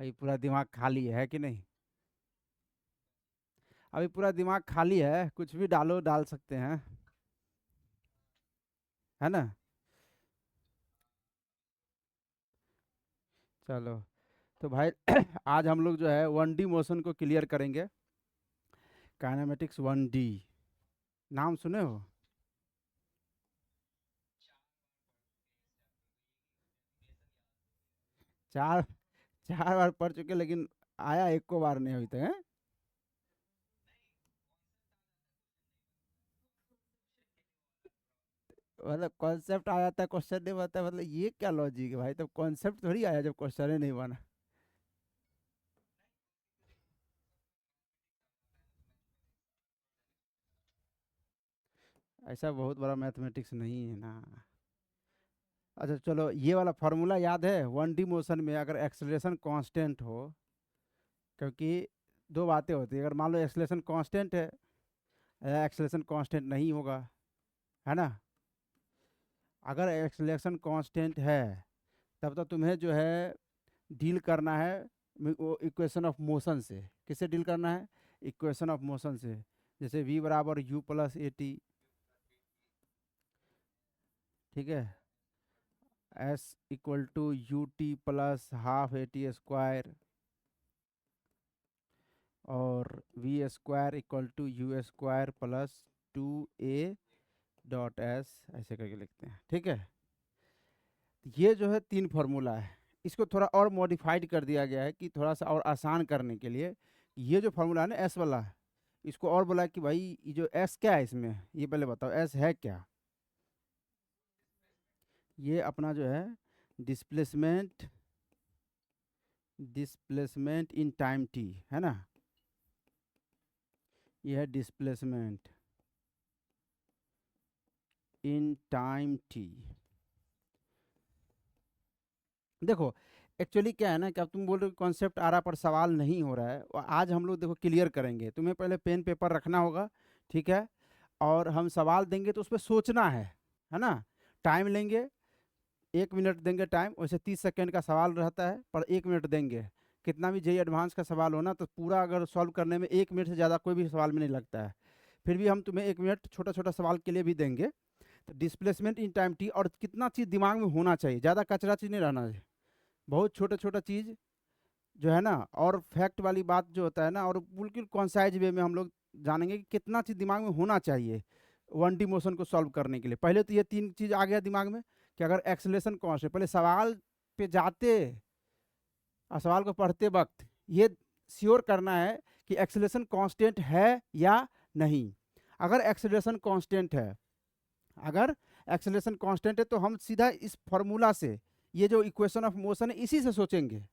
अभी पूरा दिमाग खाली है कि नहीं? अभी पूरा दिमाग खाली है, कुछ भी डालो, डाल सकते हैं, है ना? चलो, तो भाई आज हम लोग जो है 1D मोशन को क्लियर करेंगे। काइनेमेटिक्स 1D, नाम सुने हो? चार 4 बार पढ़ चुके, लेकिन आया एक को बार नहीं अभी तक है। मतलब कॉन्सेप्ट आ जाता है, क्वेश्चन नहीं बनता, मतलब ये क्या लॉजिक है भाई? तब कॉन्सेप्ट थोड़ी आया जब क्वेश्चन ही नहीं बना। ऐसा बहुत बड़ा मैथमेटिक्स नहीं है ना। अच्छा चलो, ये वाला फार्मूला याद है? 1D मोशन में अगर एक्सेलरेशन कांस्टेंट हो, क्योंकि दो बातें होती है, अगर मान लो एक्सेलरेशन कांस्टेंट है या एक्सेलरेशन कांस्टेंट नहीं होगा, है ना? अगर एक्सेलरेशन कांस्टेंट है तब तो तुम्हें जो है डील करना है वो इक्वेशन ऑफ मोशन से। किससे डील करना है? इक्वेशन ऑफ मोशन से। जैसे v बराबर u प्लस ए टी, ठीक है, s equal to u t plus half a t square, और v square equal to u square plus 2a dot S, ऐसे करके लिखते हैं, ठीक है? ये जो है 3 फार्मूला है। इसको थोड़ा और मॉडिफाइड कर दिया गया है कि थोड़ा सा और आसान करने के लिए। ये जो फार्मूला है ना एस वाला, इसको और बोला कि भाई ये जो एस क्या है इसमें, ये पहले बताओ एस है क्या? ये अपना जो है displacement, displacement in time T, है ना? ये है डिस्प्लेसमेंट इन टाइम टी। देखो, एक्चुअली क्या है ना कि अब तुम बोल रहे हो कॉन्सेप्ट आ रहा पर सवाल नहीं हो रहा है, और आज हम लोग देखो क्लियर करेंगे। तुम्हें पहले पेन पेपर रखना होगा, ठीक है? और हम सवाल देंगे तो उस पर सोचना है ना? टाइम लेंगे, 1 मिनट देंगे टाइम, वैसे 30 सेकेंड का सवाल रहता है पर 1 मिनट देंगे। कितना भी जेई एडवांस का सवाल हो ना, तो पूरा अगर सॉल्व करने में 1 मिनट से ज़्यादा कोई भी सवाल में नहीं लगता है। फिर भी हम तुम्हें 1 मिनट छोटा छोटा सवाल के लिए भी देंगे। तो डिस्प्लेसमेंट इन टाइम टी, और कितना चीज़ दिमाग में होना चाहिए, ज़्यादा कचरा चीज़ नहीं रहना चाहिए, बहुत छोटा छोटा चीज़ जो है ना। और फैक्ट वाली बात जो होता है ना, और बिल्कुल कॉन्साइज वे में हम लोग जानेंगे कि कितना चीज़ दिमाग में होना चाहिए 1D मोशन को सॉल्व करने के लिए। पहले तो ये 3 चीज़ आ गया दिमाग में कि अगर एक्सेलरेशन कांस्टेंट, पहले सवाल पे जाते और सवाल को पढ़ते वक्त ये श्योर करना है कि एक्सेलरेशन कांस्टेंट है या नहीं। अगर एक्सेलरेशन कांस्टेंट है, अगर एक्सेलरेशन कांस्टेंट है तो हम सीधा इस फॉर्मूला से, ये जो इक्वेशन ऑफ मोशन है इसी से सोचेंगे।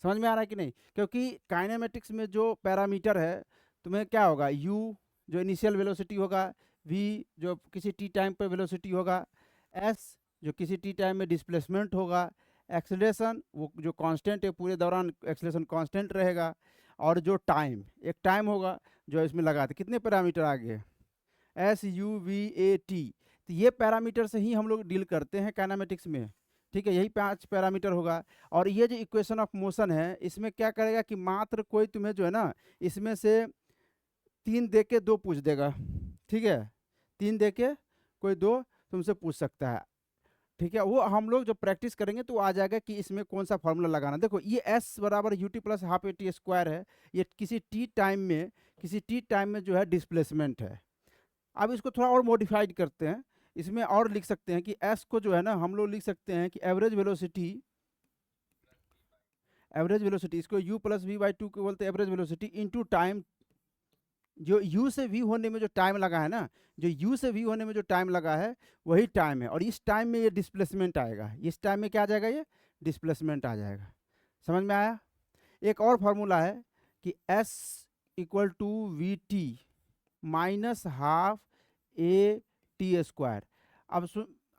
समझ में आ रहा है कि नहीं? क्योंकि काइनेमेटिक्स में जो पैरामीटर है, तुम्हें क्या होगा, u जो इनिशियल वेलोसिटी होगा, v जो किसी टी टाइम पर वेलोसिटी होगा, s जो किसी टी टाइम में डिस्प्लेसमेंट होगा, एक्सेलरेशन वो जो कांस्टेंट है पूरे दौरान एक्सेलरेशन कांस्टेंट रहेगा, और जो टाइम, एक टाइम होगा जो इसमें लगाते। कितने पैरामीटर आ गए? S U V A T. तो ये पैरामीटर से ही हम लोग डील करते हैं काइनेमेटिक्स में, ठीक है? यही 5 पैरामीटर होगा। और ये जो इक्वेशन ऑफ मोशन है, इसमें क्या करेगा कि मात्र कोई तुम्हें जो है ना, इसमें से 3 दे के 2 पूछ देगा, ठीक है? 3 दे के कोई 2 तुमसे पूछ सकता है, ठीक है? वो हम लोग जब प्रैक्टिस करेंगे तो आ जाएगा कि इसमें कौन सा फॉर्मूला लगाना। देखो, ये एस बराबर u t plus half a t square है, ये किसी टी टाइम में, किसी टी टाइम में जो है डिस्प्लेसमेंट है। अब इसको थोड़ा और मॉडिफाइड करते हैं, इसमें और लिख सकते हैं कि एस को जो है ना हम लोग लिख सकते हैं कि एवरेज वेलोसिटी, एवरेज वेलोसिटी इसको u plus v by two को बोलते हैं एवरेज वेलोसिटी इनटू टाइम। जो u से v होने में जो टाइम लगा है ना, जो u से v होने में जो टाइम लगा है वही टाइम है, और इस टाइम में ये डिस्प्लेसमेंट आएगा, इस टाइम में क्या आ जाएगा, ये डिस्प्लेसमेंट आ जाएगा। समझ में आया? एक और फार्मूला है कि s equal to v t minus half a t square. अब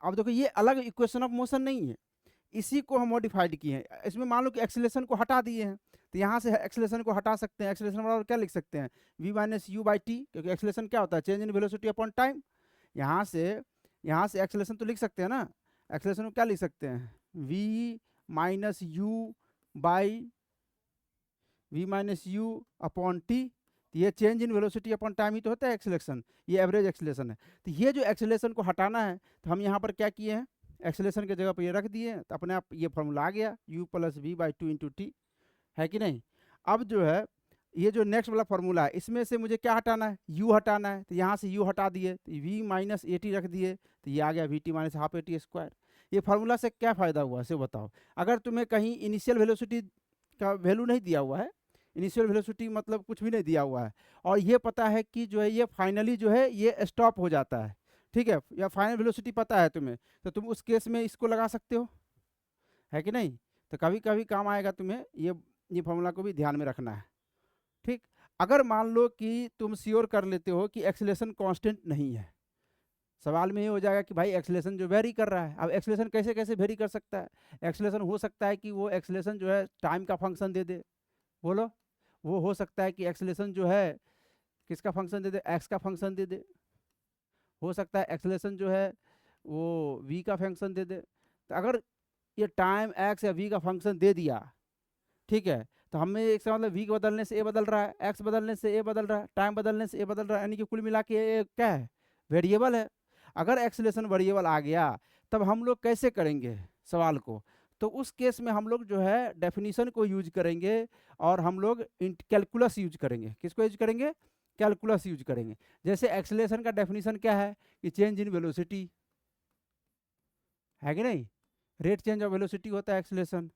अब देखो, ये अलग इक्वेशन ऑफ मोशन नहीं है, इसी को हम मॉडिफाइड किए हैं। इसमें मान लो कि एक्सेलरेशन को हटा दिए हैं, तो यहाँ से एक्सेलरेशन को हटा सकते हैं। एक्सेलरेशन बराबर क्या लिख सकते हैं, v minus u by T, क्योंकि एक्सेलरेशन क्या होता है, change in velocity upon time. यहाँ से एक्सेलरेशन तो लिख सकते हैं ना, एक्सेलरेशन को क्या लिख सकते हैं, v minus u by v minus u upon t. ये change in velocity upon time ही तो होता है एक्सेलेरेशन, ये एवरेज एक्सेलेरेशन है। तो ये जो एक्सेलेरेशन को हटाना है तो हम यहाँ पर क्या किए हैं, एक्सेलेरेशन की जगह पर ये रख दिए, तो अपने आप ये फॉर्मूला आ गया u plus v by two into t, है कि नहीं। अब जो है ये जो नेक्स्ट वाला फॉर्मूला है इसमें से मुझे क्या हटाना है, u हटाना है, तो यहाँ से u हटा दिए तो v माइनस ए टी रख दिए, तो ये आ गया we t minus half a t square. ये फार्मूला से क्या फ़ायदा हुआ से बताओ। अगर तुम्हें कहीं इनिशियल वेलोसिटी का वैल्यू नहीं दिया हुआ है, इनिशियल वेलोसिटी मतलब कुछ भी नहीं दिया हुआ है, और ये पता है कि जो है ये फाइनली जो है ये स्टॉप हो जाता है, ठीक है, या फाइनल वेलोसिटी पता है तुम्हें, तो तुम उस केस में इसको लगा सकते हो, है कि नहीं। तो कभी कभी काम आएगा तुम्हें, ये फार्मूला को भी ध्यान में रखना है, ठीक। अगर मान लो कि तुम श्योर कर लेते हो कि एक्सेलेरेशन कांस्टेंट नहीं है, सवाल में ये हो जाएगा कि भाई एक्सेलेरेशन जो वेरी कर रहा है, अब एक्सेलेरेशन कैसे कैसे वेरी कर सकता है। एक्सेलेरेशन हो सकता है कि वो एक्सेलेरेशन जो है टाइम का फंक्शन दे दे, बोलो। वो हो सकता है कि एक्सेलेरेशन जो है किसका फंक्शन दे दे, एक्स का फंक्शन दे दे। हो सकता है एक्सेलेरेशन जो है वो वी का फंक्शन दे दे। तो अगर ये टाइम एक्स या वी का फंक्शन दे दिया, ठीक है, तो हमें एक से मतलब वी के बदलने से ए बदल रहा है, एक्स बदलने से ए बदल रहा है, टाइम बदलने से ए बदल रहा है, यानी कि कुल मिला के ये क्या है, वेरिएबल है। अगर एक्सेलेरेशन वेरिएबल आ गया तब हम लोग कैसे करेंगे सवाल को, तो उस केस में हम लोग जो है डेफिनीशन को यूज करेंगे, और हम लोग कैलकुलस यूज करेंगे। किसको यूज करेंगे, कैलकुलस यूज करेंगे। जैसे एक्सेलेरेशन का डेफिनीशन क्या है कि चेंज इन वेलोसिटी, है कि नहीं, रेट चेंज ऑफ वेलोसिटी होता है एक्सेलेरेशन।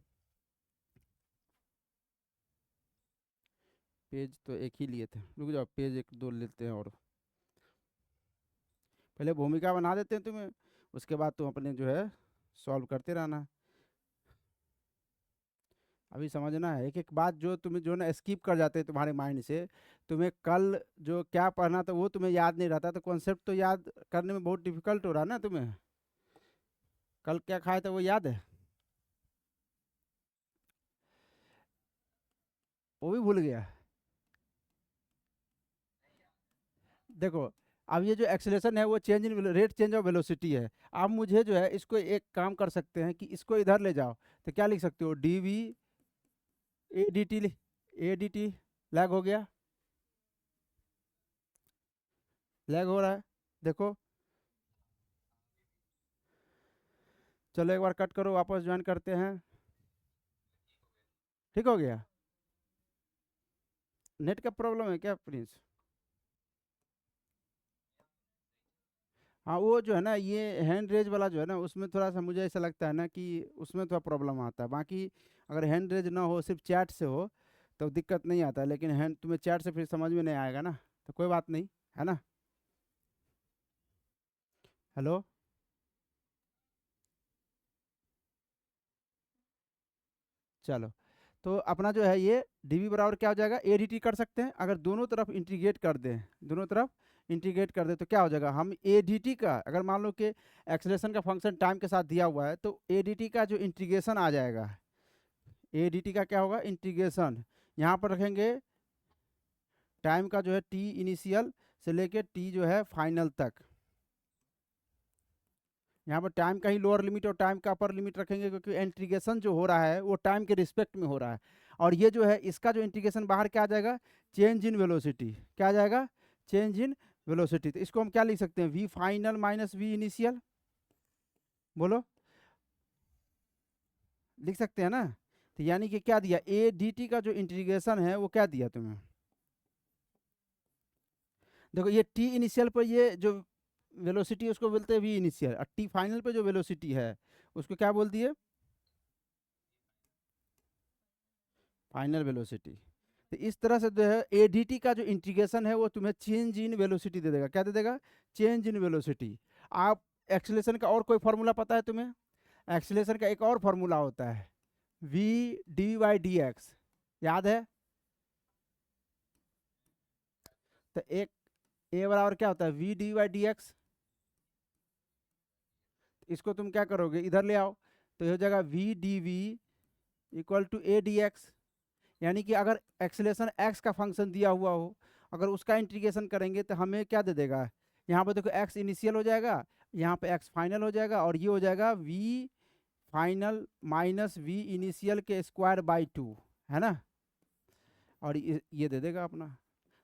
पेज तो एक ही लिए थे, रुक जाओ पेज एक दो लेते हैं, और पहले भूमिका बना देते हैं तुम्हें, उसके बाद तुम अपने जो है सॉल्व करते रहना। अभी समझना है एक एक बात, जो तुम्हें जो ना स्किप कर जाते हैं तुम्हारे माइंड से, तुम्हें कल जो क्या पढ़ना था वो तुम्हें याद नहीं रहता, तो कॉन्सेप्ट तो याद करने में बहुत डिफिकल्ट हो रहा है ना तुम्हें। कल क्या खाया था वो याद है, वो भी भूल गया। देखो, अब ये जो एक्सेलेरेशन है वो change in rate change of velocity है। अब मुझे जो है इसको एक काम कर सकते हैं कि इसको इधर ले जाओ, तो क्या लिख सकते हो, D V A D T, A D T lag हो गया, लैग हो रहा है, देखो। चलो एक बार कट करो, वापस ज्वाइन करते हैं, ठीक हो गया। नेट का प्रॉब्लम है क्या प्रिंस। हाँ वो जो है ना, ये हैंड रेज वाला जो है ना, उसमें थोड़ा सा मुझे ऐसा लगता है ना कि उसमें थोड़ा प्रॉब्लम आता है। बाकी अगर हैंड रेज ना हो, सिर्फ चैट से हो, तो दिक्कत नहीं आता है, लेकिन हैंड तुम्हें चैट से फिर समझ में नहीं आएगा ना, तो कोई बात नहीं, है ना। हेलो, चलो, तो अपना जो है ये डी वी बराबर क्या हो जाएगा, ए डी टी कर सकते हैं। अगर दोनों तरफ इंटीग्रेट कर दें, दोनों तरफ इंटीग्रेट कर दें तो क्या हो जाएगा, हम ए डी टी का, अगर मान लो कि एक्सेलेरेशन का फंक्शन टाइम के साथ दिया हुआ है, तो ए डी टी का जो इंटीग्रेशन आ जाएगा, ए डी टी का क्या होगा, इंटीग्रेशन, यहाँ पर रखेंगे टाइम का जो है टी इनिशियल से लेके टी जो है फाइनल तक। यहाँ पर टाइम का ही लोअर लिमिट और टाइम का अपर लिमिट रखेंगे, क्योंकि इंटीग्रेशन जो हो रहा है वो टाइम के रिस्पेक्ट में हो रहा है। और ये जो है इसका जो इंटीग्रेशन बाहर क्या आ जाएगा, चेंज इन वेलोसिटी, क्या आ जाएगा, चेंज इन वेलोसिटी। तो इसको हम क्या लिख सकते हैं, v final minus v initial, बोलो, लिख सकते हैं ना। तो यानी कि क्या दिया, ए डी टी का जो इंटीग्रेशन है वो क्या दिया तुम्हें, देखो ये टी इनिशियल पर ये जो वेलोसिटी उसको बोलते हैं वी इनिशियल, और टी फाइनल पे जो वेलोसिटी है उसको क्या बोल दिए, फाइनल वेलोसिटी। तो इस तरह से जो है एडीटी का जो इंटीग्रेशन है वो तुम्हें चेंज इन वेलोसिटी दे देगा, क्या दे देगा, चेंज इन वेलोसिटी। आप एक्सेलेरेशन का और कोई फार्मूला पता है तुम्हें, एक्सेलेरेशन का एक और फार्मूला होता है v d y d x, याद है। तो एक ए बराबर क्या होता है, v d y d x. इसको तुम क्या करोगे, इधर ले आओ, तो ये हो जाएगा v d v equal to a d x. यानी कि अगर एक्सेलेरेशन एक्स का फंक्शन दिया हुआ हो, अगर उसका इंटीग्रेशन करेंगे तो हमें क्या दे देगा, यहाँ पर देखो एक्स इनिशियल हो जाएगा, यहाँ पे एक्स फाइनल हो जाएगा, और ये हो जाएगा v final minus v initial के स्क्वायर बाई टू, है ना। और ये दे देगा अपना।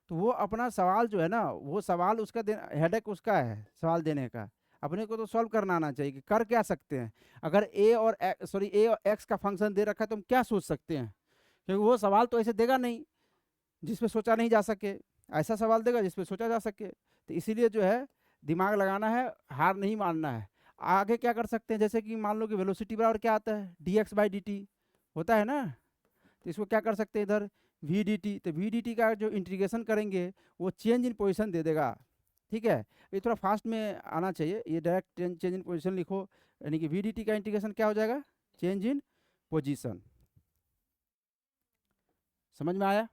तो वो अपना सवाल जो है ना, वो सवाल उसका हेडेक उसका है सवाल देने का। अपने को तो सॉल्व करना आना चाहिए कि कर क्या सकते हैं। अगर ए और एक्स का फंक्शन दे रखा है तो हम क्या सोच सकते हैं, क्योंकि वो सवाल तो ऐसे देगा नहीं जिसपे सोचा नहीं जा सके, ऐसा सवाल देगा जिसपे सोचा जा सके। तो इसीलिए जो है दिमाग लगाना है, हार नहीं मानना है। आगे क्या कर सकते हैं, जैसे कि मान लो कि वेलोसिटी बराबर क्या आता है, D x by d T होता है ना। तो इसको क्या कर सकते हैं इधर, वी डी टी। तो वी डी टी का जो इंटीग्रेशन करेंगे वो चेंज इन पोजिशन दे देगा। ठीक है, ये थोड़ा फास्ट में आना चाहिए, ये डायरेक्ट चेंज इन पोजिशन लिखो, यानी कि वी डी टी का इंटीग्रेशन क्या हो जाएगा, चेंज इन पोजिशन। समझ में आया।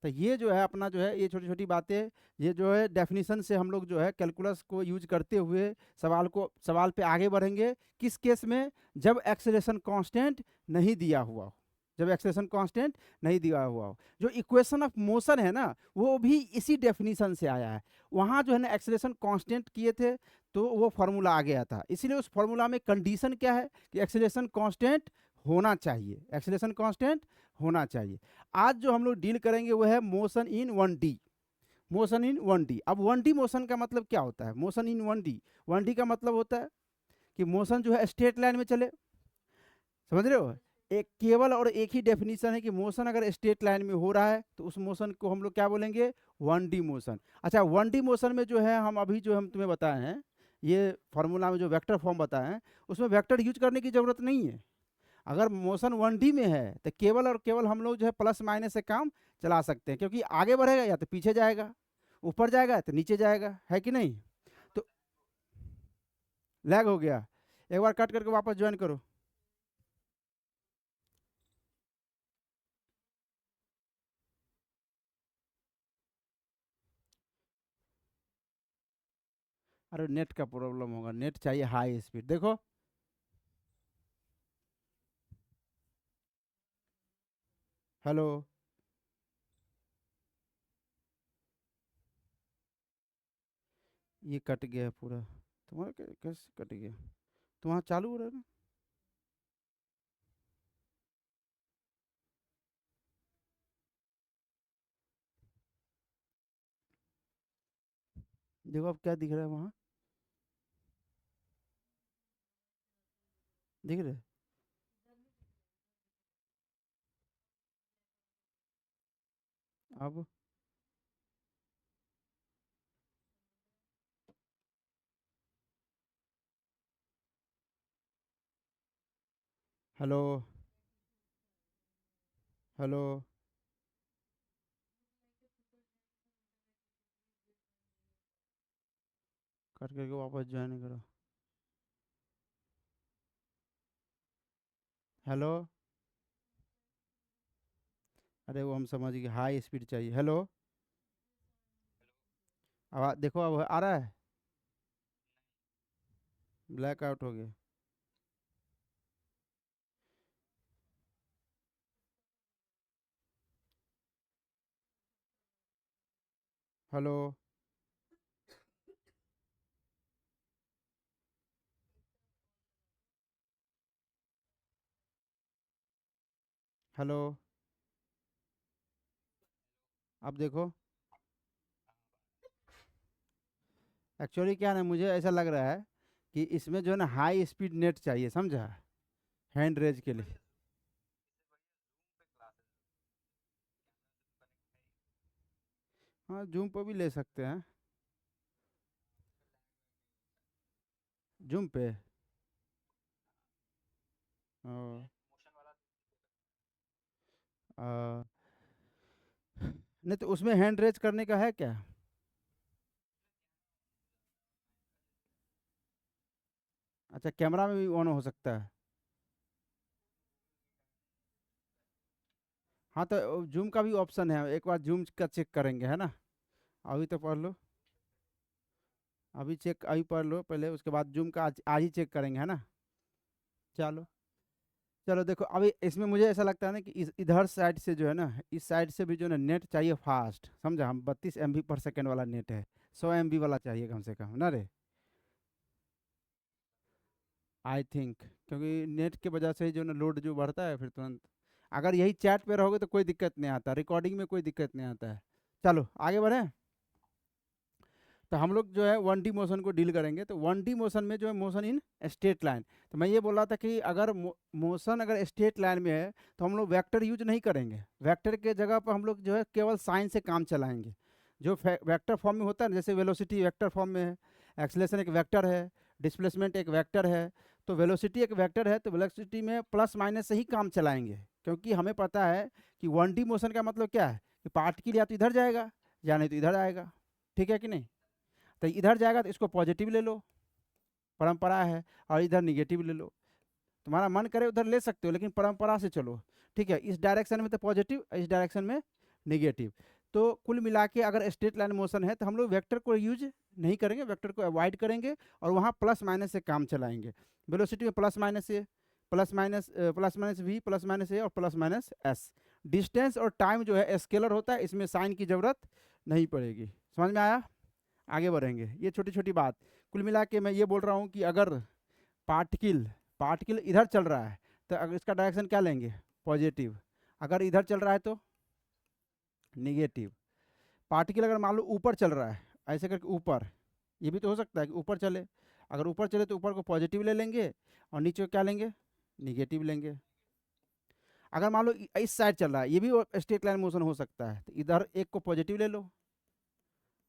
तो ये जो है अपना जो है ये छोटी छोटी बातें, ये जो है डेफिनेशन से हम लोग जो है कैलकुलस को यूज करते हुए सवाल पे आगे बढ़ेंगे। किस केस में, जब एक्सेलरेशन कांस्टेंट नहीं दिया हुआ हो, जब एक्सेलरेशन कांस्टेंट नहीं दिया हुआ हो। जो इक्वेशन ऑफ मोशन है ना, वो भी इसी डेफिनेशन से आया है। वहाँ जो है ना एक्सेलरेशन कांस्टेंट किए थे तो वो फार्मूला आ गया था, इसीलिए उस फार्मूला में कंडीशन क्या है कि एक्सेलरेशन कांस्टेंट होना चाहिए, एक्सेलरेशन कांस्टेंट होना चाहिए। आज जो हम लोग डील करेंगे वो है motion in 1D। Motion in 1D। अब 1D मोशन का मतलब क्या होता है, मोशन इन 1D, 1D का मतलब होता है कि मोशन जो है स्ट्रेट लाइन में चले। समझ रहे हो, एक केवल और एक ही डेफिनेशन है कि मोशन अगर स्ट्रेट लाइन में हो रहा है तो उस मोशन को हम लोग क्या बोलेंगे, 1D मोशन। अच्छा, 1D मोशन में जो है हम अभी जो हम तुम्हें बताए हैं, ये फार्मूला में जो वेक्टर फॉर्म बताए हैं, उसमें वेक्टर यूज करने की जरूरत नहीं है। अगर मोशन 1D में है तो केवल और केवल हम लोग जो है प्लस माइनस से काम चला सकते हैं, क्योंकि आगे बढ़ेगा या तो पीछे जाएगा, ऊपर जाएगा तो नीचे जाएगा, है कि नहीं। तो लैग हो गया, एक बार कट करके वापस ज्वाइन करो। अरे नेट का प्रॉब्लम होगा, नेट चाहिए हाई स्पीड। देखो, हेलो, ये कट गया पूरा। तुम्हारा कैसे कट गया, तुम्हारा चालू हो रहा है ना। देखो अब क्या दिख रहा है वहाँ, दिख रहा है। अब हेलो, हेलो, कट करके वापस ज्वाइन करो। हेलो, अरे वो हम समझ गए, हाई स्पीड चाहिए। हेलो, अब देखो अब आ रहा है, ब्लैक आउट हो गया। हेलो, हेलो, अब देखो। एक्चुअली क्या है ना, मुझे ऐसा लग रहा है कि इसमें जो है ना हाई स्पीड नेट चाहिए, समझा, हैंड रेज के लिए। हाँ, जूम पे भी ले सकते हैं। जूम पे, ओ, आ, नहीं तो उसमें हैंड रेज करने का है क्या। अच्छा, कैमरा में भी ऑन हो सकता है। हाँ, तो जूम का भी ऑप्शन है, एक बार जूम का चेक करेंगे, है ना। अभी तो पढ़ लो, अभी चेक अभी पढ़ लो पहले, उसके बाद जूम का आज ही चेक करेंगे, है ना। चलो, चलो देखो, अभी इसमें मुझे ऐसा लगता है ना कि इधर साइड से जो है ना, इस साइड से भी जो है ना नेट चाहिए फास्ट, समझा। हम 32 MB/सेकेंड वाला नेट है, 100 MB वाला चाहिए कम से कम ना रे। आई थिंक, क्योंकि नेट के वजह से जो ना लोड जो बढ़ता है फिर तुरंत। अगर यही चैट पे रहोगे तो कोई दिक्कत नहीं आता, रिकॉर्डिंग में कोई दिक्कत नहीं आता है। चलो आगे बढ़ें। तो हम लोग जो है 1D मोशन को डील करेंगे। तो 1D मोशन में जो है मोशन इन स्ट्रेट लाइन, तो मैं ये बोल रहा था कि अगर मोशन अगर स्ट्रेट लाइन में है तो हम लोग वेक्टर यूज नहीं करेंगे। वेक्टर के जगह पर हम लोग जो है केवल साइन से काम चलाएंगे। जो वेक्टर फॉर्म में होता है ना, जैसे वेलोसिटी वेक्टर फॉर्म में है, एक्सेलरेशन एक वेक्टर है, डिस्प्लेसमेंट एक वेक्टर है, तो वेलोसिटी एक वेक्टर है, तो वेलोसिटी में प्लस माइनस से ही काम चलाएंगे। क्योंकि हमें पता है कि 1D मोशन का मतलब क्या है कि पार्टिकल या तो इधर जाएगा या नहीं तो इधर आएगा, ठीक है कि नहीं। तो इधर जाएगा तो इसको पॉजिटिव ले लो, परंपरा है, और इधर निगेटिव ले लो। तुम्हारा मन करे उधर ले सकते हो, लेकिन परंपरा से चलो, ठीक है। इस डायरेक्शन में तो पॉजिटिव, इस डायरेक्शन में निगेटिव। तो कुल मिला के अगर स्ट्रेट लाइन मोशन है तो हम लोग वेक्टर को यूज नहीं करेंगे, वेक्टर को अवॉइड करेंगे और वहाँ प्लस माइनस से काम चलाएंगे। वेलोसिटी में plus minus A, plus minus V, plus minus A और प्लस माइनस एस। डिस्टेंस और टाइम जो है स्केलर होता है, इसमें साइन की जरूरत नहीं पड़ेगी। समझ में आया? आगे बढ़ेंगे। ये छोटी छोटी बात, कुल मिला के मैं ये बोल रहा हूँ कि अगर पार्टिकल पार्टिकल इधर चल रहा है तो अगर इसका डायरेक्शन क्या लेंगे, पॉजिटिव। अगर इधर चल रहा है तो निगेटिव। पार्टिकल अगर मान लो ऊपर चल रहा है, ऐसे करके ऊपर, ये भी तो हो सकता है कि ऊपर चले। अगर ऊपर चले तो ऊपर को पॉजिटिव ले लेंगे और नीचे को क्या लेंगे, निगेटिव लेंगे। अगर मान लो इस साइड चल रहा है, ये भी स्ट्रेट लाइन मोशन हो सकता है, तो इधर एक को पॉजिटिव ले लो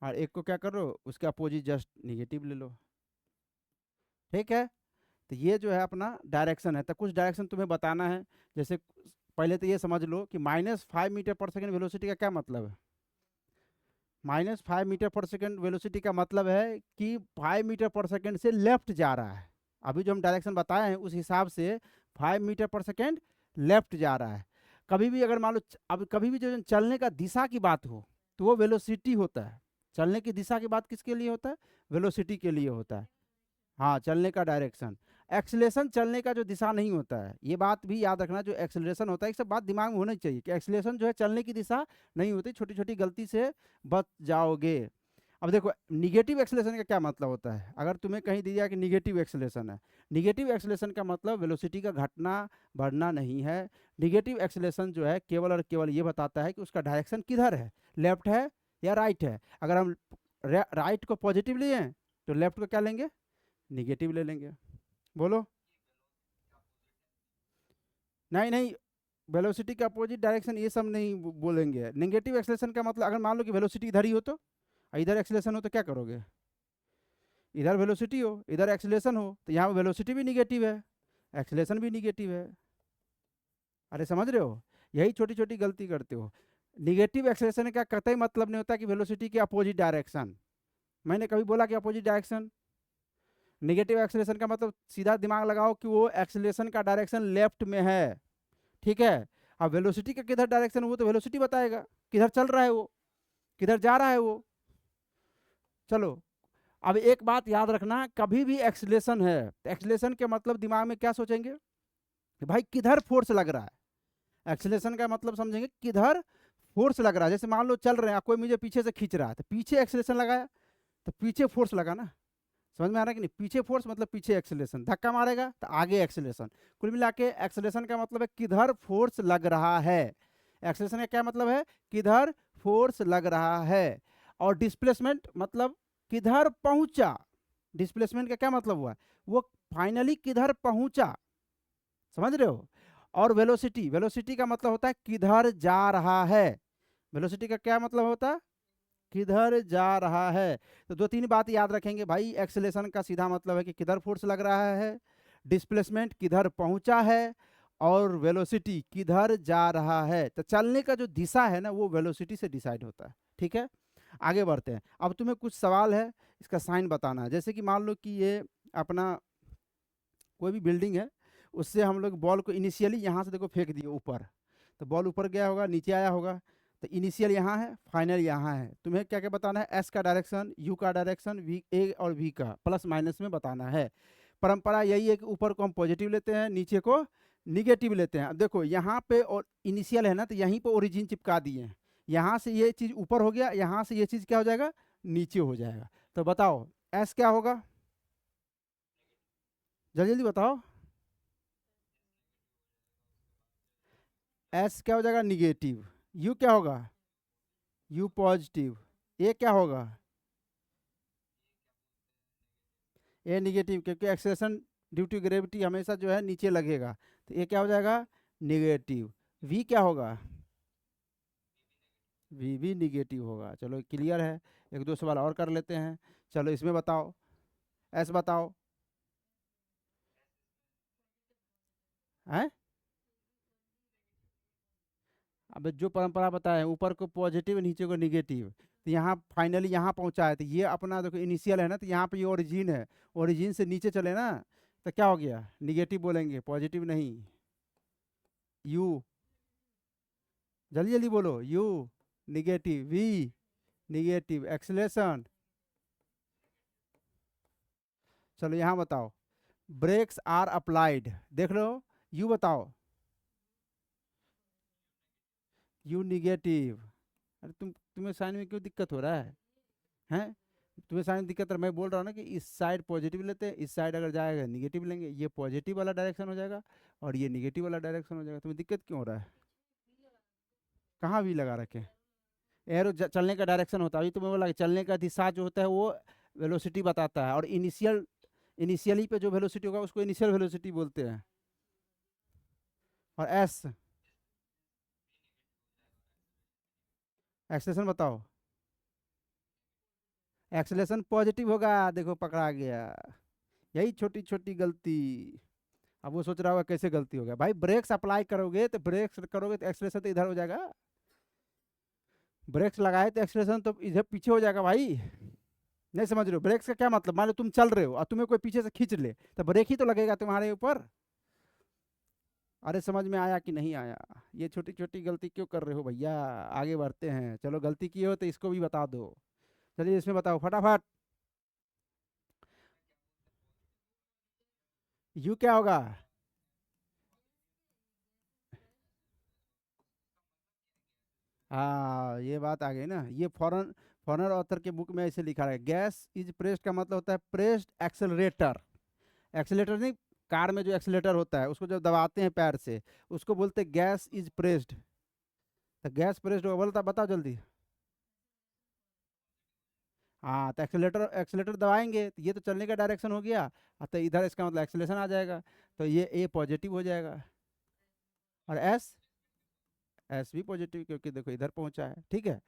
और एक को क्या करो, उसके अपोजिट जस्ट निगेटिव ले लो, ठीक है। तो ये जो है अपना डायरेक्शन है। तो कुछ डायरेक्शन तुम्हें बताना है। जैसे पहले तो ये समझ लो कि -5 मीटर पर सेकेंड वेलोसिटी का क्या मतलब है। -5 मीटर पर सेकेंड वेलोसिटी का मतलब है कि 5 मीटर पर सेकेंड से लेफ्ट जा रहा है। अभी जो हम डायरेक्शन बताए हैं उस हिसाब से 5 मीटर पर सेकेंड लेफ्ट जा रहा है। कभी भी अगर मान लो अब कभी भी जो चलने का दिशा की बात हो तो वो वेलोसिटी होता है। चलने की दिशा की बात किसके लिए होता है, वेलोसिटी के लिए होता है। हाँ, चलने का डायरेक्शन। एक्सेलरेशन चलने का जो दिशा नहीं होता है, ये बात भी याद रखना। जो एक्सेलरेशन होता है, एक सब बात दिमाग में होनी चाहिए कि एक्सेलरेशन जो है चलने की दिशा नहीं होती। छोटी छोटी गलती से बच जाओगे। अब देखो निगेटिव एक्सेलरेशन का क्या मतलब होता है। अगर तुम्हें कहीं दिया कि निगेटिव एक्सेलरेशन है, निगेटिव एक्सेलरेशन का मतलब वेलोसिटी का घटना बढ़ना नहीं है। निगेटिव एक्सेलरेशन जो है केवल और केवल ये बताता है कि उसका डायरेक्शन किधर है, लेफ्ट है या राइट है। अगर हम राइट को पॉजिटिव लिए तो लेफ्ट को क्या लेंगे, निगेटिव ले लेंगे। बोलो। नहीं नहीं, वेलोसिटी के अपोजिट डायरेक्शन ये सब नहीं बोलेंगे। नेगेटिव एक्सेलरेशन का मतलब अगर मान लो कि वेलोसिटी इधर ही हो तो, इधर एक्सेलरेशन हो तो क्या करोगे, इधर वेलोसिटी हो इधर एक्सेलरेशन हो तो यहाँ वेलोसिटी भी निगेटिव है, एक्सेलरेशन भी निगेटिव है। अरे समझ रहे हो, यही छोटी छोटी गलती करते हो। निगेटिव एक्सेलरेशन का कतई मतलब नहीं होता कि वेलोसिटी के अपोजिट डायरेक्शन। मैंने कभी बोला कि अपोजिट डायरेक्शन। नेगेटिव एक्सेलरेशन का मतलब सीधा दिमाग लगाओ कि वो एक्सेलरेशन का डायरेक्शन लेफ्ट में है, ठीक है। अब वेलोसिटी का किधर डायरेक्शन, वो तो वेलोसिटी बताएगा किधर चल रहा है, वो किधर जा रहा है वो। चलो, अब एक बात याद रखना, कभी भी एक्सेलरेशन है, एक्सेलरेशन के मतलब दिमाग में क्या सोचेंगे कि भाई किधर फोर्स लग रहा है। एक्सेलरेशन का मतलब समझेंगे किधर फोर्स लग रहा है। जैसे मान लो चल रहे हैं, कोई मुझे पीछे से खींच रहा है तो पीछे एक्सेलरेशन लगाया तो पीछे फोर्स लगा ना। समझ में आ रहा है कि नहीं, पीछे फोर्स मतलब पीछे एक्सेलरेशन, धक्का मारेगा तो आगे एक्सेलरेशन। कुल मिला के एक्सेलरेशन का मतलब है किधर फोर्स लग रहा है। एक्सेलरेशन का क्या मतलब है, किधर फोर्स लग रहा है। और डिस्प्लेसमेंट मतलब किधर पहुंचा। डिस्प्लेसमेंट का क्या मतलब हुआ, वो फाइनली किधर पहुंचा, समझ रहे हो। और वेलोसिटी, वेलोसिटी का मतलब होता है किधर जा रहा है। वेलोसिटी का क्या मतलब होता है, किधर जा रहा है। तो दो तीन बात याद रखेंगे भाई। एक्सेलरेशन का सीधा मतलब है कि किधर फोर्स लग रहा है, डिस्प्लेसमेंट किधर पहुंचा है, और वेलोसिटी किधर जा रहा है। तो चलने का जो दिशा है ना वो वेलोसिटी से डिसाइड होता है, ठीक है। आगे बढ़ते हैं। अब तुम्हें कुछ सवाल है, इसका साइन बताना है। जैसे कि मान लो कि ये अपना कोई भी बिल्डिंग है, उससे हम लोग बॉल को इनिशियली यहाँ से देखो फेंक दिए ऊपर, तो बॉल ऊपर गया होगा, नीचे आया होगा। तो इनिशियल यहाँ है, फाइनल यहाँ है। तुम्हें क्या क्या बताना है, एस का डायरेक्शन, यू का डायरेक्शन, वी ए और वी का प्लस माइनस में बताना है। परंपरा यही है कि ऊपर को हम पॉजिटिव लेते हैं, नीचे को निगेटिव लेते हैं। अब देखो यहाँ पे और इनिशियल है ना, तो यहीं पर ओरिजिन चिपका दिए हैं। यहाँ से ये चीज़ ऊपर हो गया, यहाँ से ये चीज़ क्या हो जाएगा, नीचे हो जाएगा। तो बताओ एस क्या होगा, जल्दी जल्दी बताओ। एस क्या हो जाएगा, निगेटिव। यू क्या होगा, यू पॉजिटिव। ए क्या होगा, ए निगेटिव, क्योंकि एक्सेलेरेशन ड्यू टू ग्रेविटी हमेशा जो है नीचे लगेगा, तो ए क्या हो जाएगा, निगेटिव। वी क्या होगा, वी भी निगेटिव होगा। चलो क्लियर है। एक दो सवाल और कर लेते हैं। चलो इसमें बताओ, एस बताओ। हैं, अब जो परंपरा बताए ऊपर को पॉजिटिव नीचे को निगेटिव, तो यहाँ फाइनली यहाँ पहुँचा है, तो ये अपना देखो इनिशियल है ना, तो यहाँ पे ये ओरिजिन है, ओरिजिन से नीचे चले ना, तो क्या हो गया, निगेटिव बोलेंगे, पॉजिटिव नहीं। यू, जल्दी जल्दी बोलो, u negative, v negative, acceleration. चलो यहाँ बताओ, ब्रेक्स आर अप्लाइड, देख लो, यू बताओ, यू निगेटिव। अरे तुम्हें साइन में क्यों दिक्कत हो रहा है, हैं, तुम्हें साइन में दिक्कत है, मैं बोल रहा हूँ ना कि इस साइड पॉजिटिव लेते हैं, इस साइड अगर जाएगा निगेटिव लेंगे, ये पॉजिटिव वाला डायरेक्शन हो जाएगा और ये निगेटिव वाला डायरेक्शन हो जाएगा। तुम्हें दिक्कत क्यों हो रहा है, कहाँ भी लगा रखे, एरो चलने का डायरेक्शन होता है, अभी तुम्हें बोला कि चलने का दिशा जो होता है वो वेलोसिटी बताता है, और इनिशियली पे जो वेलोसिटी होगा उसको इनिशियल वेलोसिटी बोलते हैं। और एस, एक्सेलेरेशन बताओ, एक्सेलेरेशन पॉजिटिव होगा, देखो पकड़ा गया, यही छोटी छोटी गलती। अब वो सोच रहा होगा कैसे गलती हो गया, भाई ब्रेक्स अप्लाई करोगे तो ब्रेक्स करोगे तो एक्सेलेरेशन तो इधर हो जाएगा, ब्रेक्स लगाए तो एक्सेलेरेशन तो इधर पीछे हो जाएगा भाई। नहीं समझ रहे हो, ब्रेक्स का क्या मतलब, मान लो तुम चल रहे हो और तुम्हें कोई पीछे से खींच ले, तो ब्रेक ही तो लगेगा तुम्हारे ऊपर। अरे समझ में आया कि नहीं आया, ये छोटी छोटी गलती क्यों कर रहे हो भैया। आगे बढ़ते हैं, चलो गलती की हो तो इसको भी बता दो। चलिए इसमें बताओ फटाफट, यू क्या होगा, हाँ ये बात आ गई ना, ये फॉरेन फॉरेनर ऑथर के बुक में ऐसे लिखा है, गैस इज प्रेस्ड का मतलब होता है प्रेस्ड एक्सेलरेटर। एक्सेलेटर नहीं, कार में जो एक्सेलेटर होता है उसको जब दबाते हैं पैर से, उसको बोलते हैं गैस इज प्रेस्ड। तो गैस प्रेस्ड होगा, बोलता बताओ जल्दी। हाँ तो एक्सेलेटर एक्सेलेटर दबाएंगे तो ये तो चलने का डायरेक्शन हो गया, तो इधर इसका मतलब एक्सेलेशन आ जाएगा, तो ये ए पॉजिटिव हो जाएगा। और एस, एस भी पॉजिटिव, क्योंकि देखो इधर पहुंचा है, ठीक है।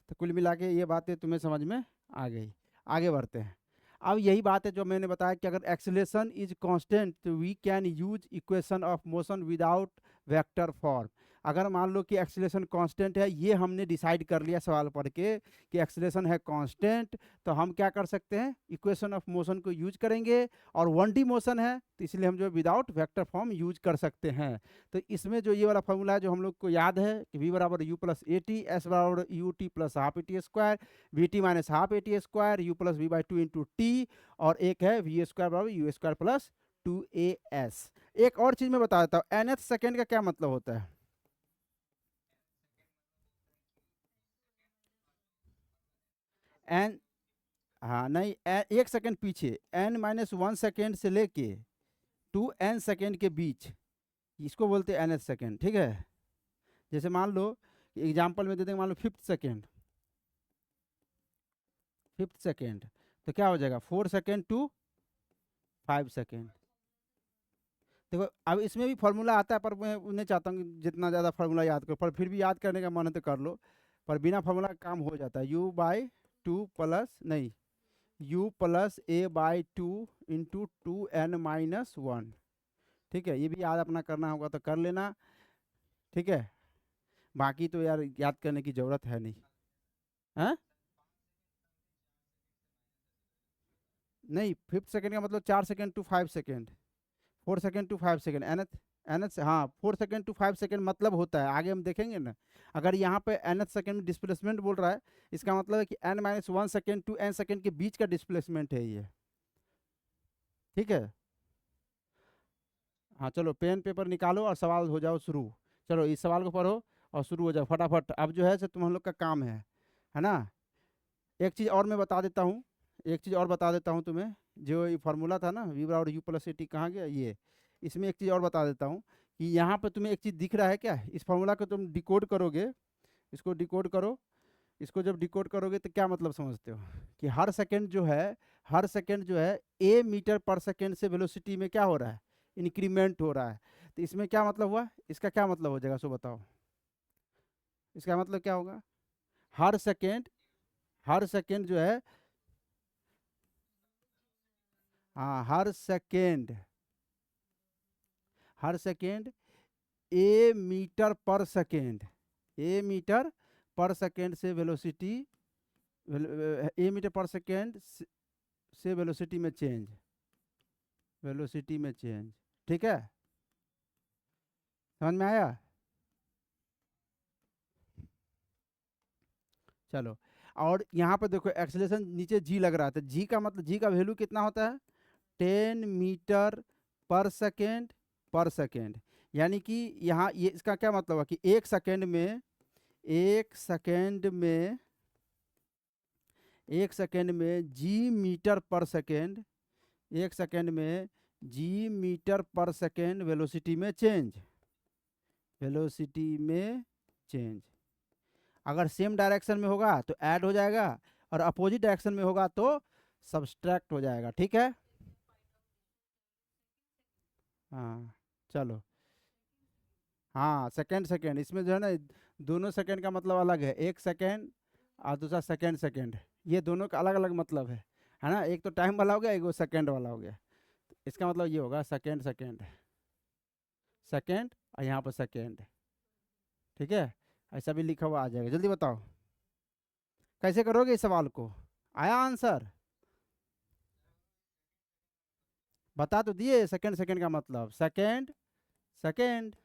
तो कुल मिला के ये बातें तुम्हें समझ में आ गई। आगे बढ़ते हैं। अब यही बात है जो मैंने बताया कि अगर एक्सेलेरेशन इज कांस्टेंट तो we can use equation of motion without vector form. अगर मान लो कि एक्सेलेरेशन कांस्टेंट है, ये हमने डिसाइड कर लिया सवाल पढ़ के कि एक्सेलेरेशन है कांस्टेंट, तो हम क्या कर सकते हैं, इक्वेशन ऑफ मोशन को यूज करेंगे। और 1D मोशन है तो इसलिए हम जो विदाउट वेक्टर फॉर्म यूज कर सकते हैं। तो इसमें जो ये वाला फॉर्मूला है जो हम लोग को याद है कि v बराबर u plus a t, S बराबर u t plus half a t square, v t minus half a t square, u plus v by two into t, और एक है वी स्क्वायर बराबर u square plus two a s. एक और चीज मैं बता देता हूँ, nth सेकेंड का क्या मतलब होता है। एन, हाँ नहीं, एक सेकेंड पीछे, n-1 सेकेंड से लेके टू n सेकेंड के बीच, इसको बोलते हैं nth सेकेंड, ठीक है। जैसे मान लो एग्जाम्पल में दे देंगे, मान लो फिफ्थ सेकेंड, तो क्या हो जाएगा 4 सेकेंड टू 5 सेकेंड। देखो अब इसमें भी फार्मूला आता है, पर मैं नहीं चाहता हूँ कि जितना ज़्यादा फार्मूला याद करो, पर फिर भी याद करने का मन है तो कर लो, पर बिना फार्मूला का काम हो जाता है। यू बाई टू प्लस नहीं, u plus a by two into two n minus one, ठीक है। ये भी याद अपना करना होगा तो कर लेना, ठीक है। बाकी तो यार याद करने की ज़रूरत है नहीं। हाँ नहीं, फिफ्थ सेकेंड का मतलब 4 second to 5 second, 4 second to 5 second, nth, nth से हाँ, 4 सेकेंड टू 5 सेकेंड मतलब होता है, आगे हम देखेंगे ना। अगर यहाँ पे एनथ सेकेंड में डिस्प्लेसमेंट बोल रहा है, इसका मतलब है कि n-1 second to n second के बीच का डिस्प्लेसमेंट है ये, ठीक है। हाँ चलो पेन पेपर निकालो और सवाल हो जाओ शुरू। चलो इस सवाल को पढ़ो और शुरू हो जाओ फटाफट। अब जो है सो तुम हम लोग का काम है ना। एक चीज़ और मैं बता देता हूँ, एक चीज़ और बता देता हूँ तुम्हें, जो ये फार्मूला था ना v बराबर यू प्लस ए टी, कहाँ गया ये, इसमें एक चीज़ और बता देता हूँ कि यहाँ पे तुम्हें एक चीज़ दिख रहा है क्या, इस फॉर्मूला को तुम डिकोड करोगे, इसको डिकोड करो, इसको जब डिकोड करोगे तो क्या मतलब समझते हो कि हर सेकंड जो है, हर सेकंड जो है ए मीटर पर सेकंड से वेलोसिटी में क्या हो रहा है, इंक्रीमेंट हो रहा है। तो इसमें क्या मतलब हुआ, इसका क्या मतलब हो जाएगा, सो बताओ, इसका मतलब क्या होगा, हर सेकंड, हर सेकंड जो है, हाँ हर सेकंड, हर second a meter per second, a meter per second से velocity, a meter per second से वेलोसिटी में चेंज, वेलोसिटी में चेंज, ठीक है, समझ में आया। चलो, और यहाँ पर देखो एक्सेलरेशन नीचे जी लग रहा था, जी का मतलब, जी का वैल्यू कितना होता है, 10 मीटर पर सेकेंड, यानी कि यहाँ ये इसका क्या मतलब है कि एक सेकेंड में, एक सेकेंड में, एक सेकेंड में जी मीटर पर सेकेंड, एक सेकेंड में जी मीटर पर सेकेंड वेलोसिटी में चेंज, वेलोसिटी में चेंज। अगर सेम डायरेक्शन में होगा तो ऐड हो जाएगा, और अपोजिट डायरेक्शन में होगा तो सब्सट्रैक्ट हो जाएगा, ठीक है। हाँ चलो, हाँ सेकेंड सेकेंड, इसमें जो है ना, दोनों सेकेंड का मतलब अलग है, एक सेकेंड और दूसरा सेकेंड सेकेंड, ये दोनों का अलग अलग मतलब है ना, एक तो टाइम वाला हो गया, एक वो सेकेंड वाला हो गया। इसका मतलब ये होगा सेकेंड सेकेंड सेकेंड, और यहाँ पर सेकेंड, ठीक है, ऐसा भी लिखा हुआ आ जाएगा। जल्दी बताओ कैसे करोगे इस सवाल को, आया आंसर, बता तो दिए सेकेंड सेकेंड का मतलब, सेकेंड सेकेंड,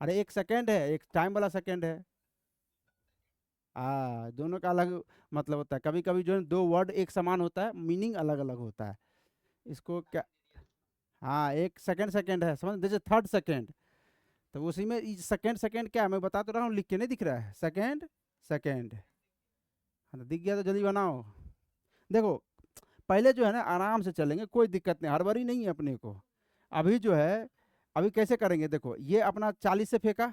अरे एक सेकेंड है, एक टाइम वाला सेकेंड है, दोनों का अलग मतलब होता है, कभी कभी जो है दो वर्ड एक समान होता है, मीनिंग अलग अलग होता है, इसको क्या, हाँ एक सेकेंड सेकेंड है, समझ, जैसे थर्ड सेकेंड, तो उसी में सेकेंड सेकेंड क्या है, मैं बता तो रहा हूँ, लिख के नहीं दिख रहा है, सेकेंड सेकेंड, हाँ तो दिख गया तो जल्दी बनाओ। देखो पहले जो है ना आराम से चलेंगे, कोई दिक्कत नहीं, हड़बड़ी नहीं है अपने को। अभी जो है, अभी कैसे करेंगे, देखो ये अपना 40 से फेंका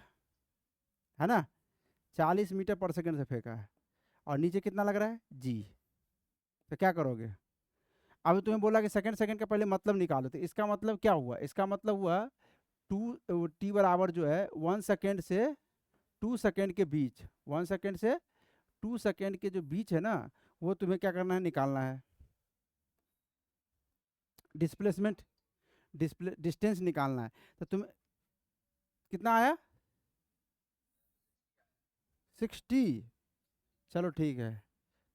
है ना, 40 मीटर पर सेकंड से फेंका है, और नीचे कितना लग रहा है जी, तो क्या करोगे, अभी तुम्हें बोला कि सेकंड सेकंड का पहले मतलब निकालो, तो इसका मतलब क्या हुआ, इसका मतलब हुआ टू टी बराबर जो है 1 सेकेंड से 2 सेकेंड के बीच, 1 सेकेंड से 2 सेकेंड के जो बीच है ना, वो तुम्हें क्या करना है, निकालना है, डिस्प्लेसमेंट, डिस्टेंस निकालना है। तो तुम्हें कितना आया, 60, चलो ठीक है,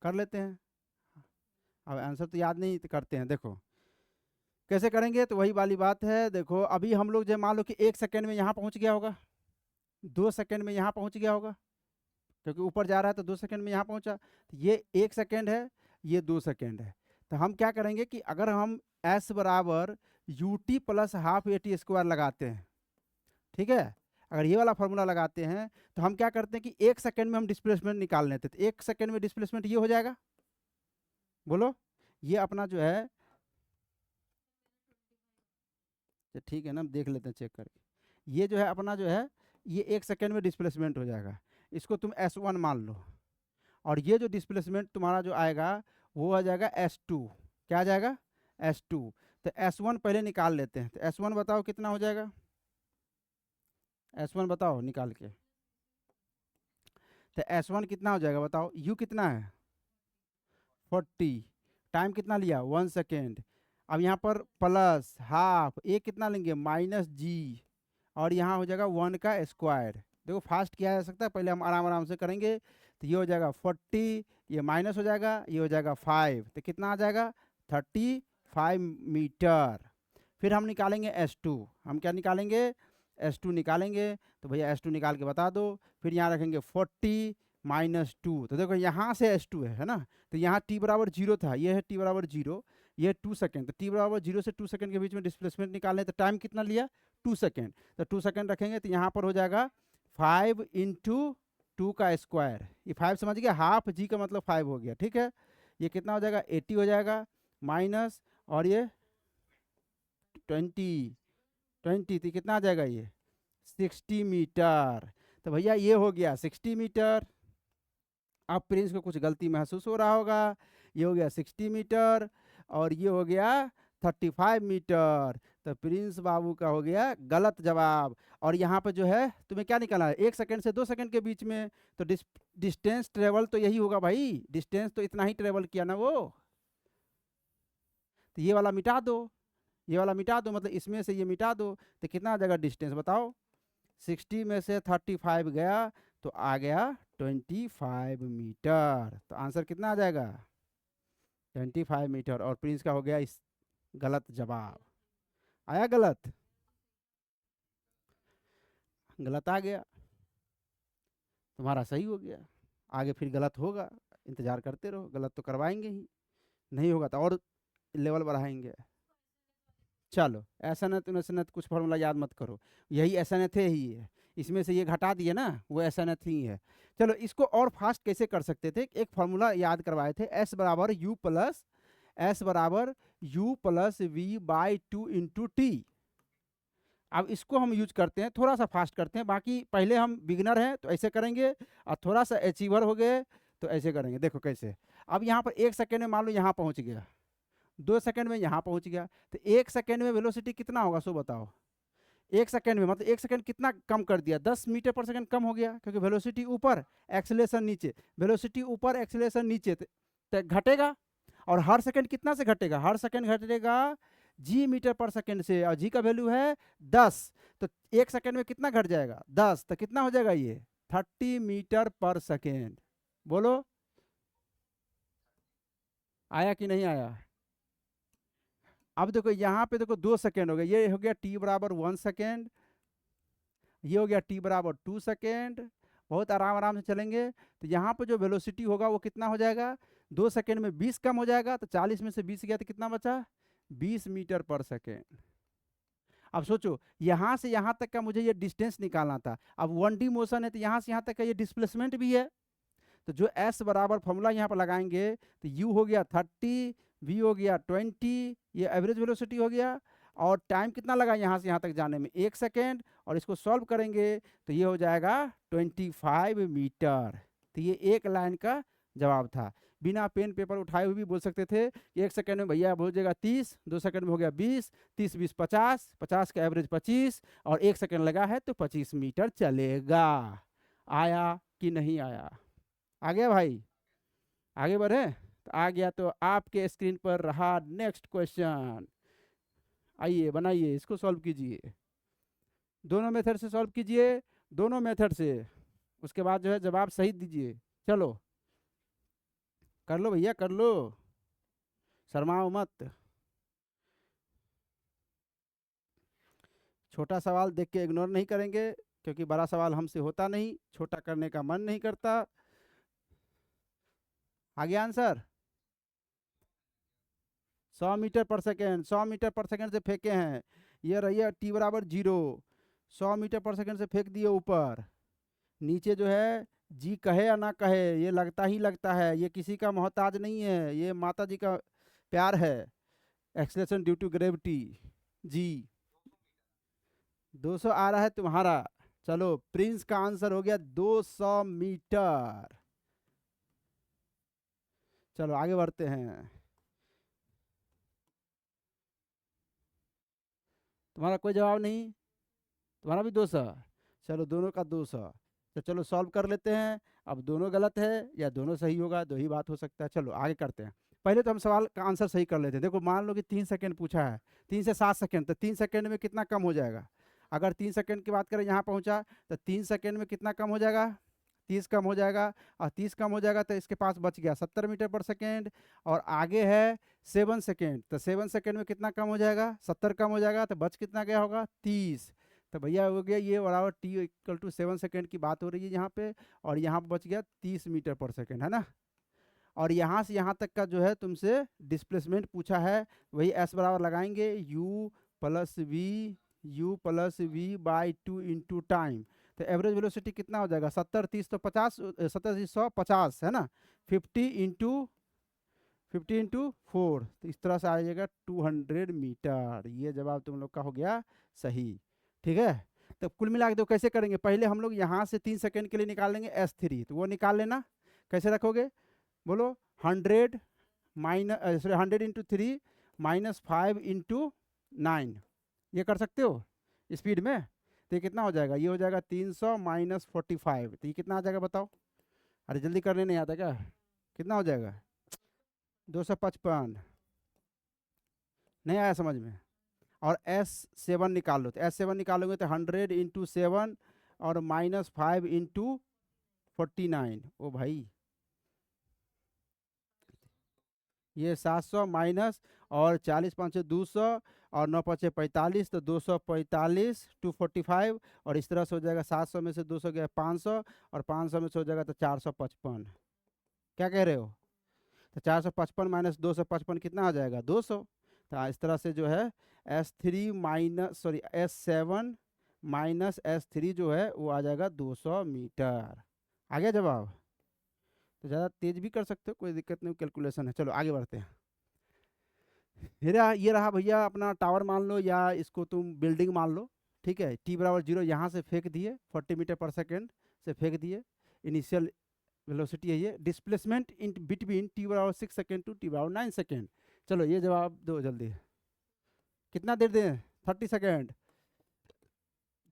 कर लेते हैं, अब आंसर तो याद नहीं तो करते हैं, देखो कैसे करेंगे, तो वही वाली बात है, देखो अभी हम लोग जब मान लो कि 1 सेकेंड में यहाँ पहुँच गया होगा, 2 सेकेंड में यहाँ पहुँच गया होगा, क्योंकि ऊपर जा रहा है तो 2 सेकेंड में यहाँ पहुँचा, तो ये 1 सेकेंड है, ये 2 सेकेंड है, तो हम क्या करेंगे कि अगर हम s बराबर u t plus half a t square लगाते हैं, ठीक है, अगर ये वाला फॉर्मूला लगाते हैं, तो हम क्या करते हैं कि 1 सेकेंड में हम डिस्प्लेसमेंट निकाल लेते हैं, तो 1 सेकेंड में डिस्प्लेसमेंट ये हो जाएगा, बोलो, ये अपना जो है, तो ठीक है ना, हम देख लेते हैं चेक करके, ये जो है अपना जो है, ये 1 सेकेंड में डिस्प्लेसमेंट हो जाएगा, इसको तुम S1 मान लो, और ये जो डिस्प्लेसमेंट तुम्हारा जो आएगा वो आ जाएगा S2, क्या आ जाएगा S2, तो S1 पहले निकाल लेते हैं, तो S1 बताओ कितना हो जाएगा, S1 बताओ निकाल के, तो S1 कितना हो जाएगा बताओ, U कितना है 40, टाइम कितना लिया 1 सेकेंड, अब यहाँ पर प्लस हाफ, ए कितना लेंगे -g, और यहाँ हो जाएगा 1 का स्क्वायर, देखो फास्ट किया जा सकता है, पहले हम आराम आराम से करेंगे, तो ये हो जाएगा 40, ये माइनस हो जाएगा, ये हो जाएगा 5, तो कितना आ जाएगा 35 मीटर। फिर हम निकालेंगे S2, हम क्या निकालेंगे S2 निकालेंगे, तो भैया S2 निकाल के बता दो, फिर यहाँ रखेंगे 40 -2, तो देखो यहाँ से S2 है ना, तो यहाँ t बराबर 0 था, ये है t बराबर 0, ये 2 सेकेंड, तो t बराबर 0 से 2 सेकेंड के बीच में डिस्प्लेसमेंट निकालने, तो टाइम कितना लिया 2 सेकेंड, तो 2 सेकेंड रखेंगे, तो यहाँ पर हो जाएगा 5 × 2 का स्क्वायर, ये 5 समझ गया, हाफ जी का मतलब 5 हो गया, ठीक है, ये कितना हो जाएगा 80 हो जाएगा, माइनस और ये 20 20, तो कितना आ जाएगा ये 60 मीटर। तो भैया ये हो गया 60 मीटर। अब प्रिंस को कुछ गलती महसूस हो रहा होगा। ये हो गया 60 मीटर और ये हो गया 35 मीटर। तो प्रिंस बाबू का हो गया गलत जवाब। और यहाँ पे जो है तुम्हें क्या निकालना है, 1 सेकंड से 2 सेकंड के बीच में। तो डिस्टेंस ट्रेवल तो यही होगा भाई, डिस्टेंस तो इतना ही ट्रेवल किया ना वो। तो ये वाला मिटा दो, ये वाला मिटा दो, मतलब इसमें से ये मिटा दो। तो कितना आ जाएगा डिस्टेंस बताओ। 60 में से 35 गया तो आ गया 25 मीटर। तो आंसर कितना आ जाएगा 25 मीटर। और प्रिंस का हो गया इस गलत जवाब। आया गलत, गलत आ गया, तुम्हारा सही हो गया। आगे फिर गलत होगा, इंतजार करते रहो, गलत तो करवाएंगे ही, नहीं होगा तो और लेवल बढ़ाएंगे। चलो ऐसा न तो ऐसा न कुछ फॉर्मूला याद मत करो, यही ऐसा न थे ही है, इसमें से ये घटा दिए ना, वो ऐसा न ही है। चलो इसको और फास्ट कैसे कर सकते थे, एक फॉर्मूला याद करवाए थे, एस बराबर u plus v by 2 into t. अब इसको हम यूज करते हैं, थोड़ा सा फास्ट करते हैं, बाकी पहले हम बिगिनर हैं तो ऐसे करेंगे, और थोड़ा सा अचीवर हो गए तो ऐसे करेंगे। देखो कैसे, अब यहाँ पर 1 सेकेंड में मान लो यहाँ पहुँच गया, 2 सेकंड में यहाँ पहुँच गया, तो 1 सेकंड में वेलोसिटी कितना होगा सो बताओ। 1 सेकंड में मतलब 1 सेकंड कितना कम कर दिया, 10 मीटर पर सेकंड कम हो गया, क्योंकि वेलोसिटी ऊपर एक्सेलरेशन नीचे, वेलोसिटी ऊपर एक्सेलरेशन नीचे, तो घटेगा। और हर सेकंड कितना से घटेगा, हर सेकंड घटेगा जी मीटर पर सेकंड से, और जी का वैल्यू है 10। तो 1 सेकंड में कितना घट जाएगा 10, तो कितना हो जाएगा ये 30 मीटर पर सेकेंड। बोलो आया कि नहीं आया। अब देखो यहाँ पे देखो 2 सेकेंड हो गए, ये हो गया टी बराबर 1 सेकेंड, ये हो गया टी बराबर 2 सेकेंड, बहुत आराम आराम से चलेंगे। तो यहाँ पे जो वेलोसिटी होगा वो कितना हो जाएगा, 2 सेकेंड में 20 कम हो जाएगा, तो 40 में से 20 गया तो कितना बचा 20 मीटर पर सेकेंड। अब सोचो यहाँ से यहाँ तक का मुझे ये डिस्टेंस निकालना था, अब 1D मोशन है तो यहाँ से यहाँ तक का ये डिस्प्लेसमेंट भी है। तो जो एस बराबर फॉर्मूला यहाँ पर लगाएंगे, तो यू हो गया 30, वी हो गया 20, ये एवरेज वेलोसिटी हो गया, और टाइम कितना लगा यहाँ से यहाँ तक जाने में 1 सेकेंड, और इसको सॉल्व करेंगे तो ये हो जाएगा 25 मीटर। तो ये एक लाइन का जवाब था। बिना पेन पेपर उठाए हुए भी बोल सकते थे कि 1 सेकेंड में भैया हो जाएगा 30, 2 सेकेंड में हो गया 20, 30 20 50, 50 का एवरेज 25, और 1 सेकेंड लगा है तो 25 मीटर चलेगा। आया कि नहीं आया, आ गया भाई, आगे बढ़े। तो आ गया, तो आपके स्क्रीन पर रहा नेक्स्ट क्वेश्चन। आइए बनाइए, इसको सॉल्व कीजिए, दोनों मेथड से सॉल्व कीजिए, दोनों मेथड से, उसके बाद जो है जवाब सही दीजिए। चलो कर लो भैया कर लो, शर्माओ मत। छोटा सवाल देख के इग्नोर नहीं करेंगे, क्योंकि बड़ा सवाल हमसे होता नहीं, छोटा करने का मन नहीं करता। आ गया answer 100 metre per second, 100 metre per second से फेंके हैं, ये रही टी बराबर 0, 100 मीटर पर सेकेंड से फेंक दिए ऊपर। नीचे जो है जी कहे या ना कहे, ये लगता ही लगता है, ये किसी का मोहताज नहीं है, ये माता जी का प्यार है। Acceleration due to gravity G 200 आ रहा है तुम्हारा। चलो प्रिंस का आंसर हो गया 200 मीटर। चलो आगे बढ़ते हैं, तुम्हारा कोई जवाब नहीं, तुम्हारा भी 200। चलो दोनों का 200। तो चलो सॉल्व कर लेते हैं, अब दोनों गलत है या दोनों सही होगा, दो ही बात हो सकता है। चलो आगे करते हैं, पहले तो हम सवाल का आंसर सही कर लेते हैं। देखो मान लो कि 3 सेकंड पूछा है, 3 से 7 सेकंड, तो 3 सेकंड में कितना कम हो जाएगा। अगर 3 सेकंड की बात करें यहाँ पहुँचा, तो 3 सेकंड में कितना कम हो जाएगा 30 कम हो जाएगा, और 30 कम हो जाएगा तो इसके पास बच गया 70 मीटर पर सेकेंड। और आगे है 7 सेकेंड, तो 7 सेकेंड में कितना कम हो जाएगा 70 कम हो जाएगा, तो बच कितना गया होगा 30। तो भैया हो गया ये बराबर टी इक्वल टू 7 सेकेंड की बात हो रही है यहाँ पे, और यहाँ पे बच गया 30 मीटर पर सेकेंड, है ना। और यहाँ से यहाँ तक का जो है तुमसे डिस्प्लेसमेंट पूछा है, वही एस बराबर लगाएंगे u plus v by 2 into time. तो एवरेज वेलोसिटी कितना हो जाएगा 70 30 तो 50, 70 30 100 50 है ना, 50 इंटू 4, तो इस तरह से आ जाएगा 200 मीटर। ये जवाब तुम लोग का हो गया सही, ठीक है। तो कुल मिला के देखो कैसे करेंगे, पहले हम लोग यहाँ से 3 सेकंड के लिए निकाल लेंगे S3, तो वो निकाल लेना। कैसे रखोगे बोलो, 100 माइनस 100 इंटू 3 माइनस 5 इंटू 9, ये कर सकते हो स्पीड में। तो ये कितना हो जाएगा, ये हो जाएगा 300 माइनस 45, तो ये कितना आ जाएगा बताओ। अरे जल्दी करने नहीं आता क्या, कितना हो जाएगा 255, नहीं आया समझ में। और S7 निकाल लो, तो S7 निकालोगे तो 100 इंटू 7 और माइनस 5 इंटू 49, ओ भाई ये 700 माइनस और 40 5 से 200 और 9 5 45, तो 245 245, और इस तरह से हो जाएगा 700 में से 200 गया 500, और 500 में से हो जाएगा तो 455। क्या कह रहे हो, तो 455 माइनस 255 कितना आ जाएगा 200। तो इस तरह से जो है S3 minus sorry S7 minus S3 जो है वो आ जाएगा 200 मीटर। आ गया जवाब। तो ज़्यादा तेज भी कर सकते हो, कोई दिक्कत नहीं, कैलकुलेशन है। चलो आगे बढ़ते हैं। ये रहा भैया अपना टावर मान लो, या इसको तुम बिल्डिंग मान लो, ठीक है। t=0 यहाँ से फेंक दिए, 40 मीटर पर सेकेंड से फेंक दिए, इनिशियल वेलोसिटी है ये। Displacement in between t=6 second to t=9 second. चलो ये जवाब दो जल्दी, कितना देर दें 30 सेकेंड,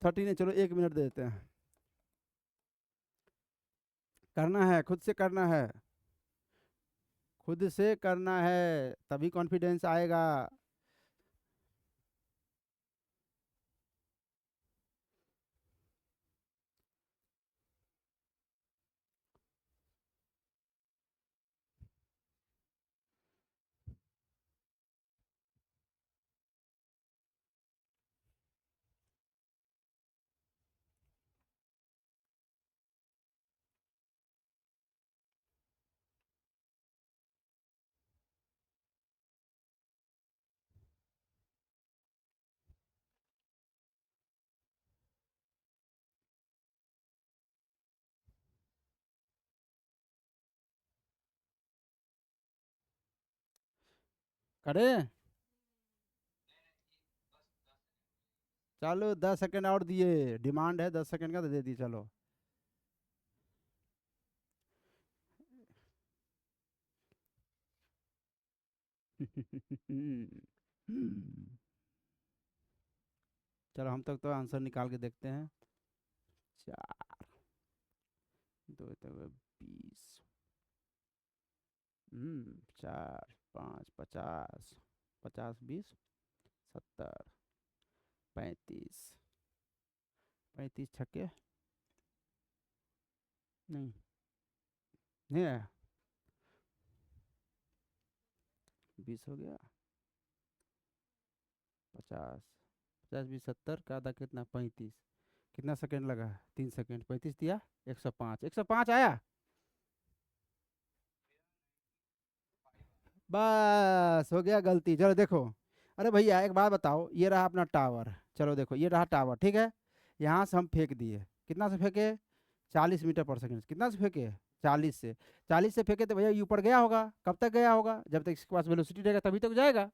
30 नहीं चलो 1 मिनट दे देते हैं। करना है, खुद से करना है, खुद से करना है, तभी कॉन्फिडेंस आएगा। करें, चलो 10 सेकेंड और दिए, डिमांड है 10 सेकेंड का तो दे दी। चलो चलो हम तक तो आंसर निकाल के देखते हैं। 4 2 तो 20, 4 5 50, 50 20 70, 35, 35 छक्के नहीं, नहीं आया, 20 हो गया, 50 50 20 70 का आधा कितना 35, कितना सेकंड लगा 3 सेकंड, 35 दिया 105, 105 आया। बस हो गया गलती। चलो देखो, अरे भैया एक बात बताओ, ये रहा अपना टावर, चलो देखो ये रहा टावर, ठीक है। यहाँ से हम फेंक दिए, कितना से फेंके 40 मीटर पर सेकंड, कितना से फेंके 40 से, 40 से फेंके तो भैया ये ऊपर गया होगा, कब तक गया होगा, जब तक इसके पास वेलोसिटी रहेगा तभी तक जाएगा।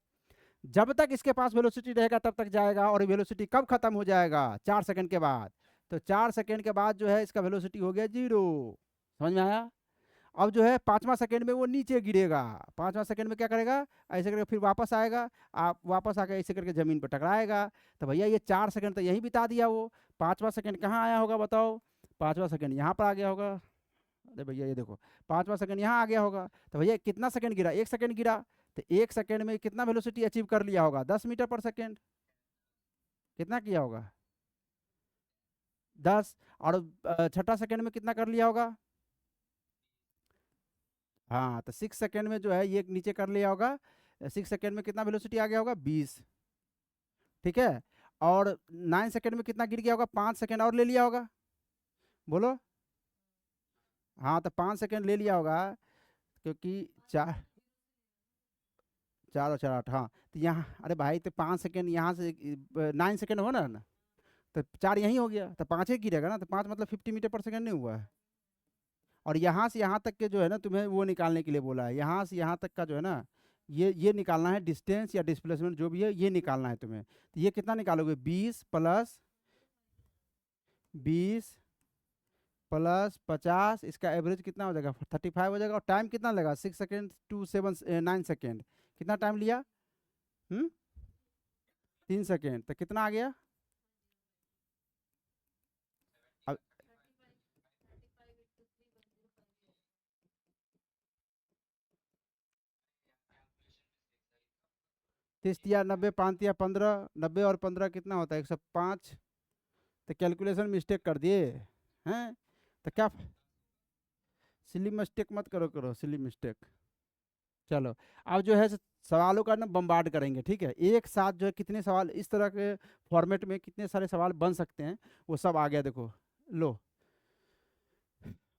जब तक इसके पास वेलोसिटी रहेगा तब तक जाएगा, और वेलोसिटी कब खत्म हो जाएगा 4 सेकंड के बाद। तो 4 सेकंड के बाद जो है इसका वेलोसिटी हो गया 0। समझ में आया। अब जो है 5वां सेकंड में वो नीचे गिरेगा, 5वां सेकंड में क्या करेगा, ऐसे करके फिर वापस आएगा, आप वापस आकर ऐसे करके ज़मीन पर टकराएगा। तो भैया ये 4 सेकंड तो यहीं बिता दिया वो, 5वां सेकंड कहाँ आया होगा बताओ, 5वां सेकंड यहाँ पर आ गया होगा। अरे भैया ये देखो 5वां सेकंड यहाँ आ गया होगा। तो भैया कितना सेकंड गिरा, 1 सेकंड गिरा, तो 1 सेकंड में कितना वेलोसिटी अचीव कर लिया होगा 10 मीटर पर सेकंड, कितना किया होगा 10। और छठा सेकंड में कितना कर लिया होगा, हाँ तो 6 सेकंड में जो है ये नीचे कर लिया होगा, 6 सेकंड में कितना वेलोसिटी आ गया होगा 20, ठीक है। और 9 सेकंड में कितना गिर गया होगा, 5 सेकंड और ले लिया होगा, बोलो। हाँ तो 5 सेकंड ले लिया होगा, क्योंकि 4 4 और 4 8, हाँ तो यहाँ अरे भाई तो 5 सेकंड यहाँ से 9 सेकंड हो ना, तो 4 यहीं हो गया, तो 5 ही गिरेगा ना, तो 5 मतलब 50 मीटर पर सेकंड नहीं हुआ है। और यहाँ से यहाँ तक के जो है ना तुम्हें वो निकालने के लिए बोला है, यहाँ से यहाँ तक का जो है ना, ये निकालना है, डिस्टेंस या डिस्प्लेसमेंट जो भी है ये निकालना है तुम्हें। तो ये कितना निकालोगे 20 प्लस 20 प्लस 50, इसका एवरेज कितना हो जाएगा? 35 हो जाएगा। और टाइम कितना लगा? 6 सेकेंड टू 9 सेकेंड। कितना टाइम लिया? 3 सेकेंड। तो कितना आ गया? अब 30 या 90, 5 या 15, 90 और 15 कितना होता है? 105। तो कैलकुलेशन मिस्टेक कर दिए हैं। तो क्या, सिली मिस्टेक मत करो, सिली मिस्टेक। चलो, अब जो है सवालों का ना बम्बार्ड करेंगे, ठीक है? एक साथ जो है कितने सवाल इस तरह के फॉर्मेट में कितने सारे सवाल बन सकते हैं, वो सब आ गया। देखो, लो,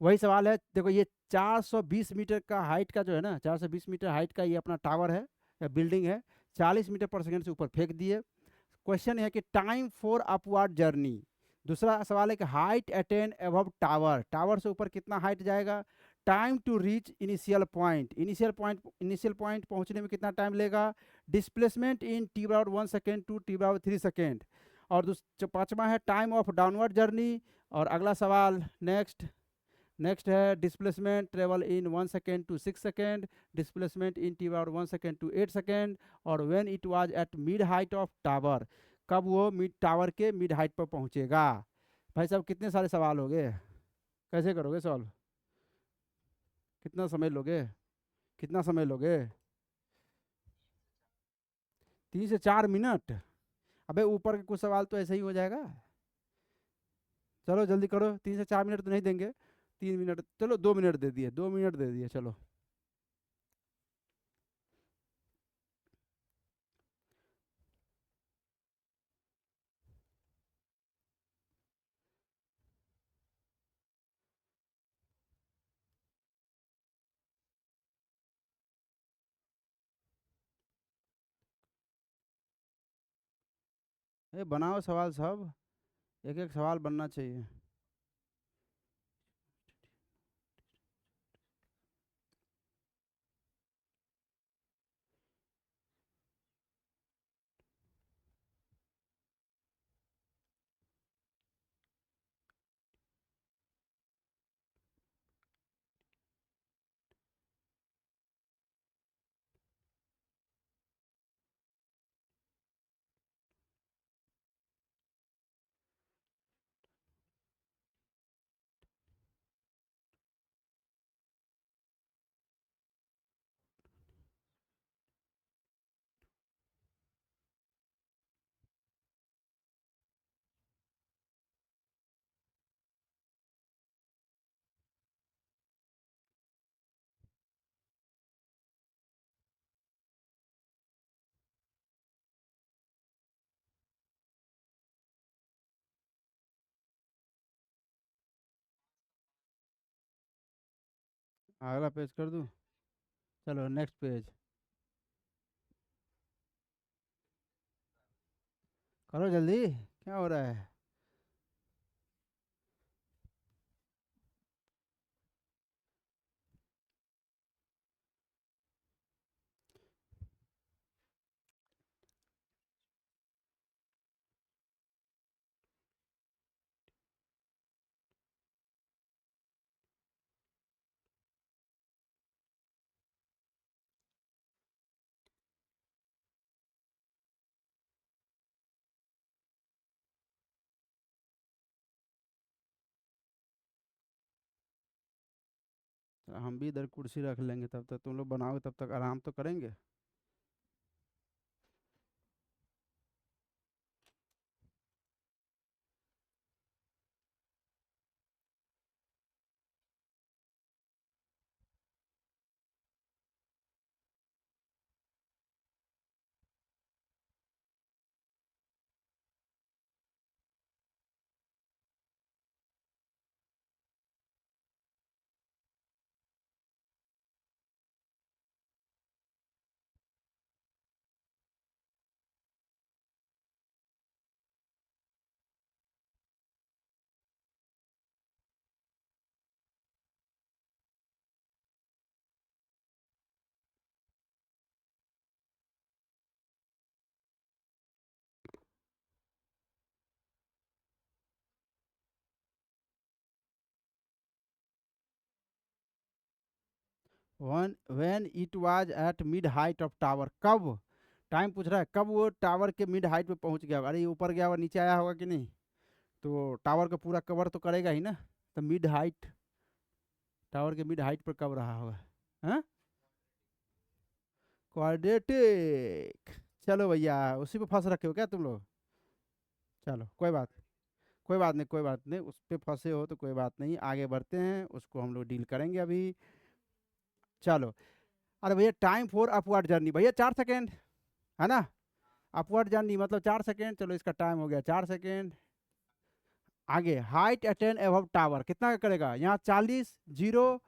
वही सवाल है। देखो, ये 420 मीटर का हाइट का जो है ना, 420 मीटर हाइट का ये अपना टावर है या बिल्डिंग है। 40 मीटर पर सेकंड से ऊपर फेंक दिए। क्वेश्चन है कि टाइम फॉर अपवर्ड जर्नी। दूसरा सवाल है कि height attain above tower, tower से ऊपर कितना हाइट जाएगा। Time to reach initial point, initial point पहुंचने में कितना टाइम लेगा। डिस्प्लेसमेंट इन टी बराबर 1 सेकेंड टू टी बराबर 3 सेकेंड। और पांचवा है टाइम ऑफ डाउनवर्ड जर्नी। और अगला सवाल नेक्स्ट, है displacement travel in 1 second to 6 second, displacement in T bar 1 second to 8 second. और when it was at mid height of tower, कब वो मिड टावर के मिड हाइट पर पहुंचेगा। भाई साहब, कितने सारे सवाल हो गए? कैसे करोगे सॉल्व? कितना समय लोगे? कितना समय लोगे? 3 से 4 मिनट? अबे ऊपर के कुछ सवाल तो ऐसे ही हो जाएगा। चलो जल्दी करो, 3 से 4 मिनट तो नहीं देंगे। 3 मिनट, चलो 2 मिनट दे दिए, 2 मिनट दे दिए, चलो। ए, बनाओ सवाल सब, एक एक सवाल बनना चाहिए। अगला पेज कर दूं? चलो नेक्स्ट पेज। करो जल्दी, क्या हो रहा है? तो हम भी इधर कुर्सी रख लेंगे, तब तक तुम लोग बनाओगे, तब तक आराम तो करेंगे। When it was at mid height of tower, कब टाइम पूछ रहा है, कब वो टावर के मिड हाइट पे पहुंच गया होगा। अरे ये ऊपर गया होगा, नीचे आया होगा कि नहीं, तो टावर का पूरा कवर तो करेगा ही ना। तो मिड हाइट, टावर के मिड हाइट पर कब रहा होगा। हाँ, क्वाड्रेटिक। चलो भैया, उसी पे फंस रखे हो क्या तुम लोग। चलो कोई बात, कोई बात नहीं, कोई बात नहीं, उस पे फंसे हो तो कोई बात नहीं, आगे बढ़ते हैं, उसको हम लोग डील करेंगे अभी। चलो, अरे भैया टाइम फॉर अपवर्ड जर्नी, भैया 4 सेकेंड है ना। अपवर्ड जर्नी मतलब 4 सेकेंड, चलो इसका टाइम हो गया 4 सेकेंड। आगे हाइट अटेन एबव टावर कितना का करेगा, यहाँ 40, जीरो,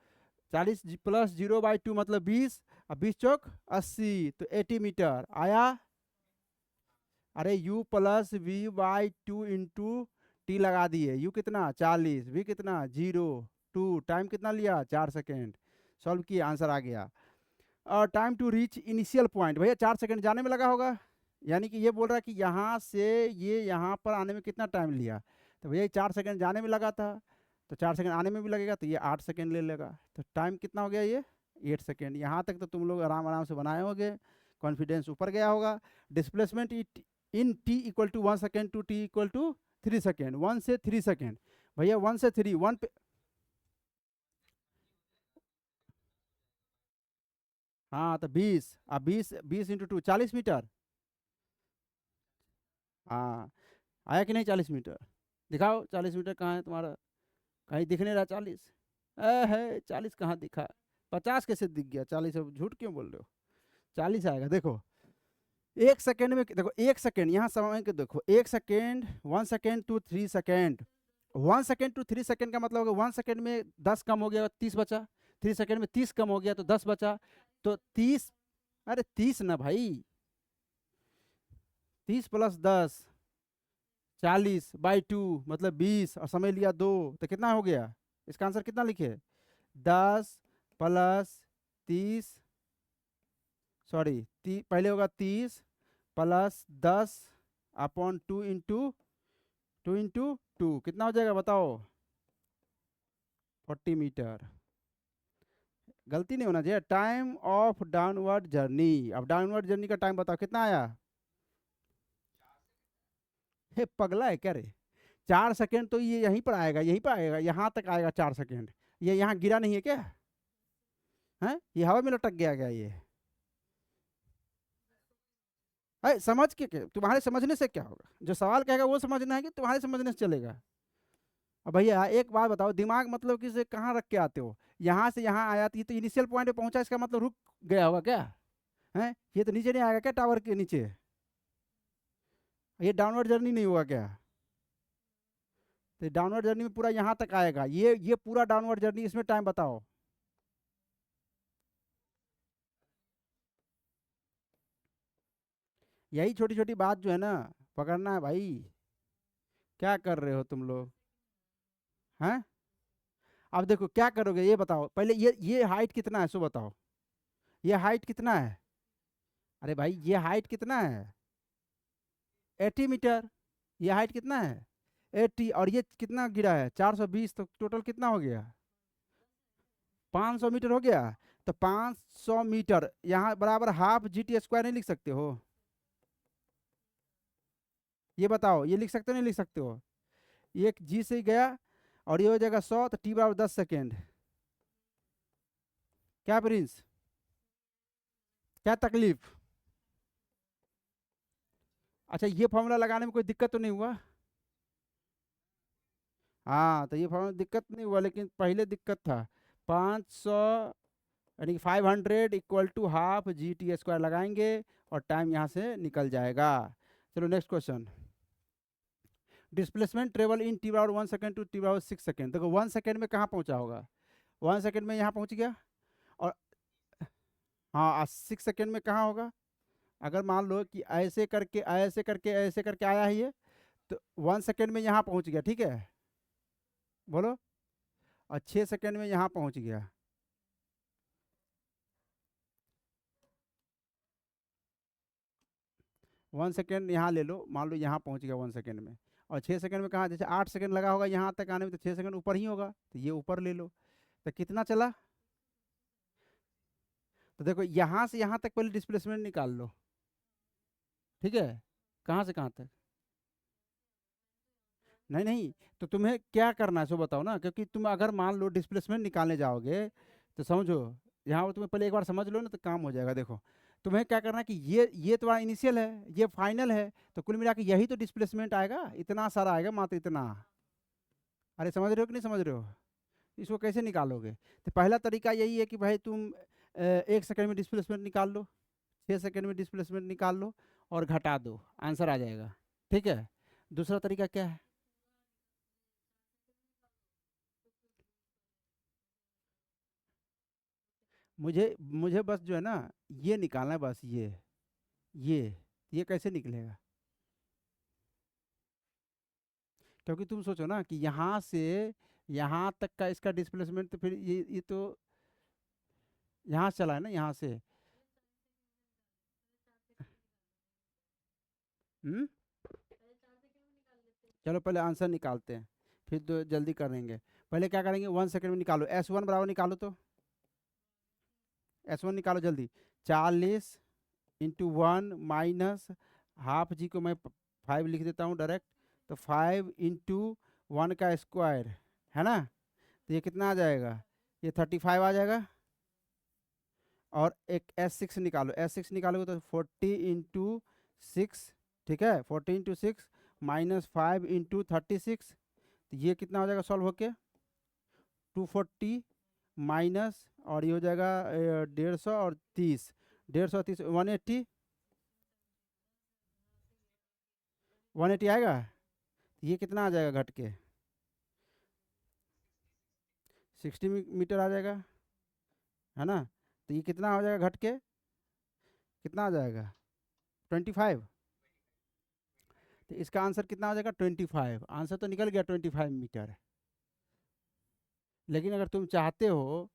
40 प्लस 0/2 मतलब 20, अब 20 चौक 80, तो 80 मीटर आया। अरे u plus v/2 into T लगा दिए, u कितना 40, v कितना 0, 2, टाइम कितना लिया 4 सेकेंड, सॉल्व किए आंसर आ गया। और time to reach initial point, भैया 4 सेकेंड जाने में लगा होगा, यानी कि ये बोल रहा है कि यहाँ से ये यहाँ पर आने में कितना टाइम लिया, तो भैया 4 सेकेंड जाने में लगा था, तो 4 सेकेंड आने में भी लगेगा, तो ये 8 सेकेंड ले लेगा, तो टाइम कितना हो गया ये 8 सेकेंड। यहाँ तक तो तुम लोग आराम आराम से बनाए होगे, कॉन्फिडेंस ऊपर गया होगा। Displacement in t equal to 1 second to t equal to 3 second, 1 से 3 सेकेंड, भैया 1 से 3, 1 पे, हाँ तो 20, अब 20 20 इंटू 2 40 मीटर। हाँ, आया कि नहीं 40 मीटर, दिखाओ 40 मीटर कहाँ है तुम्हारा, कहीं दिख नहीं रहा 40, है 40 कहाँ दिखा, 50 कैसे दिख गया, 40 अब झूठ क्यों बोल रहे हो, 40 आएगा देखो। 1 सेकेंड में देखो, 1 सेकेंड यहाँ समय के देखो, 1 second, 1 second to 3 second, 1 second to 3 second का मतलब होगा 1 सेकेंड में 10 कम हो गया 30 बचा, 3 सेकेंड में 30 कम हो गया तो 10 बचा, तो 30, अरे 30 ना भाई, 30 प्लस 10, 40/2 मतलब 20, और समय लिया 2, तो कितना हो गया, इसका आंसर कितना लिखे, 10 प्लस 30, सॉरी पहले होगा 30 प्लस 10/2 इंटू 2 कितना हो जाएगा बताओ, 40 मीटर। गलती नहीं होना चाहिए, टाइम ऑफ डाउनवर्ड जर्नी, अब डाउनवर्ड जर्नी का टाइम बताओ कितना आया, हे पगला है क्या रे, 4 सेकेंड तो ये यहीं पर आएगा, यहीं पर आएगा, यहाँ तक आएगा 4 सेकेंड, ये यहाँ गिरा नहीं है क्या, है ये हवा में लटक गया क्या ये, अरे समझ के क्या, तुम्हारे समझने से क्या होगा, जो सवाल कहेगा वो समझना है कि तुम्हारे समझने से चलेगा। अब भैया एक बात बताओ, दिमाग मतलब कि से कहाँ रख के आते हो, यहाँ से यहाँ आया तो ये तो इनिशियल पॉइंट पे पहुंचा, इसका मतलब रुक गया होगा क्या, है ये तो नीचे नहीं आएगा क्या टावर के नीचे, ये डाउनवर्ड जर्नी नहीं हुआ क्या, तो डाउनवर्ड जर्नी में पूरा यहाँ तक आएगा, ये पूरा डाउनवर्ड जर्नी, इसमें टाइम बताओ। यही छोटी छोटी बात जो है ना, पकड़ना है भाई, क्या कर रहे हो तुम लोग, हैं। अब देखो क्या करोगे ये बताओ, पहले ये हाइट कितना है सो बताओ, ये हाइट कितना है, अरे भाई ये हाइट कितना है, 80 मीटर, ये हाइट कितना है 80, और ये कितना गिरा है 420, तो टोटल कितना हो गया 500 मीटर हो गया, तो 500 मीटर यहाँ बराबर हाफ GT² नहीं लिख सकते हो, ये बताओ, ये लिख सकते हो नहीं लिख सकते हो, ये एक जी से ही गया, और ये हो जाएगा 100, तो टी बराबर 10 सेकेंड, क्या प्रिंस, क्या तकलीफ। अच्छा ये फॉर्मूला लगाने में कोई दिक्कत तो नहीं हुआ, हाँ तो ये फॉर्मूला दिक्कत नहीं हुआ, लेकिन पहले दिक्कत था, 500 यानी कि 500 इक्वल टू हाफ GT² लगाएंगे, और टाइम यहाँ से निकल जाएगा। चलो नेक्स्ट क्वेश्चन, डिस्प्लेसमेंट ट्रेवल इन टी बराबर 1 सेकेंड टू टी बराबर 6 सेकेंड, देखो 1 सेकेंड में कहाँ पहुँचा होगा, 1 सेकेंड में यहाँ पहुँच गया, और हाँ 6 सेकेंड में कहाँ होगा, अगर मान लो कि ऐसे करके ऐसे करके ऐसे करके आया है ये, तो 1 सेकेंड में यहाँ पहुँच गया, ठीक है बोलो, और 6 सेकेंड में यहाँ पहुँच गया, 1 सेकेंड यहाँ ले लो, मान लो यहाँ पहुँच गया 1 सेकेंड में, और 6 सेकेंड में कहाँ, जैसे 8 सेकेंड लगा होगा यहाँ तक आने में, तो 6 सेकेंड ऊपर ही होगा, तो ये ऊपर ले लो, तो कितना चला, तो देखो यहाँ से यहाँ तक पहले डिस्प्लेसमेंट निकाल लो, ठीक है, कहाँ से कहाँ तक, नहीं नहीं, तो तुम्हें क्या करना है सो बताओ ना, क्योंकि तुम अगर मान लो डिस्प्लेसमेंट निकालने जाओगे तो समझो, यहाँ तुम्हें पहले एक बार समझ लो ना तो काम हो जाएगा। देखो तुम्हें क्या करना है कि ये तुम्हारा इनिशियल है, ये फाइनल है, तो कुल मिला के यही तो डिस्प्लेसमेंट आएगा, इतना सारा आएगा मात्र इतना। अरे समझ रहे हो कि नहीं समझ रहे हो, इसको कैसे निकालोगे? तो पहला तरीका यही है कि भाई तुम 1 सेकंड में डिस्प्लेसमेंट निकाल लो, 6 सेकंड में डिस्प्लेसमेंट निकाल लो और घटा दो, आंसर आ जाएगा, ठीक है। दूसरा तरीका क्या है? मुझे मुझे बस जो है ना ये निकालना है, बस ये ये कैसे निकलेगा? क्योंकि तुम सोचो ना कि यहाँ से यहाँ तक का इसका डिस्प्लेसमेंट, तो फिर ये तो यहाँ से चला है ना, यहाँ से। हम्म, चलो पहले आंसर निकालते हैं, फिर तो जल्दी करेंगे। पहले क्या करेंगे, 1 सेकंड में निकालो, S1 बराबर निकालो, तो S1 निकालो जल्दी। 40 × 1 माइनस हाफ जी को मैं 5 लिख देता हूँ डायरेक्ट, तो 5 × 1 का स्क्वायर, है ना, तो ये कितना आ जाएगा, ये 35 आ जाएगा। और एक S6 निकालो, S6 निकालोगे तो 40 × 6, ठीक है, 40 × 6 माइनस 5 × 36, तो ये कितना हो जाएगा सॉल्व होके, 240 माइनस, और ये हो जाएगा 150 और 30, 150 30 180, 180 आएगा, तो ये कितना आ जाएगा घट के, 60 मीटर आ जाएगा, है ना। तो ये कितना हो जाएगा घट के, कितना आ जाएगा, 25। तो इसका आंसर कितना हो जाएगा, 25, आंसर तो निकल गया 25 मीटर। लेकिन अगर तुम चाहते हो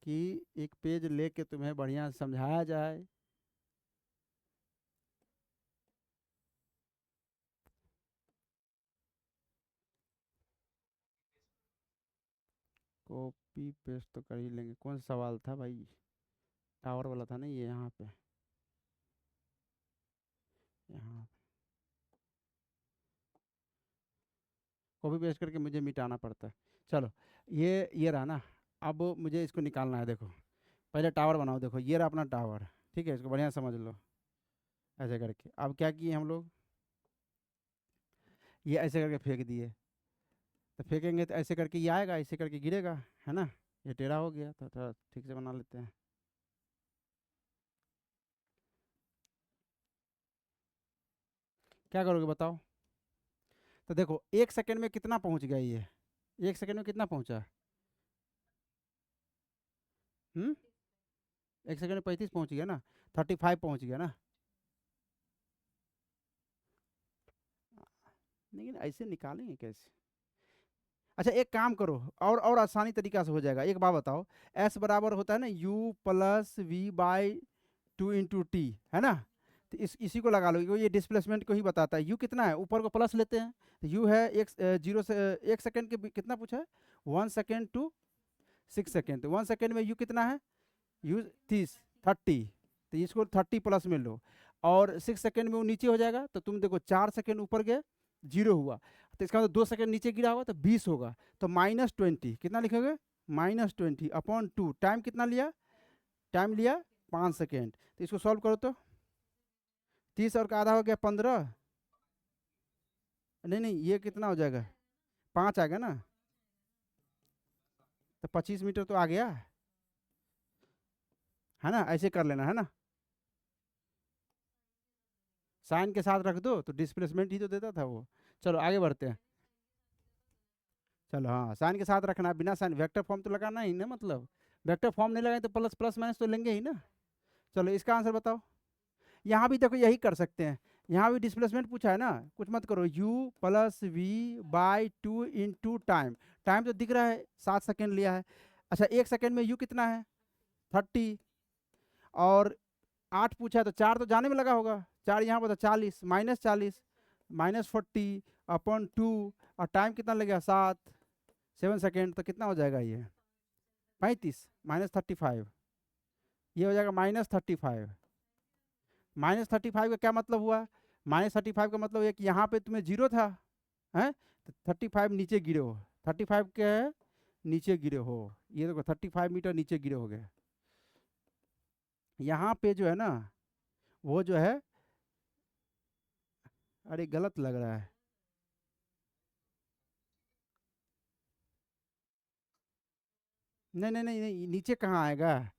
कि एक पेज लेके तुम्हें बढ़िया से समझाया जाए, कॉपी पेस्ट तो कर ही लेंगे। कौन सा सवाल था भाई, टावर वाला था ना ये, यहाँ पे, यहाँ कॉपी पेस्ट करके मुझे मिटाना पड़ता है। चलो ये रहा ना, अब मुझे इसको निकालना है। देखो पहले टावर बनाओ, देखो ये रहा अपना टावर, ठीक है, इसको बढ़िया समझ लो। ऐसे करके अब क्या किए हम लोग, ये ऐसे करके फेंक दिए, तो फेंकेंगे तो ऐसे करके ये आएगा, ऐसे करके गिरेगा, है ना। ये टेढ़ा हो गया, तो थोड़ा ठीक से बना लेते हैं। क्या करोगे बताओ? तो देखो 1 सेकंड में कितना पहुंच गया ये, 1 सेकंड में कितना पहुंचा, 1 सेकंड में 35 पहुंच गया ना, 35 पहुंच गया ना। लेकिन ऐसे निकालेंगे कैसे? अच्छा एक काम करो, और आसानी तरीका से हो जाएगा, एक बात बताओ, S बराबर होता है ना U+V/2 × T, है ना। तो इसी को लगा लो, ये डिस्प्लेसमेंट को ही बताता है। U कितना है, ऊपर को प्लस लेते हैं, तो U है एक 0 से 1 सेकंड के कितना पूछा है, 1 सेकंड टू 6 सेकंड, तो 1 सेकंड में U कितना है, U 30, तो इसको 30 प्लस में लो, और 6 सेकंड में वो नीचे हो जाएगा, तो तुम देखो 4 सेकंड ऊपर गए, 0 हुआ, तो इसका मतलब 2 सेकंड नीचे गिरा होगा तो 20 होगा, तो -20 कितना लिखोगे, -20/2, टाइम कितना लिया, टाइम लिया 5 सेकंड, तो इसको सॉल्व करो तो 30 और का आधा हो गया 15, नहीं नहीं ये कितना हो जाएगा, 5 आ गया ना, तो 25 मीटर तो आ गया, है ना, ऐसे कर लेना, है ना, साइन के साथ रख दो तो डिस्प्लेसमेंट ही तो देता था वो। चलो आगे बढ़ते हैं। चलो हाँ, साइन के साथ रखना है, बिना साइन वेक्टर फॉर्म तो लगाना ही ना, मतलब वेक्टर फॉर्म नहीं लगाए तो प्लस प्लस माइनस तो लेंगे ही ना। चलो इसका आंसर बताओ। यहाँ भी देखो यही कर सकते हैं, यहाँ भी डिस्प्लेसमेंट पूछा है ना, कुछ मत करो, U+V/2 × टाइम, टाइम तो दिख रहा है 7 सेकेंड लिया है। अच्छा 1 सेकेंड में U कितना है, 30, और 8 पूछा है तो 4 तो जाने में लगा होगा, 4 यहाँ पर 40, -40 -40/2, और टाइम कितना लगेगा 7 सेकेंड, तो कितना हो जाएगा ये 35 -35, ये हो जाएगा -35। -35 का क्या मतलब हुआ? -35 का मतलब है कि यहाँ पे तुम्हें 0 था, हैं? तो 35 नीचे गिरे हो। 35 क्या है? नीचे गिरे हो। ये देखो 35 मीटर नीचे गिरे हो गए। यहाँ पे जो है ना, वो जो है, अरे गलत लग रहा है। नहीं नहीं नहीं नहीं, नीचे कहाँ आएगा?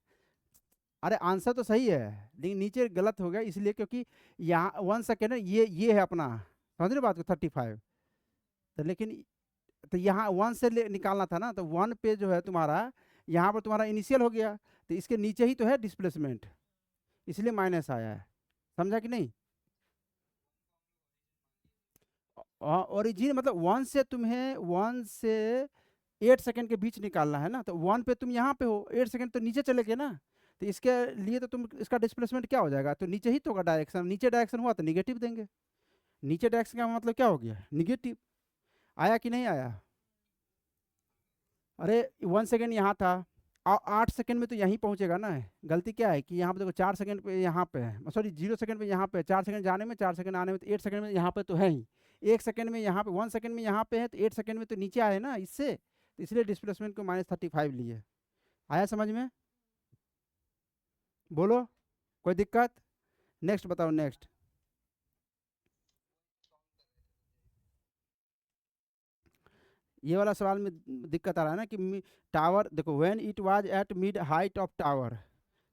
अरे आंसर तो सही है, लेकिन नीचे गलत हो गया इसलिए क्योंकि यहाँ 1 सेकेंड है, ये है अपना, समझ रहे बात को, 35। तो लेकिन तो यहाँ 1 से निकालना था ना, तो 1 पे जो है तुम्हारा, यहाँ पर तुम्हारा इनिशियल हो गया, तो इसके नीचे ही तो है डिस्प्लेसमेंट, इसलिए माइनस आया है। समझा कि नहीं? ओरिजिन मतलब 1 से तुम्हें 1 से 8 सेकंड के बीच निकालना है ना, तो 1 पे तुम यहाँ पे हो, 8 सेकंड तो नीचे चले गए ना, तो इसके लिए तो तुम इसका डिस्प्लेसमेंट क्या हो जाएगा, तो नीचे ही तो होगा डायरेक्शन, नीचे डायरेक्शन हुआ तो निगेटिव देंगे। नीचे डायरेक्शन का मतलब क्या हो गया? निगेटिव। आया कि नहीं आया? अरे 1 सेकंड यहाँ था, 8 सेकंड में तो यहीं पहुँचेगा ना। गलती क्या है कि यहाँ पे देखो 4 सेकंड पे यहाँ पे है, सॉरी 0 सेकंड पे यहाँ पे है, 4 सेकंड जाने में, 4 सेकंड आने में, तो 8 सेकंड में यहाँ पे तो है ही। 1 सेकंड में यहाँ पे, 1 सेकंड में यहाँ पे है, तो 8 सेकंड में तो नीचे आए ना इससे, तो इसलिए डिस्प्लेसमेंट को -35 लिए। आया समझ में? बोलो, कोई दिक्कत? नेक्स्ट बताओ, नेक्स्ट। ये वाला सवाल में दिक्कत आ रहा है ना कि टावर देखो, when it was at mid height of tower,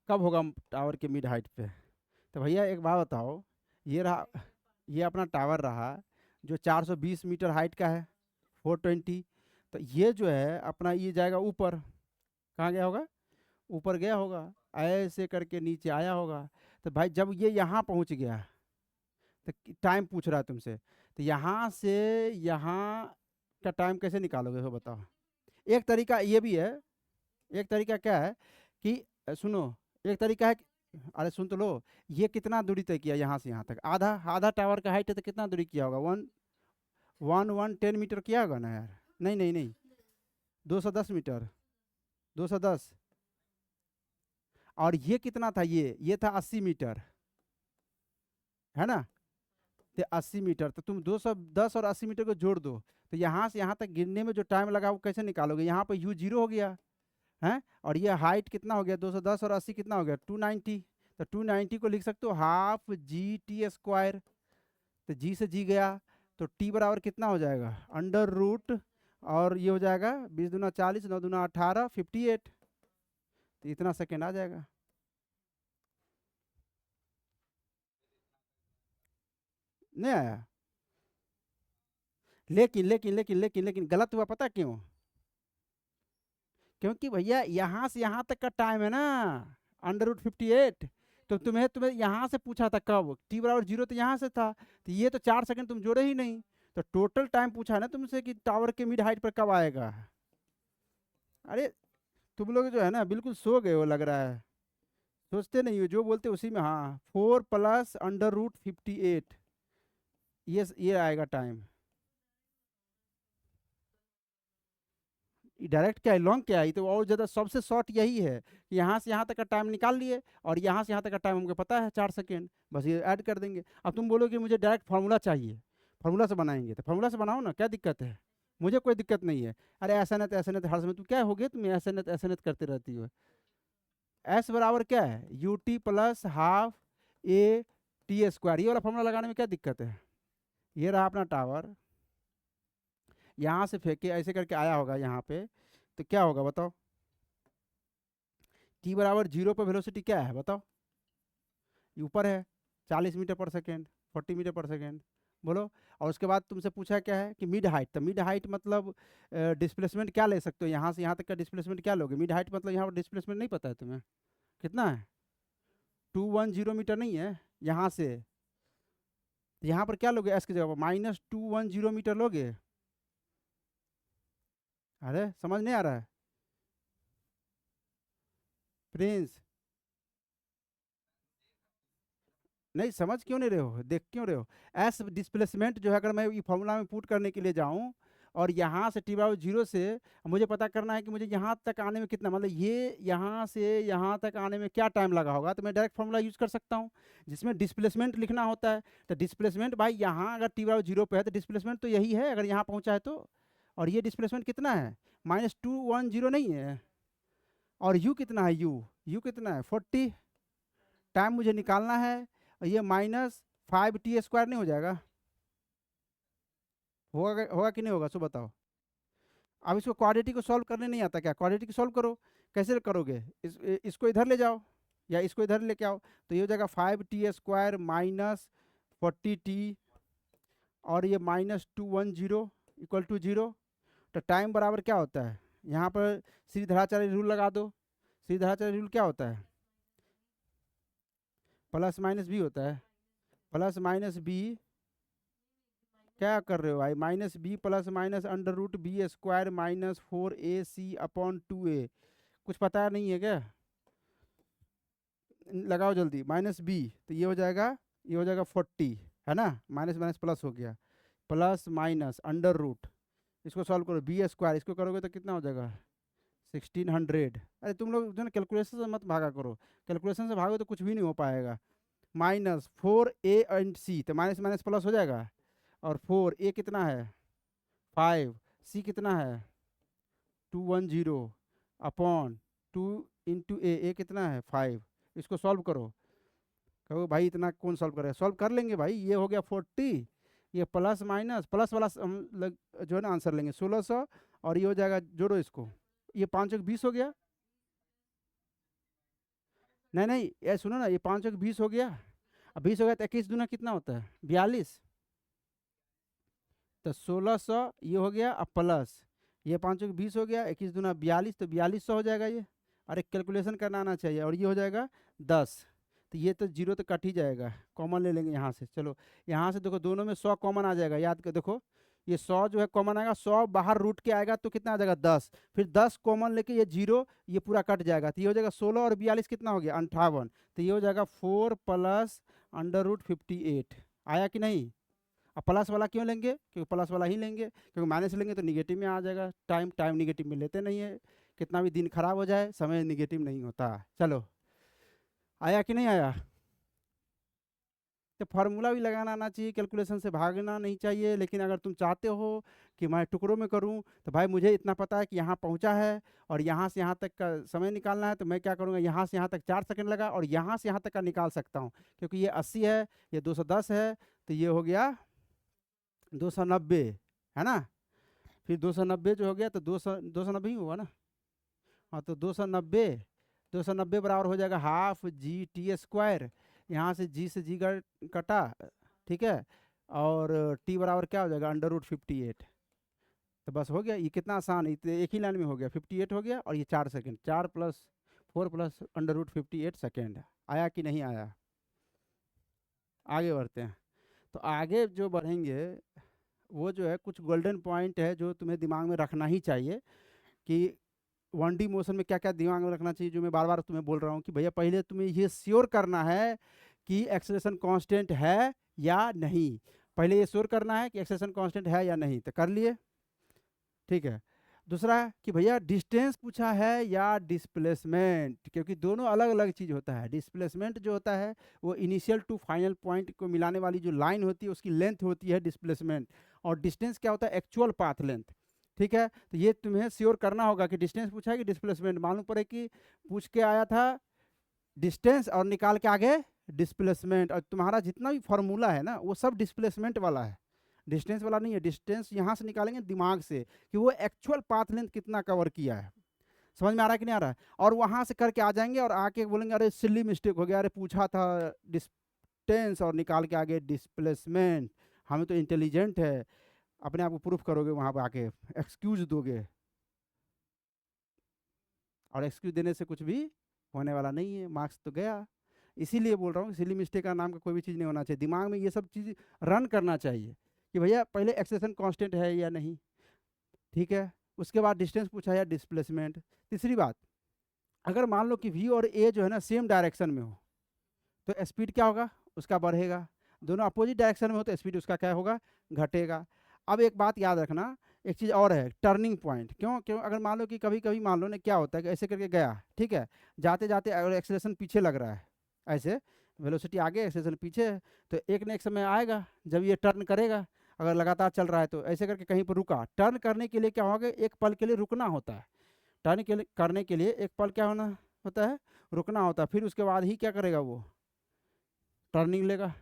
कब होगा टावर के मिड हाइट पे? तो भैया एक बात बताओ, ये रहा, ये अपना टावर रहा जो 420 मीटर हाइट का है, 420, तो ये जो है अपना ये जाएगा ऊपर, कहाँ गया होगा? ऊपर गया होगा, ऐसे करके नीचे आया होगा। तो भाई जब ये यहाँ पहुँच गया, तो टाइम पूछ रहा है तुमसे, तो यहाँ से यहाँ का टाइम कैसे निकालोगे वो बताओ? एक तरीका ये भी है, एक तरीका क्या है कि सुनो, एक तरीका है अरे सुन तो लो, ये कितना दूरी तय किया यहाँ से यहाँ तक? आधा आधा टावर का हाइट है, तो कितना दूरी किया होगा? 10 मीटर किया होगा ना यार? नहीं नहीं नहीं, 210 मीटर, 210। और ये कितना था? ये था 80 मीटर, है ना? तो 80 मीटर, तो तुम 210 और 80 मीटर को जोड़ दो, तो यहाँ से यहाँ तक गिरने में जो टाइम लगा वो कैसे निकालोगे? यहाँ पर यू 0 हो गया है, और ये हाइट कितना हो गया? 210 और 80 कितना हो गया? 290। तो 290 को लिख सकते हो हाफ जी टी स्क्वायर, तो जी से जी गया, तो टी बराबर कितना हो जाएगा? अंडर रूट, और ये हो जाएगा 20 दूना 40, 9 दूना 18, 58, तो इतना सेकेंड आ जाएगा। नहीं आया? लेकिन गलत हुआ, पता क्यों? क्योंकि भैया यहाँ से यहाँ तक का टाइम है ना, अंडर रूट 58, तो तुम्हें तुम्हें यहाँ से पूछा था कब, टी बराबर 0 तो यहाँ से था, तो ये तो 4 सेकंड तुम जोड़े ही नहीं, तो टोटल टाइम पूछा है ना तुमसे कि टावर के मिड हाइट पर कब आएगा। अरे तुम लोग जो है ना बिल्कुल सो गए हो लग रहा है, सोचते नहीं हो, जो बोलते उसी में हाँ। 4 + अंडर रूट 58, ये आएगा टाइम। डायरेक्ट क्या है, लॉन्ग क्या है, ये तो और ज़्यादा सबसे शॉर्ट यही है कि यहाँ से यहाँ तक का टाइम निकाल लिए, और यहाँ से यहाँ तक का टाइम हमको पता है 4 सेकेंड, बस ये ऐड कर देंगे। अब तुम बोलोगे मुझे डायरेक्ट फार्मूला चाहिए, फार्मूला से बनाएंगे, तो फार्मूला से बनाओ ना, क्या दिक्कत है? मुझे कोई दिक्कत नहीं है। अरे ऐसा नहीं तो ऐसा नहीं तो हर समय तुम क्या हो गए, तुम ऐसा नहीं तो ऐसा नहीं तो करते रहती हो। एस बराबर क्या है? You t plus half a t square, ये वाला फॉर्मूला लगाने में क्या दिक्कत है? ये रहा अपना टावर, यहाँ से फेंके ऐसे करके आया होगा यहाँ पे, तो क्या होगा बताओ? टी बराबर 0 पर वेलोसिटी क्या है बताओ? ये ऊपर है, 40 metre per second, 40 metre per second, बोलो। और उसके बाद तुमसे पूछा क्या है कि मिड हाइट, तो मिड हाइट मतलब डिस्प्लेसमेंट क्या ले सकते हो? यहाँ से यहाँ तक का डिस्प्लेसमेंट क्या लोगे? मिड हाइट मतलब यहाँ पर डिस्प्लेसमेंट नहीं पता है तुम्हें कितना है? 210 मीटर नहीं है यहाँ से, तो यहाँ पर क्या लोगे? एस की जगह पर -210 मीटर लोगे। अरे समझ नहीं आ रहा है प्रिंस? नहीं समझ क्यों नहीं रहे हो, देख क्यों रहे हो? एस डिस्प्लेसमेंट जो है, अगर मैं ये फॉर्मूला में पुट करने के लिए जाऊँ, और यहाँ से t/0 से मुझे पता करना है कि मुझे यहाँ तक आने में कितना, मतलब ये यहाँ से यहाँ तक आने में क्या टाइम लगा होगा, तो मैं डायरेक्ट फॉर्मूला यूज़ कर सकता हूँ जिसमें डिस्प्लेसमेंट लिखना होता है। तो डिस्प्लेसमेंट भाई यहाँ अगर t/0 पे है तो डिस्प्लेसमेंट तो यही है अगर यहाँ पहुँचा है तो, और ये डिस्प्लेसमेंट कितना है -210 नहीं है, और u कितना है, u कितना है 40, टाइम मुझे निकालना है, और ये -5t² नहीं हो जाएगा, होगा कि नहीं होगा, सो बताओ। अब इसको क्वाड्रेटिक को सॉल्व करने नहीं आता क्या, क्वाड्रेटिक सॉल्व करो, कैसे करोगे, इसको इधर ले जाओ या इसको इधर लेके आओ, तो ये हो जाएगा 5t² -40t और ये -210 = 0। तो टाइम बराबर क्या होता है, यहाँ पर श्रीधराचार्य रूल लगा दो। श्रीधराचार्य रूल क्या होता है, प्लस माइनस बी होता है, प्लस माइनस बी, क्या कर रहे हो भाई, -b plus minus √b² -4ac/2a, कुछ पता नहीं है क्या, लगाओ जल्दी, -b, तो ये हो जाएगा 40 है ना, माइनस माइनस प्लस हो गया, प्लस माइनस √, इसको सॉल्व करो b², इसको करोगे तो कितना हो जाएगा 1600। अरे तुम लोग जो ना कैलकुलेशन से मत भागा करो, कैलकुलेशन से भागो तो कुछ भी नहीं हो पाएगा। -4a एंड c, तो माइनस माइनस प्लस हो जाएगा, और 4a कितना है 5, c कितना है 210/2 × a कितना है 5, इसको सॉल्व करो। कहो भाई इतना कौन सॉल्व करेगा, सॉल्व कर लेंगे भाई, ये हो गया 40, ये प्लस माइनस प्लस वाला हम जो है ना आंसर लेंगे 1600, और ये हो जाएगा, जोड़ो इसको, ये 5 × 20 हो गया, नहीं नहीं ये सुनो ना, ये 5 × 20 हो गया, अब 20 हो गया तो 21 दूना कितना होता है 42, तो 1600 ये हो गया, अब प्लस ये 5 × 20 हो गया, 21 दूना 42, तो 4200 हो जाएगा ये, अरे कैलकुलेशन करना आना चाहिए, और ये हो जाएगा 10, तो ये तो जीरो तो कट ही जाएगा, कॉमन ले लेंगे यहाँ से, चलो यहाँ से देखो दोनों में 100 कॉमन आ जाएगा, याद कर देखो ये 100 जो है कॉमन आएगा, 100 बाहर रूट के आएगा तो कितना आ जाएगा 10, फिर 10 कॉमन लेके ये जीरो, ये पूरा कट जाएगा, तो ये हो जाएगा 16 और 42 कितना हो गया 58, तो ये हो जाएगा 4 प्लस √58, आया कि नहीं। अब प्लस वाला क्यों लेंगे, क्योंकि प्लस वाला ही लेंगे, क्योंकि माइनस लेंगे तो निगेटिव में आ जाएगा, टाइम निगेटिव में लेते नहीं है, कितना भी दिन खराब हो जाए समय निगेटिव नहीं होता। चलो आया कि नहीं आया, तो फार्मूला भी लगाना आना चाहिए, कैलकुलेशन से भागना नहीं चाहिए, लेकिन अगर तुम चाहते हो कि मैं टुकड़ों में करूं तो भाई मुझे इतना पता है कि यहाँ पहुँचा है और यहाँ से यहाँ तक का समय निकालना है, तो मैं क्या करूँगा, यहाँ से यहाँ तक 4 सेकंड लगा और यहाँ से यहाँ तक का निकाल सकता हूँ, क्योंकि ये 80 है, ये 210 है, तो ये हो गया 290 है ना, फिर 290 जो हो गया तो 290 ही हुआ ना, हाँ तो 290 बराबर हो जाएगा ½ GT², यहाँ से g से g कटा, ठीक है, और t बराबर क्या हो जाएगा √58, तो बस हो गया, ये कितना आसान है, एक ही लाइन में हो गया, 58 हो गया, और ये 4 सेकंड, 4 + 4 + √58 सेकेंड, आया कि नहीं आया। आगे बढ़ते हैं, तो आगे जो बढ़ेंगे वो जो है कुछ गोल्डन पॉइंट है जो तुम्हें दिमाग में रखना ही चाहिए, कि 1D मोशन में क्या क्या दिमाग में रखना चाहिए, जो मैं बार बार तुम्हें बोल रहा हूँ कि भैया पहले तुम्हें ये श्योर करना है कि एक्सेलरेशन कांस्टेंट है या नहीं, पहले ये श्योर करना है कि एक्सेलरेशन कांस्टेंट है या नहीं, तो कर लिए, ठीक है। दूसरा कि भैया डिस्टेंस पूछा है या डिस्प्लेसमेंट, क्योंकि दोनों अलग अलग चीज़ होता है। डिस्प्लेसमेंट जो होता है वो इनिशियल टू फाइनल पॉइंट को मिलाने वाली जो लाइन होती है उसकी लेंथ होती है डिस्प्लेसमेंट, और डिस्टेंस क्या होता है एक्चुअल पाथ लेंथ, ठीक है। तो ये तुम्हें श्योर करना होगा कि डिस्टेंस पूछा है कि डिस्प्लेसमेंट, मालूम पड़े कि पूछ के आया था डिस्टेंस और निकाल के आगे डिस्प्लेसमेंट, और तुम्हारा जितना भी फॉर्मूला है ना वो सब डिस्प्लेसमेंट वाला है, डिस्टेंस वाला नहीं है। डिस्टेंस यहाँ से निकालेंगे दिमाग से कि वो एक्चुअल पाथ लेंथ कितना कवर किया है, समझ में आ रहा है कि नहीं आ रहा है, और वहाँ से करके आ जाएंगे और आके बोलेंगे अरे सिली मिस्टेक हो गया, अरे पूछा था डिस्टेंस और निकाल के आगे डिस्प्लेसमेंट, हमें तो इंटेलिजेंट है, अपने आप को प्रूफ करोगे वहाँ पर आके, एक्सक्यूज दोगे, और एक्सक्यूज देने से कुछ भी होने वाला नहीं है, मार्क्स तो गया। इसीलिए बोल रहा हूँ सिली मिस्टेक का नाम का कोई भी चीज़ नहीं होना चाहिए, दिमाग में ये सब चीज़ रन करना चाहिए कि भैया पहले एक्सेलरेशन कांस्टेंट है या नहीं, ठीक है, उसके बाद डिस्टेंस पूछा या डिस्प्लेसमेंट। तीसरी बात, अगर मान लो कि v और a जो है ना सेम डायरेक्शन में हो तो स्पीड क्या होगा उसका बढ़ेगा, दोनों अपोजिट डायरेक्शन में हो तो स्पीड उसका क्या होगा घटेगा। अब एक बात याद रखना एक चीज़ और है, टर्निंग पॉइंट। क्यों क्यों अगर मान लो कि कभी कभी मान लो ना क्या होता है कि ऐसे करके गया, ठीक है, जाते जाते अगर एक्सेलरेशन पीछे लग रहा है, ऐसे वेलोसिटी आगे एक्सेलरेशन पीछे है, तो एक न एक समय आएगा जब ये टर्न करेगा। अगर लगातार चल रहा है तो ऐसे करके कहीं पर रुका, टर्न करने के लिए क्या होगा, एक पल के लिए रुकना होता है। टर्न के लिए करने के लिए एक पल क्या होना होता है, रुकना होता है। फिर उसके बाद ही क्या करेगा वो, टर्निंग लेगा,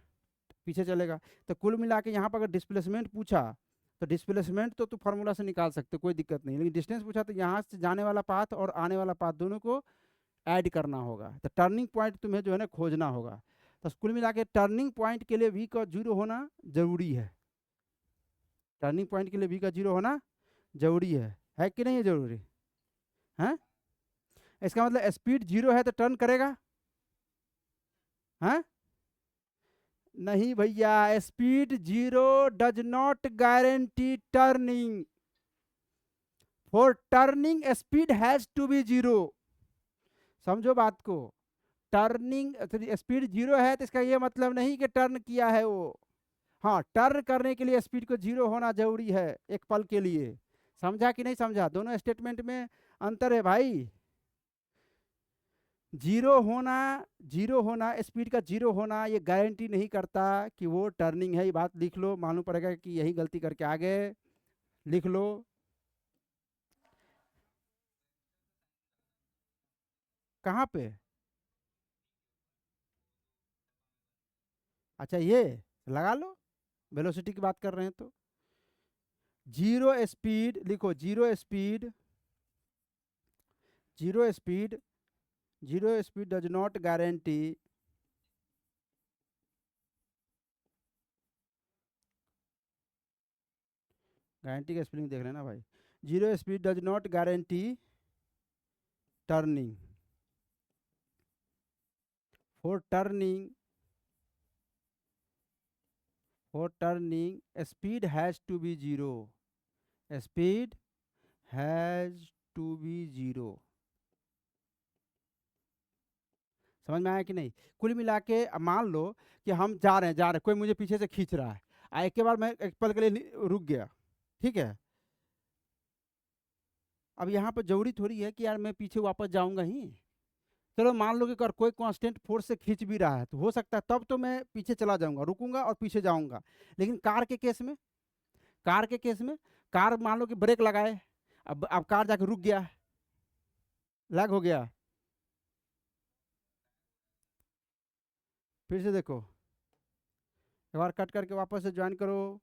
पीछे चलेगा। तो कुल मिला के यहाँ पर अगर डिस्प्लेसमेंट पूछा तो डिस्प्लेसमेंट तो फार्मूला से निकाल सकते हो, कोई दिक्कत नहीं। लेकिन डिस्टेंस पूछा तो यहाँ से जाने वाला पाथ और आने वाला पाथ दोनों को ऐड करना होगा। तो टर्निंग पॉइंट तुम्हें जो है ना खोजना होगा। तो कुल मिला के टर्निंग पॉइंट के लिए वी का जीरो होना जरूरी है। टर्निंग पॉइंट के लिए वी का जीरो होना जरूरी है कि नहीं है जरूरी है? इसका मतलब स्पीड जीरो है तो टर्न करेगा? है नहीं भैया, speed zero does not guarantee turning. For turning speed has to be zero. समझो बात को। टर्निंग स्पीड जीरो है तो इसका ये मतलब नहीं कि टर्न किया है वो। हाँ, टर्न करने के लिए स्पीड को जीरो होना जरूरी है एक पल के लिए। समझा कि नहीं समझा? दोनों स्टेटमेंट में अंतर है भाई। जीरो होना स्पीड का जीरो होना ये गारंटी नहीं करता कि वो टर्निंग है। ये बात लिख लो, मालूम पड़ेगा कि यही गलती करके आ गए, लिख लो। कहाँ पे? अच्छा, ये लगा लो, वेलोसिटी की बात कर रहे हैं तो जीरो स्पीड लिखो। Zero speed zero speed does not guarantee guarantee का स्पेलिंग देख लेना भाई। Zero speed does not guarantee turning. For turning speed has to be zero. Speed has to be zero. समझ में आया कि नहीं? कुल मिला के अब मान लो कि हम जा रहे हैं, कोई मुझे पीछे से खींच रहा है, एक के बाद मैं एक पल के लिए रुक गया, ठीक है। अब यहाँ पर जरूरी थोड़ी है कि यार मैं पीछे वापस जाऊंगा ही। चलो मान लो कि अगर कोई कांस्टेंट फोर्स से खींच भी रहा है तो हो सकता है तब तो मैं पीछे चला जाऊंगा, रुकूंगा और पीछे जाऊंगा। लेकिन कार के केस में कार मान लो कि ब्रेक लगाए, अब कार जाके रुक गया, लैग हो गया। फिर से देखो, एक बार कट करके वापस से ज्वाइन करो।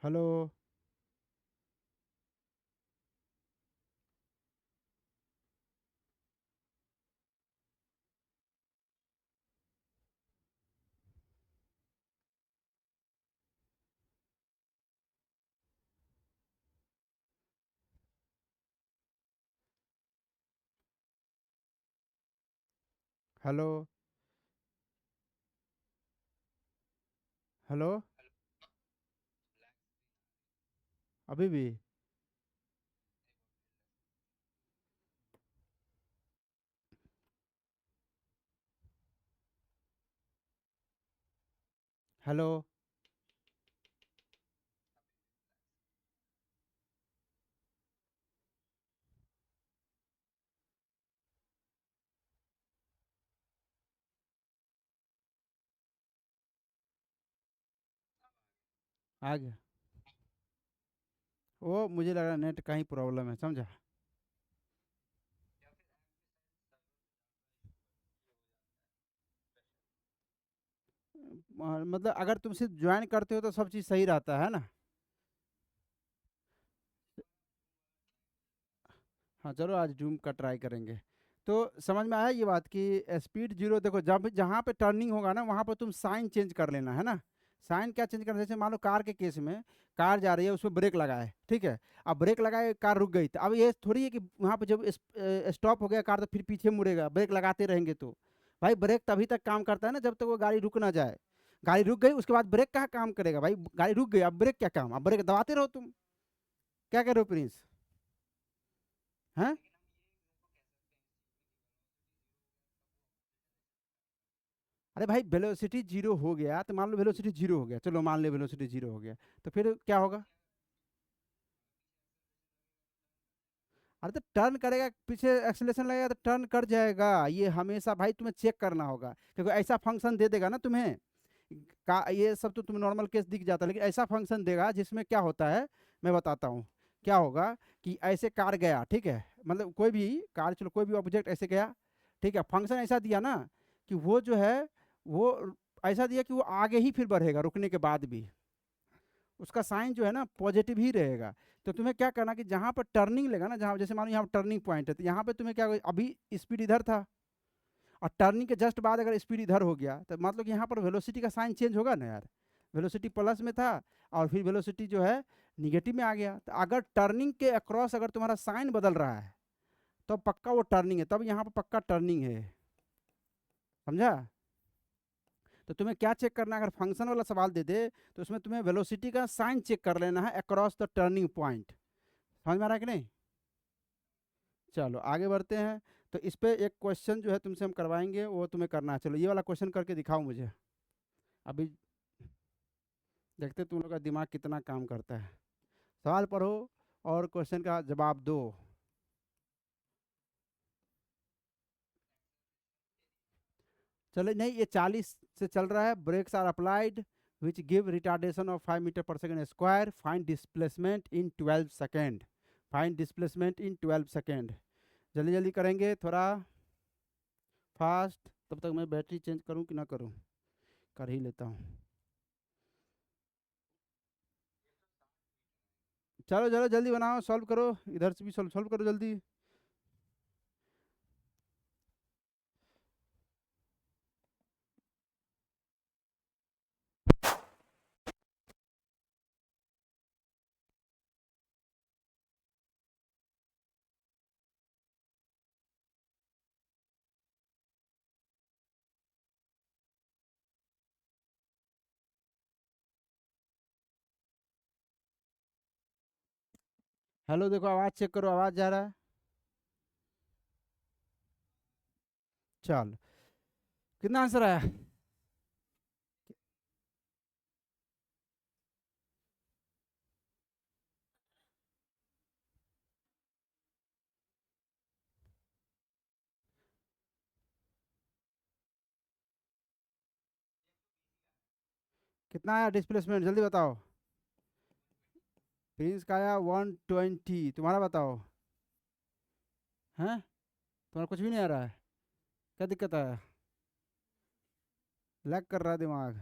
हेलो। हेलो। हेलो। अभी भी? हेलो। आ गया? वो मुझे लग रहा नेट का ही प्रॉब्लम है, समझा। मतलब अगर तुम सिर्फ ज्वाइन करते हो तो सब चीज़ सही रहता है ना। हाँ चलो, आज जूम का ट्राई करेंगे। तो समझ में आया ये बात कि स्पीड जीरो, देखो जब जहाँ पे टर्निंग होगा ना वहाँ पर तुम साइन चेंज कर लेना है ना। साइन क्या चेंज करना? जैसे मान लो कार के केस में, कार जा रही है, उसमें ब्रेक लगाए, ठीक है। अब ब्रेक लगाए, कार रुक गई, तो अब ये थोड़ी है कि वहाँ पे जब स्टॉप हो गया कार तो फिर पीछे मुड़ेगा, ब्रेक लगाते रहेंगे तो भाई ब्रेक तभी तक काम करता है ना जब तक वो गाड़ी रुक ना जाए। गाड़ी रुक गई उसके बाद ब्रेक कहाँ काम करेगा भाई, गाड़ी रुक गई अब ब्रेक क्या काम, अब ब्रेक दबाते रहो तुम। क्या कह रहे हो प्रिंस? हैं? अरे भाई वेलोसिटी जीरो हो गया तो मान लो वेलोसिटी जीरो हो गया, चलो मान लो वेलोसिटी जीरो हो गया, तो फिर क्या होगा? अरे तो टर्न करेगा, पीछे एक्सीलरेशन लगेगा तो टर्न कर जाएगा, ये हमेशा भाई तुम्हें चेक करना होगा, क्योंकि ऐसा फंक्शन दे देगा ना तुम्हें का, ये सब तो तुम्हें नॉर्मल केस दिख जाता है, लेकिन ऐसा फंक्शन देगा जिसमें क्या होता है, मैं बताता हूँ। क्या होगा कि ऐसे कार गया, ठीक है, मतलब कोई भी कार, चलो कोई भी ऑब्जेक्ट ऐसे गया, ठीक है, फंक्शन ऐसा दिया ना कि वो जो है वो ऐसा दिया कि वो आगे ही फिर बढ़ेगा रुकने के बाद भी, उसका साइन जो है ना पॉजिटिव ही रहेगा। तो तुम्हें क्या करना कि जहाँ पर टर्निंग लेगा ना, जहाँ जैसे मानो यहाँ टर्निंग पॉइंट है, तो यहाँ पे तुम्हें क्या होगा, अभी स्पीड इधर था और टर्निंग के जस्ट बाद अगर स्पीड इधर हो गया तो मतलब कि यहाँ पर वेलोसिटी का साइन चेंज होगा ना यार, वेलोसिटी प्लस में था और फिर वेलोसिटी जो है निगेटिव में आ गया, तो अगर टर्निंग के अक्रॉस अगर तुम्हारा साइन बदल रहा है तो पक्का वो टर्निंग है, तब यहाँ पर पक्का टर्निंग है, समझा? तो तुम्हें क्या चेक करना है, अगर फंक्शन वाला सवाल दे दे तो उसमें तुम्हें वेलोसिटी का साइन चेक कर लेना है अक्रॉस द टर्निंग पॉइंट। समझ में आ रहा है कि नहीं? चलो आगे बढ़ते हैं। तो इस पे एक क्वेश्चन जो है तुमसे हम करवाएंगे, वो तुम्हें करना है, चलो ये वाला क्वेश्चन करके दिखाओ मुझे। अभी देखते तुम लोग का दिमाग कितना काम करता है। सवाल पढ़ो और क्वेश्चन का जवाब दो। चलो नहीं, ये 40 से चल रहा है। Brakes are applied which give retardation of 5 meter per second square, find displacement in 12 second, find displacement in 12 second. जल्दी जल्दी करेंगे थोड़ा फास्ट, तब तक मैं बैटरी चेंज करूं कि ना करूं, कर ही लेता हूं। चलो चलो जल्दी बनाओ, सॉल्व करो, इधर से भी सॉल्व सॉल्व करो जल्दी। हेलो देखो, आवाज़ चेक करो, आवाज़ जा रहा है? चल, कितना आंसर आया? कितना आया डिस्प्लेसमेंट, जल्दी बताओ। प्रिंस का आया 120, तुम्हारा बताओ। हैं? तुम्हारा कुछ भी नहीं आ रहा है? क्या दिक्कत है? लैग कर रहा है दिमाग?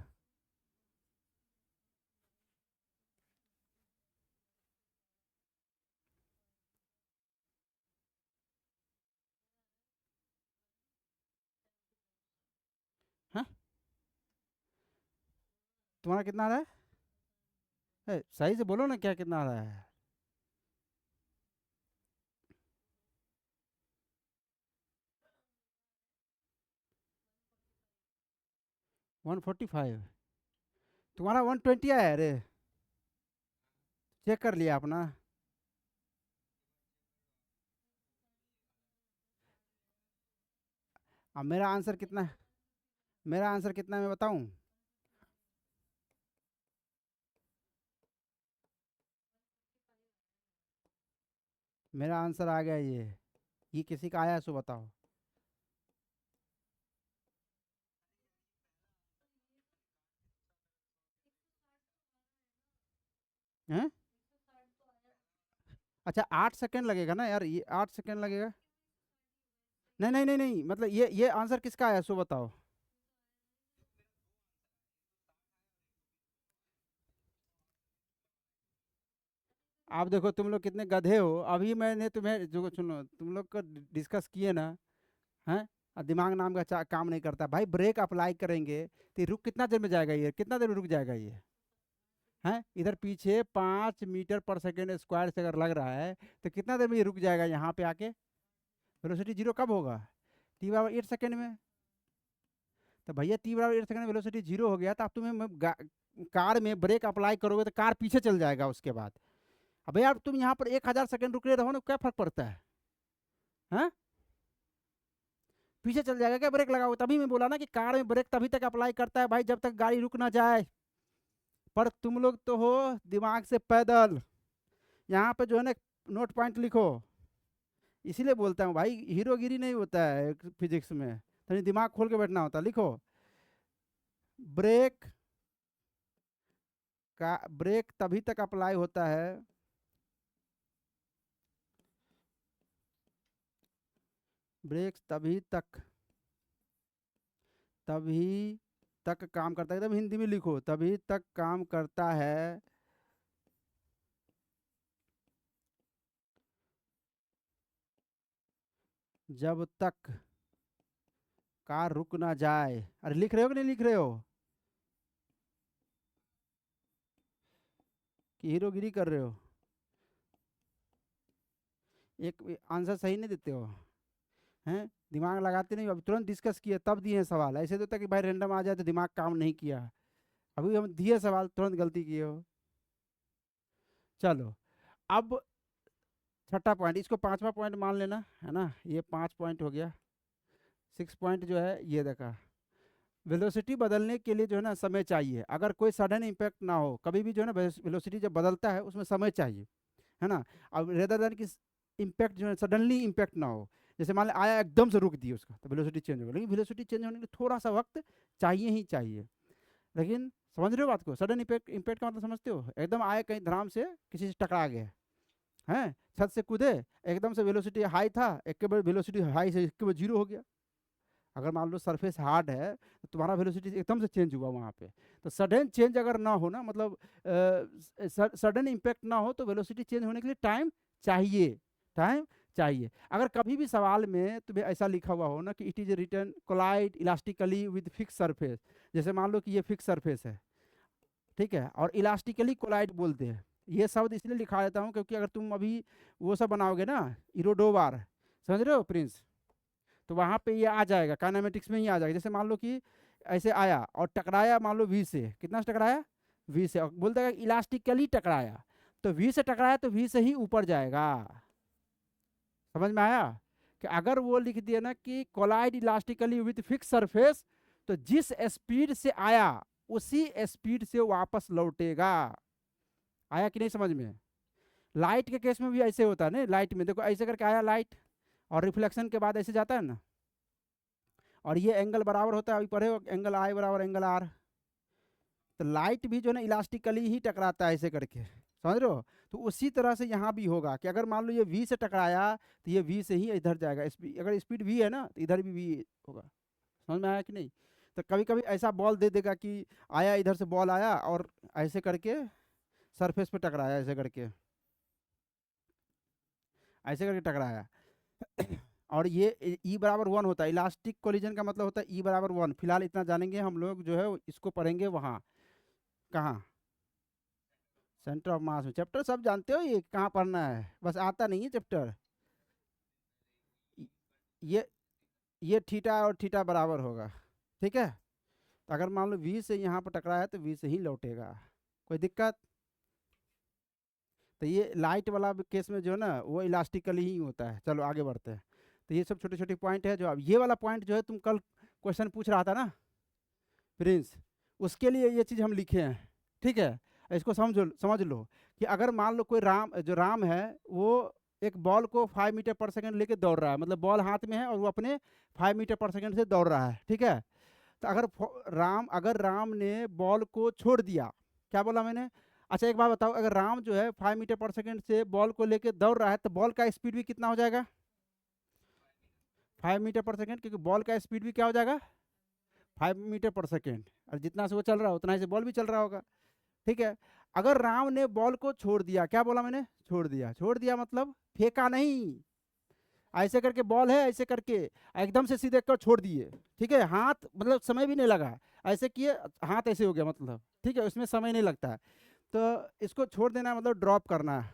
हैं? तुम्हारा कितना आ रहा है? सही से बोलो ना, क्या कितना आ रहा है? 145? तुम्हारा 120 आया है? अरे चेक कर लिया अपना? अब मेरा आंसर कितना है? मेरा आंसर कितना है मैं बताऊं? मेरा आंसर आ गया ये किसी का आया सो बताओ। हैं? अच्छा 8 सेकेंड लगेगा ना यार, ये 8 सेकेंड लगेगा। नहीं नहीं नहीं नहीं, मतलब ये आंसर किसका आया सो बताओ। आप देखो तुम लोग कितने गधे हो, अभी मैंने तुम्हें जो सुनो तुम लोग को डिस्कस किए ना, हैं? और दिमाग नाम का काम नहीं करता भाई, ब्रेक अप्लाई करेंगे तो ये रुक कितना देर में जाएगा, ये कितना देर में रुक जाएगा ये? हैं? इधर पीछे 5 मीटर पर सेकेंड स्क्वायर से अगर लग रहा है तो कितना देर में ये रुक जाएगा यहाँ पे आके? वेलोसिटी जीरो कब होगा? T/8 सेकेंड में। तो भैया टी बराबर 8 सेकंड वेलोसिटी 0 हो गया, तो अब तुम्हें कार में ब्रेक अप्लाई करोगे तो कार पीछे चल जाएगा उसके बाद। अब भैया तुम यहाँ पर 1000 सेकंड रुके रहो ना, क्या फर्क पड़ता है? हाँ, पीछे चल जाएगा क्या ब्रेक लगाओगे? तभी मैं बोला ना कि कार में ब्रेक तभी तक अप्लाई करता है भाई जब तक गाड़ी रुक ना जाए। पर तुम लोग तो हो दिमाग से पैदल, यहाँ पे जो है ना नोट पॉइंट लिखो। इसीलिए बोलता हूँ भाई, हीरोगिरी नहीं होता है फिजिक्स में, तो दिमाग खोल के बैठना होता। लिखो, ब्रेक का ब्रेक तभी तक अप्लाई होता है, ब्रेक तभी तक काम करता है, एकदम हिंदी में लिखो, तभी तक काम करता है जब तक कार रुक ना जाए। अरे लिख रहे हो कि नहीं लिख रहे हो, कि हीरोगिरी कर रहे हो? एक आंसर सही नहीं देते हो, हैं? दिमाग लगाते नहीं, अभी तुरंत डिस्कस किए तब दिए सवाल। ऐसे तो होता कि भाई रैंडम आ जाए तो दिमाग काम नहीं किया, अभी हम दिए सवाल तुरंत गलती किए हो। चलो, अब छठा पॉइंट, इसको पांचवा पॉइंट मान लेना है ना, ये 5 पॉइंट हो गया। 6 पॉइंट जो है ये देखा, वेलोसिटी बदलने के लिए जो है ना समय चाहिए। अगर कोई सडन इम्पैक्ट ना हो, कभी भी जो है ना वेलोसिटी जब बदलता है उसमें समय चाहिए, है ना। अब रेदर देन कि इम्पैक्ट जो है सडनली इम्पैक्ट ना हो, जैसे मान लिया आया एकदम से रुक दिया उसका तो वेलोसिटी चेंज होगा, लेकिन वेलोसिटी चेंज होने के लिए थोड़ा सा वक्त चाहिए ही चाहिए। लेकिन समझ रहे हो बात को? सडन इम्पैक्ट, इम्पैक्ट का मतलब समझते हो? एकदम आए कहीं धराम से किसी से टकरा गए हैं, छत से कूदे, एकदम से वेलोसिटी हाई था, एक के बाद वेलोसिटी हाई से एक के बाद 0 हो गया। अगर मान लो सरफेस हार्ड है तो तुम्हारा वेलोसिटी एकदम से चेंज हुआ वहाँ पे, तो सडन चेंज अगर ना हो ना, मतलब सडन इम्पैक्ट ना हो, तो वेलोसिटी चेंज होने के लिए टाइम चाहिए, टाइम चाहिए। अगर कभी भी सवाल में तुम्हें ऐसा लिखा हुआ हो ना कि it is written collide elastically with fix surface, जैसे मान लो कि ये फिक्स सरफेस है, ठीक है, और इलास्टिकली कोलाइड बोलते हैं, ये शब्द इसलिए लिखा देता हूँ क्योंकि अगर तुम अभी वो सब बनाओगे ना, इरोडोवार, समझ रहे हो प्रिंस, तो वहाँ पे ये आ जाएगा, काइनेमेटिक्स में ही आ जाएगा। जैसे मान लो कि ऐसे आया और टकराया, मान लो वी से, कितना से टकराया? वी से, और बोलता है इलास्टिकली टकराया, तो वी से टकराया तो वी से ही ऊपर जाएगा। समझ में आया? कि अगर वो लिख दिया ना कि collide elastically with fix surface, तो जिस स्पीड से आया उसी स्पीड से वापस लौटेगा। आया कि नहीं समझ में? लाइट के केस में भी ऐसे होता है ना, लाइट में देखो ऐसे करके आया लाइट, और रिफ्लेक्शन के बाद ऐसे जाता है ना, और ये एंगल बराबर होता है, अभी पढ़े हो एंगल आई बराबर एंगल आर, तो लाइट भी जो है ना इलास्टिकली ही टकराता है ऐसे करके, समझ रहे हो? तो उसी तरह से यहाँ भी होगा कि अगर मान लो ये वी से टकराया तो ये वी से ही इधर जाएगा, अगर स्पीड वी है ना तो इधर भी वी होगा। समझ में आया कि नहीं? तो कभी कभी ऐसा बॉल दे देगा कि आया इधर से बॉल आया और ऐसे करके सरफेस पे टकराया, ऐसे करके, ऐसे करके टकराया और ये ई बराबर 1 होता है, इलास्टिक कोलिजन का मतलब होता है ई बराबर 1। फिलहाल इतना जानेंगे हम लोग, जो है इसको पढ़ेंगे वहाँ, कहाँ? सेंटर ऑफ मास में। चैप्टर सब जानते हो, ये कहाँ पढ़ना है, बस आता नहीं है चैप्टर। ये ये थीटा और थीटा बराबर होगा, ठीक है। तो अगर मान लो वी से यहाँ पर टकराया है तो वी से ही लौटेगा, कोई दिक्कत? तो ये लाइट वाला केस में जो है ना वो इलास्टिकली ही होता है। चलो आगे बढ़ते हैं। तो ये सब छोटे छोटे पॉइंट है जो, अब ये वाला पॉइंट जो है तुम कल क्वेश्चन पूछ रहा था ना प्रिंस, उसके लिए ये चीज़ हम लिखे हैं, ठीक है। इसको समझ लो कि अगर मान लो कोई राम है, वो एक बॉल को 5 मीटर पर सेकंड लेके दौड़ रहा है, मतलब बॉल हाथ में है और वो अपने 5 मीटर पर सेकंड से दौड़ रहा है, ठीक है। तो अगर राम ने बॉल को छोड़ दिया, क्या बोला मैंने? अच्छा एक बात बताओ, अगर राम जो है 5 मीटर पर सेकंड से बॉल को लेके दौड़ रहा है तो बॉल का स्पीड भी कितना हो जाएगा? 5 मीटर पर सेकंड, क्योंकि बॉल का स्पीड भी क्या हो जाएगा? 5 मीटर पर सेकेंड, और जितना से वो चल रहा है उतना ही से बॉल भी चल रहा होगा, ठीक है। अगर राम ने बॉल को छोड़ दिया, क्या बोला मैंने? छोड़ दिया, छोड़ दिया मतलब फेंका नहीं, ऐसे करके बॉल है ऐसे करके एकदम से सीधे कर छोड़ दिए, ठीक है। हाथ मतलब समय भी नहीं लगा, ऐसे किए हाथ ऐसे हो गया, मतलब ठीक है, उसमें समय नहीं लगता है। तो इसको छोड़ देना मतलब ड्रॉप करना है,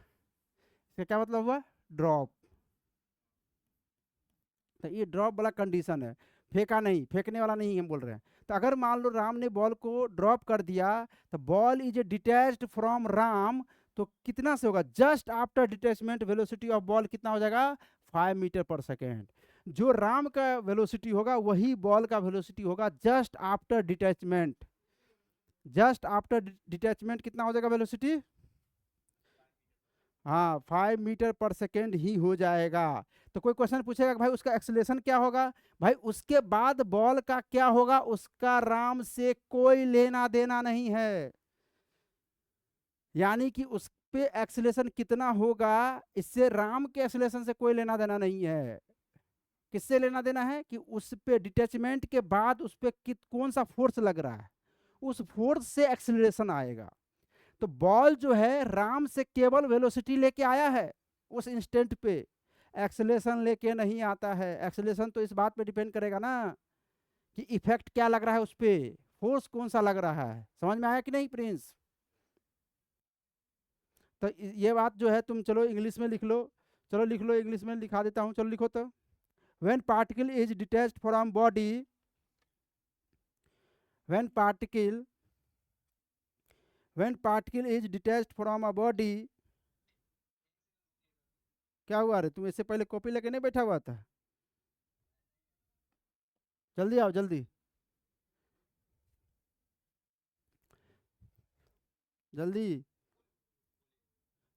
इसका क्या मतलब हुआ? ड्रॉप। तो ये ड्रॉप वाला कंडीशन है, फेंका नहीं, फेंकने वाला नहीं हम बोल रहे हैं। तो अगर मान लो राम ने बॉल को ड्रॉप कर दिया, तो ball is detached from Ram, तो कितना से होगा, just after detachment velocity of ball कितना हो जाएगा, 5 मीटर पर सेकेंड। जो राम का वेलोसिटी होगा वही बॉल का वेलोसिटी होगा just after detachment. Just after detachment कितना हो जाएगा वेलोसिटी, हाँ 5 मीटर पर सेकेंड ही हो जाएगा। तो कोई क्वेश्चन पूछेगा कि भाई उसका एक्सेलरेशन क्या होगा, भाई उसके बाद बॉल का क्या होगा उसका राम से कोई लेना देना नहीं है। यानी कि उस पे एक्सेलरेशन कितना होगा इससे राम के एक्सेलरेशन से कोई लेना देना नहीं है। किससे लेना देना है कि उस पे डिटैचमेंट के बाद उस पे कौन सा फोर्स लग रहा है, उस फोर्स से एक्सेलरेशन आएगा। तो बॉल जो है राम से केवल वेलोसिटी लेके आया है उस इंस्टेंट पे, एक्सेलरेशन लेके नहीं आता है। एक्सेलरेशन तो इस बात पे डिपेंड करेगा ना कि इफेक्ट क्या लग रहा है उस पे, फोर्स कौन सा लग रहा है। समझ में आया कि नहीं प्रिंस? तो ये बात जो है तुम चलो इंग्लिश में लिख लो, चलो लिख लो, इंग्लिश में लिखा देता हूँ, चलो लिखो तो। When particle is detached from body, when particle is detached from a body, क्या हुआ रे, तुम इससे पहले कॉपी लेके नहीं बैठा हुआ था? जल्दी आओ जल्दी, जल्दी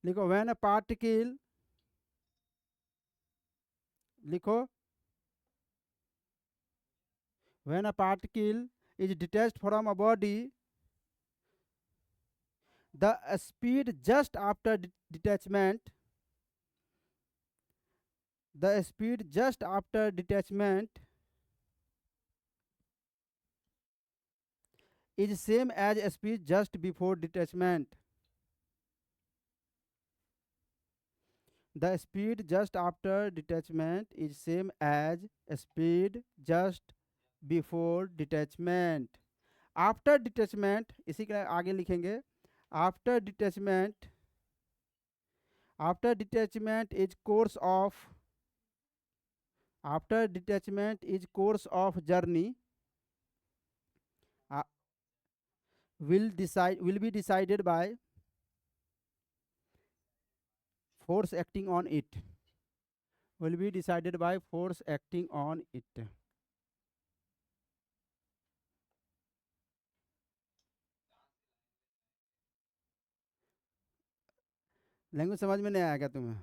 लिखो। व्हेन अ पार्टिकल, लिखो, when a particle is detached from a body, the speed just after detachment, the speed just after detachment is same as speed just before detachment. The speed just after detachment is same as speed just before detachment. After detachment, इसी के आगे लिखेंगे, after detachment, after detachment is course of, after detachment is course of journey, will be decided by force acting on it, will be decided by force acting on it. Language समझ में नहीं आया क्या तुम्हें?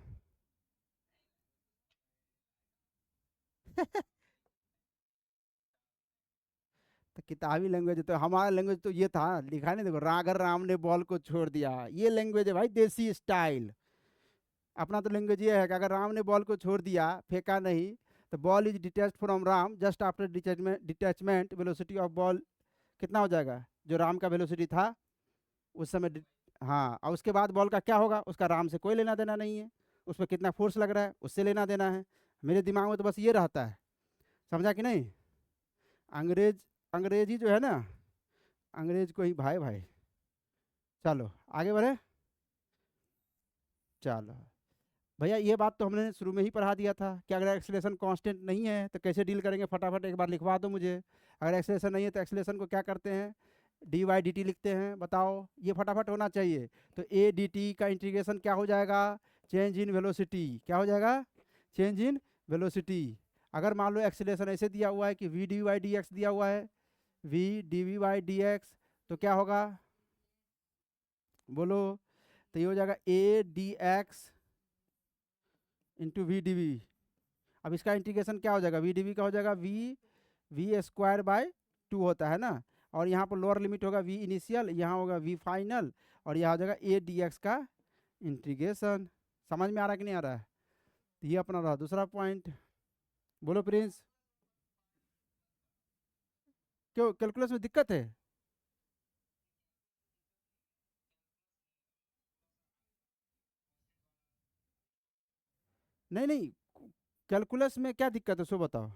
तो किताबी लैंग्वेज, तो हमारा लैंग्वेज तो ये था, लिखा नहीं देखो, अगर राम ने बॉल को छोड़ दिया, ये लैंग्वेज है भाई, देसी स्टाइल। अपना तो लैंग्वेज ये है कि अगर राम ने बॉल को छोड़ दिया, फेंका नहीं, तो ball is detached from Ram just after detachment, velocity of ball कितना हो जाएगा, जो राम का वेलोसिटी था उस समय हाँ, और उसके बाद बॉल का क्या होगा उसका राम से कोई लेना देना नहीं है, उस पर कितना फोर्स लग रहा है उससे लेना देना है। मेरे दिमाग में तो बस ये रहता है, समझा कि नहीं? अंग्रेजी जो है ना, अंग्रेज को ही भाई भाई। चलो आगे बढ़े, चलो भैया ये बात तो हमने शुरू में ही पढ़ा दिया था कि अगर एक्सेलरेशन कांस्टेंट नहीं है तो कैसे डील करेंगे, फटाफट एक बार लिखवा दो मुझे। अगर एक्सेलरेशन नहीं है तो एक्सेलरेशन को क्या करते हैं, डी वाई डी टी लिखते हैं, बताओ, ये फटाफट होना चाहिए। तो ए डी टी का इंटीग्रेशन क्या हो जाएगा, चेंज इन वेलोसिटी, क्या हो जाएगा, चेंज इन वेलोसिटी। अगर मान लो एक्सेलरेशन ऐसे दिया हुआ है कि v d y d x दिया हुआ है, v d v y d x, तो क्या होगा बोलो, तो ये हो जाएगा a d x into v d v. अब इसका इंटीग्रेशन क्या हो जाएगा, वी डी वी का हो जाएगा वी वी स्क्वायर बाय 2 होता है ना, और यहाँ पर लोअर लिमिट होगा वी इनिशियल, यहाँ होगा वी फाइनल, और यहाँ हो जाएगा ए डी एक्स का इंटीग्रेशन। समझ में आ रहा है कि नहीं आ रहा है? तो ये अपना रहा दूसरा पॉइंट। बोलो प्रिंस, क्यों कैलकुलस में दिक्कत है? नहीं नहीं, कैलकुलस में क्या दिक्कत है सो बताओ।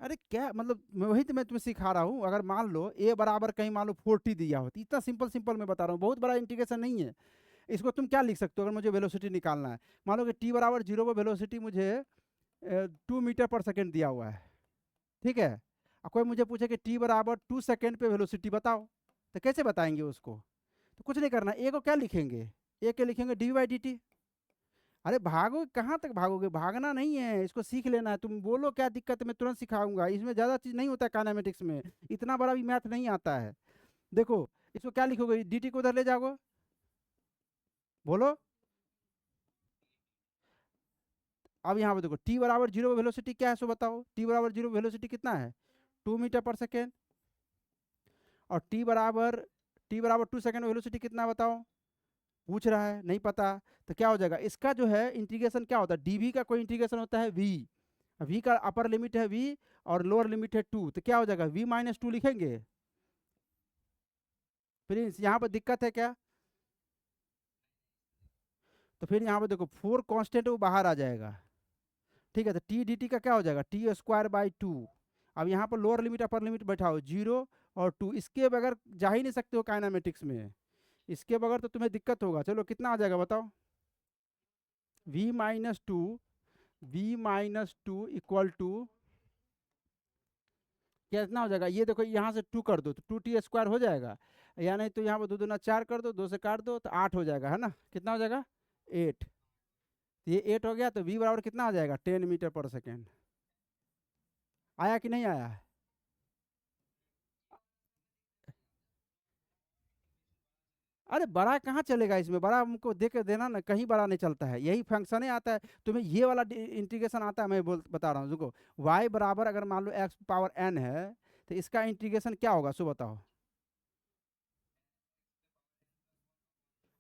अरे क्या मतलब, वही तो मैं तुम्हें सिखा रहा हूँ। अगर मान लो ए बराबर कहीं मान लो 40 दिया होती, इतना सिंपल सिंपल मैं बता रहा हूँ, बहुत बड़ा इंटीग्रेशन नहीं है। इसको तुम क्या लिख सकते हो अगर मुझे वेलोसिटी निकालना है? मान लो कि t बराबर 0 पर वेलोसिटी मुझे 2 मीटर पर सेकेंड दिया हुआ है, ठीक है? और कोई मुझे पूछे कि t बराबर 2 सेकेंड पे वेलोसिटी बताओ, तो कैसे बताएंगे उसको? तो कुछ नहीं करना, ए को क्या लिखेंगे? ए के लिखेंगे डी बाई डी टी। अरे भागो, कहाँ तक भागोगे? भागना नहीं है, इसको सीख लेना है। तुम बोलो क्या दिक्कत है, मैं तुरंत सिखाऊंगा। इसमें ज़्यादा चीज़ नहीं होता है काइनेमेटिक्स में, इतना बड़ा भी मैथ नहीं आता है। देखो, इसको क्या लिखोगे? डी टी को उधर ले जाओगे, बोलो। अब यहाँ पे देखो, टी बराबर 0 वेलोसिटी क्या है सो बताओ। टी बराबर 0 वेलोसिटी कितना है? 2 मीटर पर सेकेंड। और टी बराबर 2 सेकेंड वेलोसिटी कितना है बताओ? पूछ रहा है, नहीं पता। तो क्या हो जाएगा इसका जो है इंटीग्रेशन, क्या होता है? डीवी का कोई इंटीग्रेशन होता है वी, वी का अपर लिमिट है वी और लोअर लिमिट है 2, तो क्या हो जाएगा v माइनस 2 लिखेंगे। प्रिंस यहाँ पर दिक्कत है क्या? तो फिर यहाँ पर देखो 4 कांस्टेंट वो बाहर आ जाएगा, ठीक है? तो टी डी टी का क्या हो जाएगा? T square by 2। अब यहाँ पर लोअर लिमिट अपर लिमिट बैठाओ, 0 और 2, इसके बगैर जा ही नहीं सकते हो काइनामेटिक्स में, इसके बगैर तो तुम्हें दिक्कत होगा। चलो कितना आ जाएगा बताओ? v-2 इक्वल टू कितना हो जाएगा? ये देखो यहाँ से 2 कर दो तो 2t² हो जाएगा, या नहीं तो यहाँ पर 2 दूना 4 कर दो, 2 से काट दो तो 8 हो जाएगा, है ना? कितना हो जाएगा? 8। ये 8 हो गया, तो v बराबर कितना आ जाएगा? 10 मीटर पर सेकेंड। आया कि नहीं आया? अरे बड़ा कहाँ चलेगा इसमें? बड़ा हमको दे के देना ना, कहीं बड़ा नहीं चलता है, यही फंक्शन ही आता है। तुम्हें ये वाला इंटीग्रेशन आता है, मैं बता रहा हूँ। देखो y बराबर अगर मान लो x पावर n है, तो इसका इंटीग्रेशन क्या होगा सो बताओ?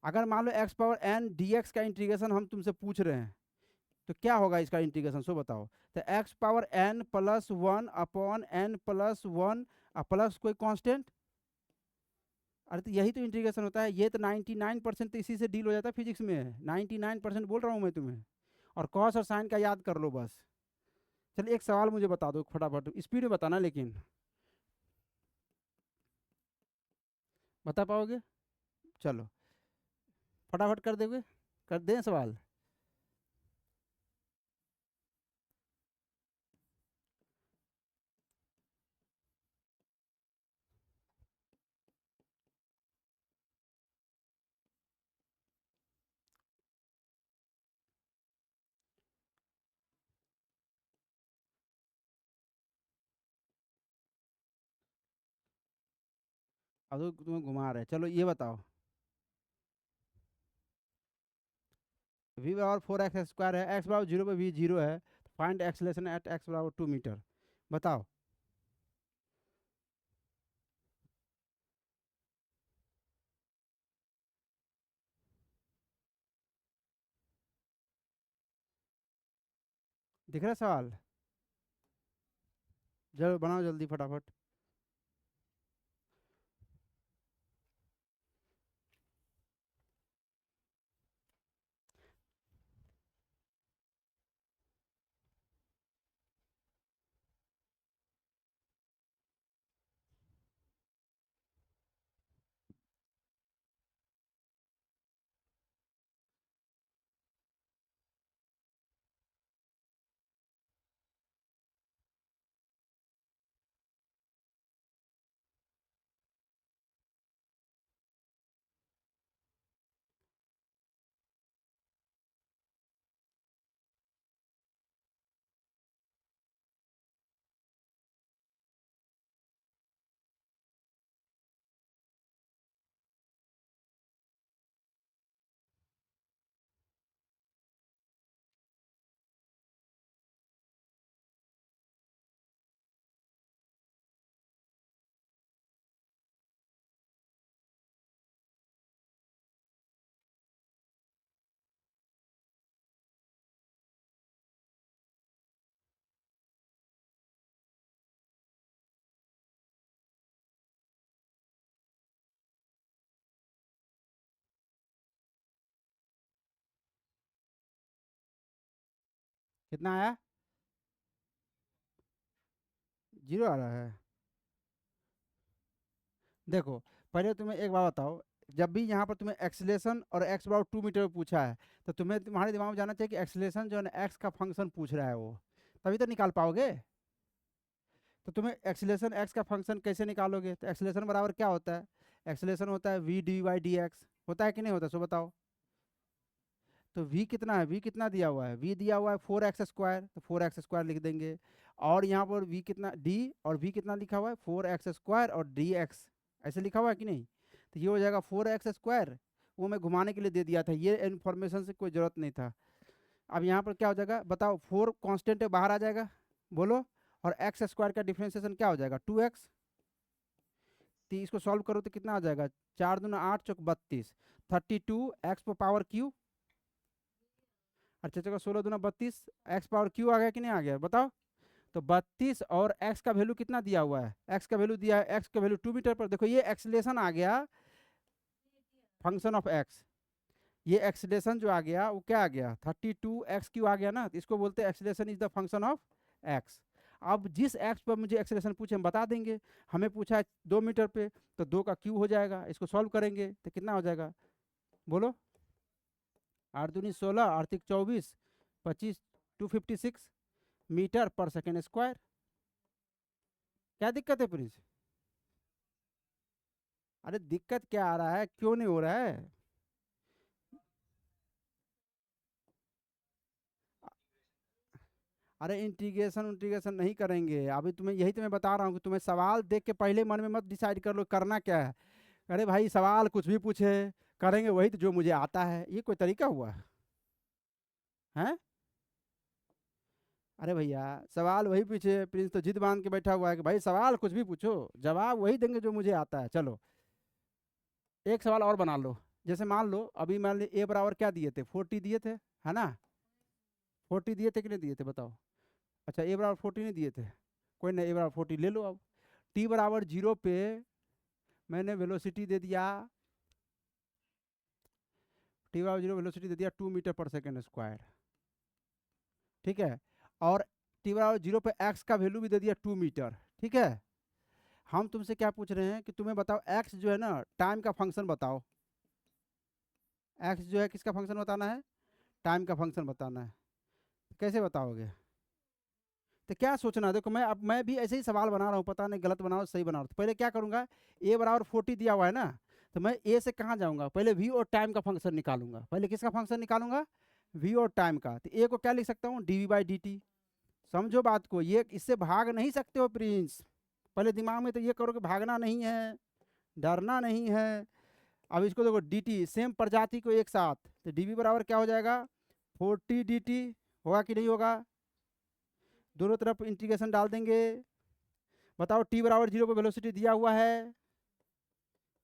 अगर मान लो x पावर n dx का इंटीग्रेशन हम तुमसे पूछ रहे हैं, तो क्या होगा इसका इंटीग्रेशन सो बताओ? तो x power n plus 1 upon n plus 1 plus कोई कांस्टेंट। अरे तो यही तो इंटीग्रेशन होता है। ये तो 99% तो इसी से डील हो जाता है फिजिक्स में, 99% बोल रहा हूँ मैं तुम्हें। और कॉस और साइन का याद कर लो बस। चलिए एक सवाल मुझे बता दो फटाफट, स्पीड में बताना लेकिन। बता पाओगे? चलो फटाफट कर दोगे? कर दें सवाल? अब तो तुम्हें घुमा रहे हैं। चलो ये बताओ, वी बराबर 4x² है, x बराबर 0 पे v 0 है, फाइंड एक्सलेशन एट x बराबर 2 मीटर। बताओ। दिख रहा है सवाल? चलो बनाओ जल्दी फटाफट। कितना आया? 0 आ रहा है? देखो पहले तुम्हें एक बात बताओ, जब भी यहाँ पर तुम्हें एक्सीलरेशन और एक्स बराबर 2 मीटर पूछा है, तो तुम्हें तुम्हारे दिमाग में जाना चाहिए कि एक्सीलरेशन जो है ना एक्स का फंक्शन पूछ रहा है वो, तभी तो निकाल पाओगे। तो तुम्हें एक्सीलरेशन एक्स का फंक्शन कैसे निकालोगे? तो एक्सीलरेशन बराबर क्या होता है? एक्सीलरेशन होता है v d y d x, होता है कि नहीं होता, सो बताओ। तो v कितना है? v कितना दिया हुआ है? v दिया हुआ है 4x², तो 4x² लिख देंगे। और यहाँ पर v कितना d, और v कितना लिखा हुआ है 4x² और dx, ऐसे लिखा हुआ है कि नहीं? तो ये हो जाएगा 4x², वो मैं घुमाने के लिए दे दिया था, ये इन्फॉर्मेशन से कोई ज़रूरत नहीं था। अब यहाँ पर क्या हो जाएगा बताओ? 4 कांस्टेंट है, बाहर आ जाएगा, बोलो। और x² का डिफ्रेंसिएशन क्या हो जाएगा? 2x। तो इसको सॉल्व करो तो कितना आ जाएगा? 4 दूना 8 चौक 32, 32 x पावर क्यू, अच्छा चलो 16 दूना 32, एक्स पावर क्यू आ गया कि नहीं आ गया बताओ? तो 32 और x का वैल्यू कितना दिया हुआ है? x का वैल्यू दिया है, x का वैल्यू 2 मीटर पर। देखो ये एक्सीलरेशन आ गया फंक्शन ऑफ x, ये एक्सीलरेशन जो आ गया वो क्या आ गया? 32x³ आ गया ना, तो इसको बोलते हैं acceleration is the function of x। अब जिस x पर मुझे एक्सीलरेशन पूछे हम बता देंगे। हमें पूछा है 2 मीटर पे, तो 2 का क्यू हो जाएगा, इसको सॉल्व करेंगे तो कितना हो जाएगा बोलो? 8 दूनी 16, 8 तिक 24, 25, 256 मीटर पर सेकेंड स्क्वायर। क्या दिक्कत है प्रिंस? अरे दिक्कत क्या आ रहा है, क्यों नहीं हो रहा है? अरे इंटीग्रेशन इंटीग्रेशन नहीं करेंगे अभी, तुम्हें यही तो मैं बता रहा हूँ कि तुम्हें सवाल देख के पहले मन में मत डिसाइड कर लो करना क्या है। अरे भाई सवाल कुछ भी पूछे, करेंगे वही तो जो मुझे आता है, ये कोई तरीका हुआ है? अरे भैया सवाल वही पूछे, प्रिंस तो जिद बांध के बैठा हुआ है कि भाई सवाल कुछ भी पूछो, जवाब वही देंगे जो मुझे आता है। चलो एक सवाल और बना लो। जैसे मान लो अभी मान लो ए बराबर क्या दिए थे? 40 दिए थे, है ना? 40 दिए थे कि नहीं दिए थे बताओ? अच्छा ए बराबर 40 नहीं दिए थे, कोई नहीं, ए बराबर 40 ले लो। अब टी बराबर 0 पे मैंने वेलोसिटी दे दिया, टी बराबर 0 वेलोसिटी दे दिया 2 मीटर पर सेकेंड स्क्वायर, ठीक है। और टी बराबर 0 पे एक्स का वैल्यू भी दे दिया 2 मीटर, ठीक है। हम तुमसे क्या पूछ रहे हैं कि तुम्हें बताओ एक्स जो है ना टाइम का फंक्शन बताओ। एक्स जो है किसका फंक्शन बताना है? टाइम का फंक्शन बताना है। कैसे बताओगे? तो क्या सोचना है, देखो मैं अब मैं भी ऐसे ही सवाल बना रहा हूँ, पता नहीं गलत बना रहा हूँ सही बना रहा हूँ। तो पहले क्या करूँगा, ए बराबर 40 दिया हुआ है ना, तो मैं ए से कहाँ जाऊँगा? पहले वी और टाइम का फंक्शन निकालूंगा। पहले किसका फंक्शन निकालूंगा? वी और टाइम का। तो ए को क्या लिख सकता हूँ? dv/dt। समझो बात को, ये इससे भाग नहीं सकते हो प्रिंस। पहले दिमाग में तो ये करो कि भागना नहीं है, डरना नहीं है। अब इसको देखो dt सेम प्रजाति को एक साथ, तो dv बराबर क्या हो जाएगा? 40 dt होगा कि नहीं होगा? दोनों तरफ इंटीग्रेशन डाल देंगे। बताओ टी बराबर 0 पर वेलोसिटी दिया हुआ है,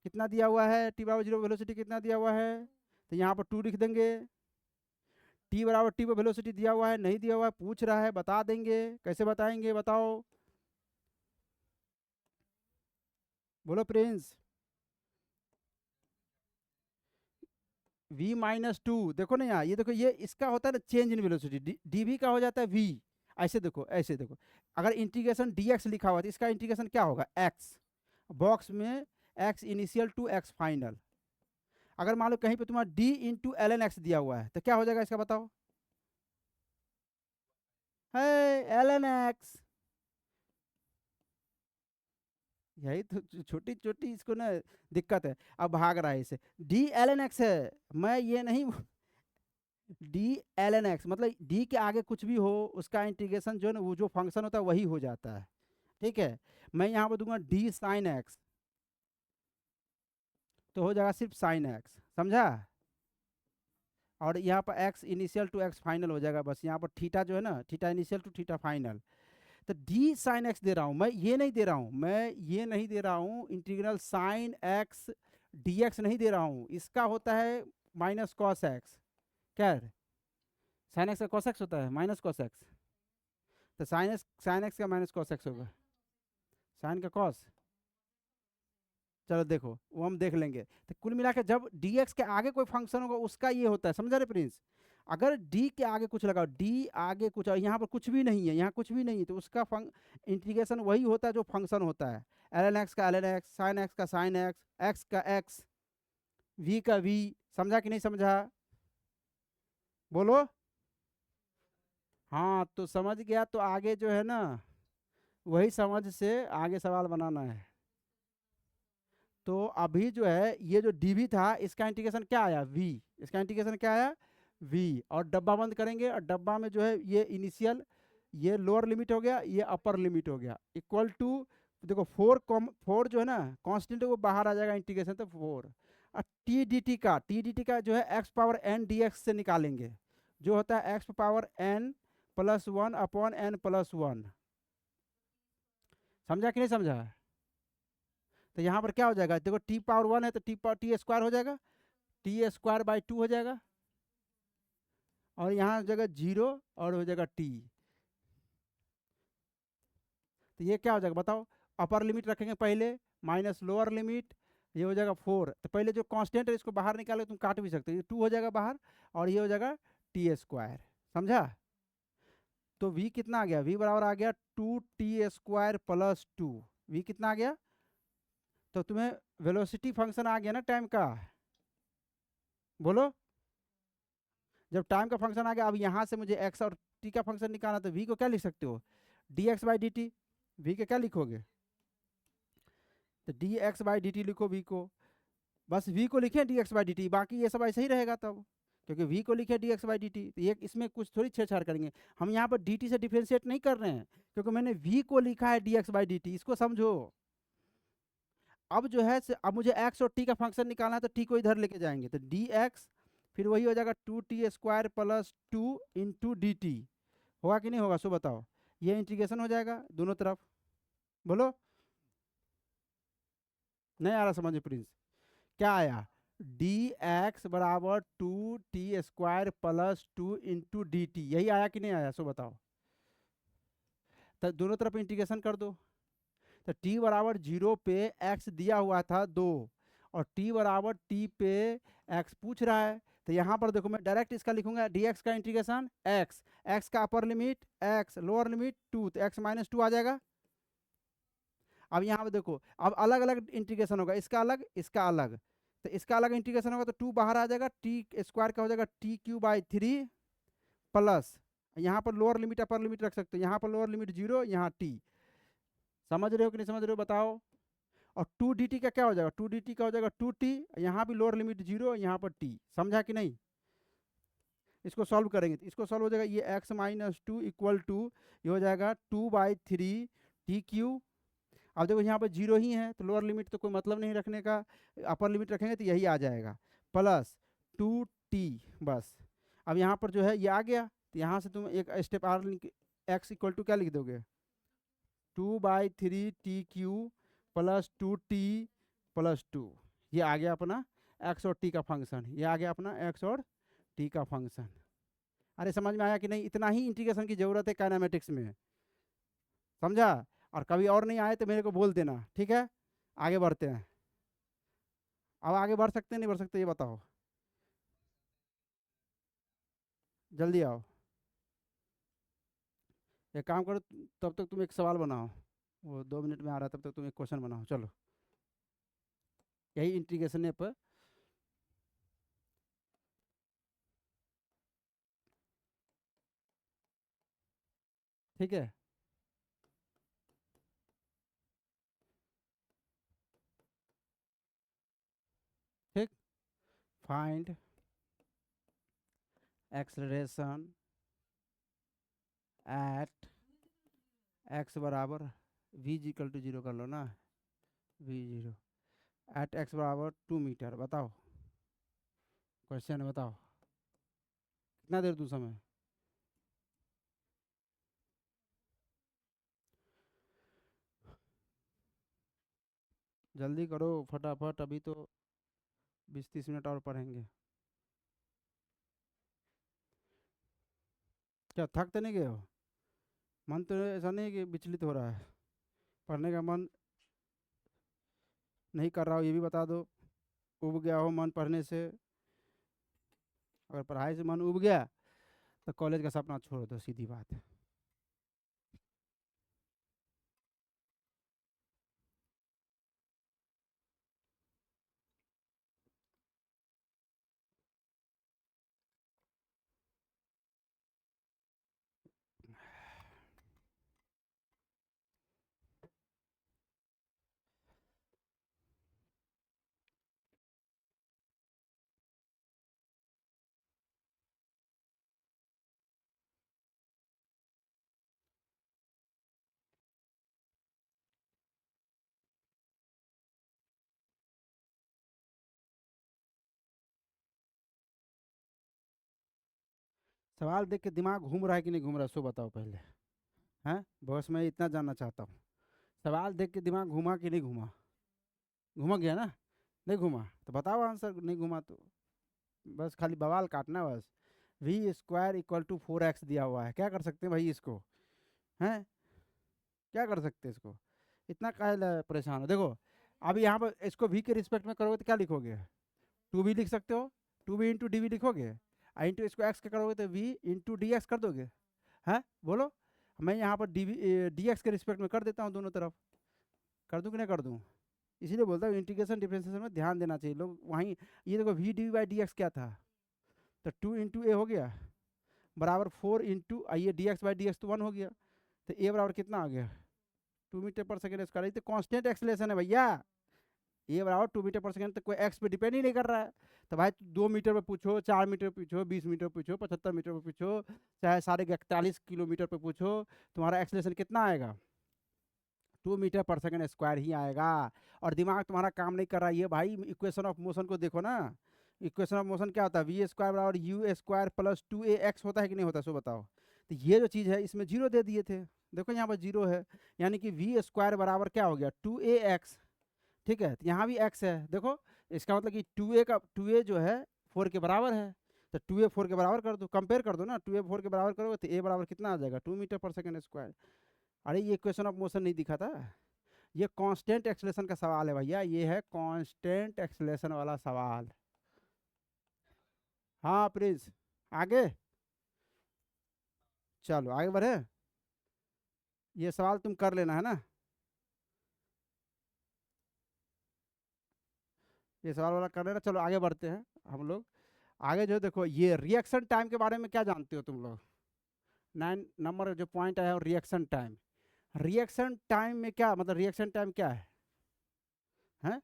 कितना दिया हुआ है? टी बराबर 0 वेलोसिटी कितना दिया हुआ है? तो यहाँ पर 2 लिख देंगे। टी बराबर टी पर वेलोसिटी दिया हुआ है नहीं दिया हुआ है पूछ रहा है, बता देंगे। कैसे बताएंगे बताओ? बोलो प्रिंस। v-2 देखो ना यहाँ, ये देखो ये इसका होता है ना चेंज इन वेलोसिटी, dv का हो जाता है v। ऐसे देखो ऐसे देखो, अगर इंटीग्रेशन dx लिखा हुआ है तो इसका इंटीग्रेशन क्या होगा? x, बॉक्स में x initial to x final. अगर मान लो कहीं पे तुम्हारा d into l n x दिया हुआ है तो क्या हो जाएगा इसका बताओ? है एल एन एक्स। यही तो छोटी छोटी इसको ना दिक्कत है। अब भाग रहा है इसे, डी एल एन एक्स है, मैं ये नहीं डी एल एन एक्स मतलब डी के आगे कुछ भी हो उसका इंटीग्रेशन जो है ना वो जो फंक्शन होता है वही हो जाता है, ठीक है। मैं यहाँ पर दूंगा डी साइन एक्स, तो हो जाएगा सिर्फ साइन एक्स, समझा? और यहाँ पर x initial to x final हो जाएगा, बस यहाँ पर थीटा जो है ना, theta initial to theta final. तो डी साइन एक्स दे रहा हूँ मैं, ये नहीं दे रहा हूँ, मैं ये नहीं दे रहा हूँ integral sine x D x नहीं दे रहा हूँ, इसका होता है माइनस कॉस एक्स। क्या है? साइन एक्स का कॉस एक्स होता है माइनस कॉस एक्स, तो साइन एक्स का माइनस कॉस एक्स होगा, साइन का कॉस। चलो देखो वो हम देख लेंगे। तो कुल मिला के जब डी एक्स के आगे कोई फंक्शन होगा उसका ये होता है, समझा रे प्रिंस? अगर डी के आगे कुछ लगाओ, डी आगे कुछ, और यहाँ पर कुछ भी नहीं है, यहाँ कुछ भी नहीं है, तो उसका इंटीग्रेशन वही होता है जो फंक्शन होता है। एल एन एक्स का l n x, sine x का साइन एक्स, एक्स का एक्स, वी का वी, समझा कि नहीं समझा? बोलो। हाँ तो समझ गया तो आगे जो है ना, वही समझ से आगे सवाल बनाना है। तो अभी जो है ये जो डीवी था इसका इंटीग्रेशन क्या आया, वी। इसका इंटीग्रेशन क्या आया, वी। और डब्बा बंद करेंगे और डब्बा में जो है ये इनिशियल, ये लोअर लिमिट हो गया, ये अपर लिमिट हो गया, इक्वल टू, देखो फोर जो है ना कांस्टेंट वो बाहर आ जाएगा इंटीग्रेशन, तो फोर। और टी डी टी का जो है x power n d x से निकालेंगे, जो होता है x power n plus one upon n plus one. समझा कि नहीं समझा? तो यहाँ पर क्या हो जाएगा, देखो टी पावर वन है तो टी पावर टी स्क्वायर हो जाएगा, टी स्क्वायर बाई टू हो जाएगा, और यहाँ हो जाएगा जीरो और हो जाएगा टी। तो ये क्या हो जाएगा बताओ, अपर लिमिट रखेंगे पहले माइनस लोअर लिमिट, ये हो जाएगा फोर। तो पहले जो कांस्टेंट है इसको बाहर निकालो, तुम काट भी सकते हो, ये टू हो जाएगा बाहर, और ये हो जाएगा टी स्क्वायर। समझा? तो v कितना आ गया, v बराबर आ गया two t square plus two. V कितना आ गया, तो तुम्हें वेलोसिटी फंक्शन आ गया ना टाइम का। बोलो। जब टाइम का फंक्शन आ गया, अब यहाँ से मुझे एक्स और टी का फंक्शन निकालना, तो वी को क्या लिख सकते हो, d x by d t. V के क्या लिखोगे, तो d x by d t लिखो वी को, बस वी को लिखे d x by d t, बाकी ये सब ऐसे ही रहेगा तब, क्योंकि वी को लिखे d x by d T, तो ये इसमें कुछ थोड़ी छेड़छाड़ करेंगे। हम यहाँ पर डी टी से डिफ्रेंशिएट नहीं कर रहे हैं, क्योंकि मैंने वी को लिखा है D x by d T, इसको समझो। अब जो है अब मुझे एक्स और टी का फंक्शन निकालना है, तो टी को इधर लेके जाएंगे, तो डी एक्स फिर वही हो जाएगा two t square plus two into d t. होगा कि नहीं होगा, सो बताओ। ये इंटीग्रेशन हो जाएगा दोनों तरफ। बोलो। नहीं आ रहा समझ में प्रिंस? क्या आया, डी एक्स बराबर two t square plus two into d t, यही आया कि नहीं आया, सो बताओ। तो दोनों तरफ इंटीग्रेशन कर दो। तो t बराबर जीरो पे x दिया हुआ था दो, और t बराबर t पे x पूछ रहा है, तो यहाँ पर देखो मैं डायरेक्ट इसका लिखूंगा dx का इंटीग्रेशन x, x का upper limit x, lower limit two, तो x माइनस टू आ जाएगा। अब यहाँ पे देखो, अब अलग अलग इंटीग्रेशन होगा, इसका अलग इसका अलग, तो इसका अलग इंटीग्रेशन होगा तो टू बाहर आ जाएगा, टी स्क्वायर का हो जाएगा T Q by three plus, यहाँ पर लोअर लिमिट अपर लिमिट रख सकते हो, यहाँ पर लोअर लिमिट जीरो, यहाँ टी। समझ रहे हो कि नहीं समझ रहे हो बताओ। और टू डी टी का क्या हो जाएगा, टू डी टी का हो जाएगा टू टी, यहाँ भी लोअर लिमिट जीरो, यहाँ पर टी। समझा कि नहीं? इसको सॉल्व करेंगे तो इसको सॉल्व हो जाएगा, ये x minus two equal to, ये हो जाएगा two by three t cube. अब देखो यहाँ पर जीरो ही है, तो लोअर लिमिट तो कोई मतलब नहीं रखने का, अपर लिमिट रखेंगे तो यही आ जाएगा, प्लस टू टी बस। अब यहाँ पर जो है ये आ गया, तो यहाँ से तुम एक step or x equal to क्या लिख दोगे, two by three t cube plus two t plus two. ये आ गया अपना एक्स और टी का फंक्शन, ये आ गया अपना एक्स और टी का फंक्शन। अरे समझ में आया कि नहीं? इतना ही इंटीग्रेशन की जरूरत है काइनेमेटिक्स में। समझा? और कभी और नहीं आए तो मेरे को बोल देना, ठीक है? आगे बढ़ते हैं। अब आगे बढ़ सकते हैं नहीं बढ़ सकते, ये बताओ, जल्दी आओ। एक काम करो, तब तक तुम एक सवाल बनाओ, वो 2 मिनट में आ रहा है, तब तक तुम एक क्वेश्चन बनाओ, चलो। यही इंटीग्रेशन पर। ठीक है, ठीक। फाइंड एक्सलरेशन एट एक्स बराबर वी इक्वल टू जीरो कर लो ना, वी जीरो एट एक्स बराबर 2 मीटर। बताओ क्वेश्चन, बताओ कितना देर दूँ समय। जल्दी करो फटाफट, अभी तो 20-30 मिनट और पढ़ेंगे। क्या थक तो नहीं गए हो? मन तो ऐसा नहीं कि विचलित हो रहा है, पढ़ने का मन नहीं कर रहा हो, ये भी बता दो। उब गया हो मन पढ़ने से? अगर पढ़ाई से मन उब गया तो कॉलेज का सपना छोड़ दो, सीधी बात है। सवाल देख के दिमाग घूम रहा है कि नहीं घूम रहा है, सो बताओ पहले। हैं बस मैं इतना जानना चाहता हूँ। सवाल देख के दिमाग घूमा कि नहीं घूमा? घूमा गया ना? नहीं घूमा तो बताओ आंसर, नहीं घूमा तो बस खाली बवाल काटना बस। We square equal to 4x दिया हुआ है, क्या कर सकते हैं भाई इसको? हैं क्या कर सकते हैं इसको? इतना काहे परेशान हो? देखो अभी यहाँ पर इसको v के रिस्पेक्ट में करोगे तो क्या लिखोगे? 2v लिख सकते हो, 2v इंटू डी वी लिखोगे। इंटू इसको x के करोगे तो v इंटू डी एक्स कर दोगे। हैं बोलो, मैं यहाँ पर डी एक्स के रिस्पेक्ट में कर देता हूँ दोनों तरफ। कर दूँ कि नहीं कर दूँ? इसीलिए बोलता हूँ इंटीग्रेशन डिफरेंशिएशन में ध्यान देना चाहिए लोग वहीं। ये देखो v d by d x क्या था, तो 2 इंटू ए हो गया बराबर 4 इंटू ये D x by d x तो 1 हो गया। तो ए बराबर कितना आ गया? 2 मीटर पर सेकेंड स्क्वायर। तो कांस्टेंट एक्सेलरेशन है भैया। ए बराबर 2 मीटर पर सेकेंड, तो कोई एक्स पे डिपेंड ही नहीं कर रहा है। तो भाई 2 मीटर पे पूछो, 4 मीटर पे पूछो, 20 मीटर पे पूछो, 75 मीटर पे पूछो, चाहे 41.5 किलोमीटर पे पूछो, तुम्हारा एक्सेलरेशन कितना आएगा? 2 मीटर पर सेकेंड स्क्वायर ही आएगा। और दिमाग तुम्हारा काम नहीं कर रहा है ये भाई, इक्वेशन ऑफ मोशन को देखो ना। इक्वेशन ऑफ मोशन क्या होता है? वी स्क्वायर बराबर यू स्क्वायर प्लस 2ax होता है कि नहीं होता, सो बताओ। तो ये जो चीज़ है इसमें जीरो दे दिए थे, देखो यहाँ पर जीरो है, यानी कि वी स्क्वायर बराबर क्या हो गया? 2ax। ठीक है, तो यहाँ भी x है देखो, इसका मतलब कि 2a जो है 4 के बराबर है। तो 2a 4 के बराबर कर दो, कंपेयर कर दो ना, 2a 4 के बराबर करोगे तो a बराबर कितना आ जाएगा? 2 मीटर पर सेकेंड स्क्वायर। अरे ये इक्वेशन ऑफ मोशन नहीं दिखा था, ये कांस्टेंट एक्सेलरेशन का सवाल है भैया, ये है कांस्टेंट एक्सेलरेशन वाला सवाल। हाँ प्रिंस, आगे चलो आगे बढ़े। ये सवाल तुम कर लेना है ना, ये सवाल वाला कर लेना। चलो आगे बढ़ते हैं हम लोग। आगे जो देखो ये रिएक्शन टाइम के बारे में क्या जानते हो तुम लोग? 9 नंबर जो पॉइंट आया है रिएक्शन टाइम। रिएक्शन टाइम में क्या मतलब, रिएक्शन टाइम क्या है? हैं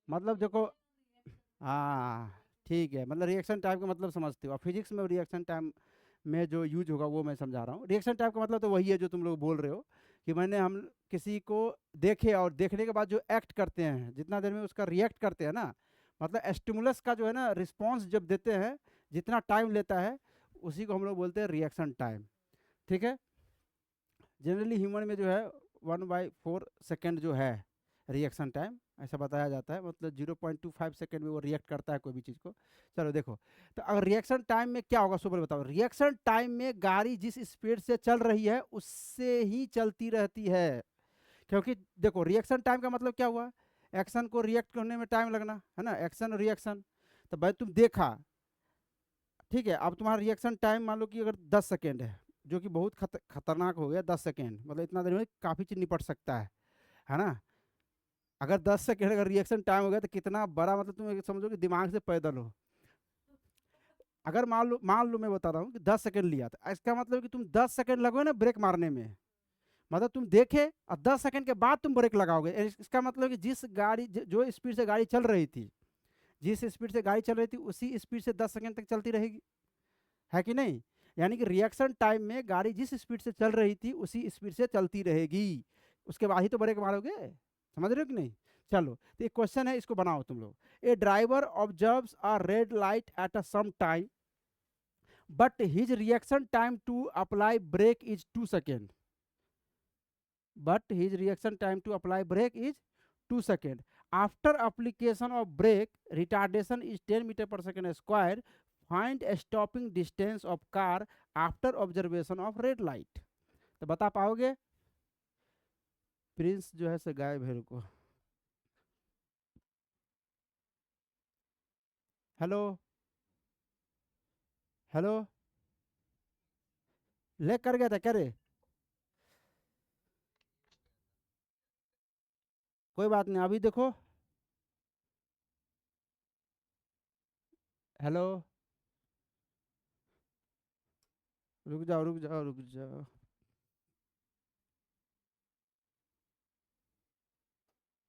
मतलब देखो, हाँ ठीक है, मतलब रिएक्शन टाइम का मतलब समझते हो। फिजिक्स में रिएक्शन टाइम में जो यूज होगा वो मैं समझा रहा हूँ। रिएक्शन टाइम का मतलब तो वही है जो तुम लोग बोल रहे हो कि मैंने हम किसी को देखे और देखने के बाद जो एक्ट करते हैं, जितना देर में उसका रिएक्ट करते हैं ना, मतलब स्टिमुलस का जो है ना रिस्पॉन्स जब देते हैं, जितना टाइम लेता है उसी को हम लोग बोलते हैं रिएक्शन टाइम। ठीक है, जनरली ह्यूमन में जो है 1/4 सेकेंड जो है रिएक्शन टाइम, ऐसा बताया जाता है, मतलब 0.25 सेकेंड में वो रिएक्ट करता है कोई भी चीज़ को। चलो देखो, तो अगर रिएक्शन टाइम में क्या होगा सुबह बताओ। रिएक्शन टाइम में गाड़ी जिस स्पीड से चल रही है उससे ही चलती रहती है। क्योंकि देखो रिएक्शन टाइम का मतलब क्या हुआ? एक्शन को रिएक्ट करने में टाइम लगना है ना, एक्शन और रिएक्शन। तो भाई तुम देखा, ठीक है, अब तुम्हारा रिएक्शन टाइम मान लो कि अगर 10 सेकेंड है, जो कि बहुत खतरनाक हो गया। 10 सेकेंड मतलब इतना देर में काफ़ी चीज़ निपट सकता है ना? अगर 10 सेकेंड अगर रिएक्शन टाइम हो गया तो कितना बड़ा, मतलब तुम ये समझो कि दिमाग से पैदल हो। अगर मान लो मैं बता रहा हूँ कि 10 सेकेंड लिया, तो इसका मतलब कि तुम 10 सेकेंड लगोगे ना ब्रेक मारने में, मतलब तुम देखे और 10 सेकेंड के बाद तुम ब्रेक लगाओगे। इसका मतलब कि जिस गाड़ी जो स्पीड से गाड़ी चल रही थी, जिस स्पीड से गाड़ी चल रही थी उसी स्पीड से 10 सेकेंड तक चलती रहेगी, है कि नहीं? यानी कि रिएक्शन टाइम में गाड़ी जिस स्पीड से चल रही थी उसी स्पीड से चलती रहेगी, उसके बाद ही तो ब्रेक मारोगे। समझ रहे हो कि नहीं? चलो तो एक क्वेश्चन है, इसको बनाओ तुम लोग। A driver observes a red light at a some time but his reaction time to apply brake is 2 second. but his reaction time to apply brake is 2 seconds. After application of brake, retardation is 10 meter per second square. Find a stopping distance of car after observation of red light. तो बता पाओगे? Prince जो है से गायब है, रुको। Hello, hello, ले कर गया था क्या रे? कोई बात नहीं, अभी देखो। हेलो, रुक जाओ रुक जाओ रुक जाओ।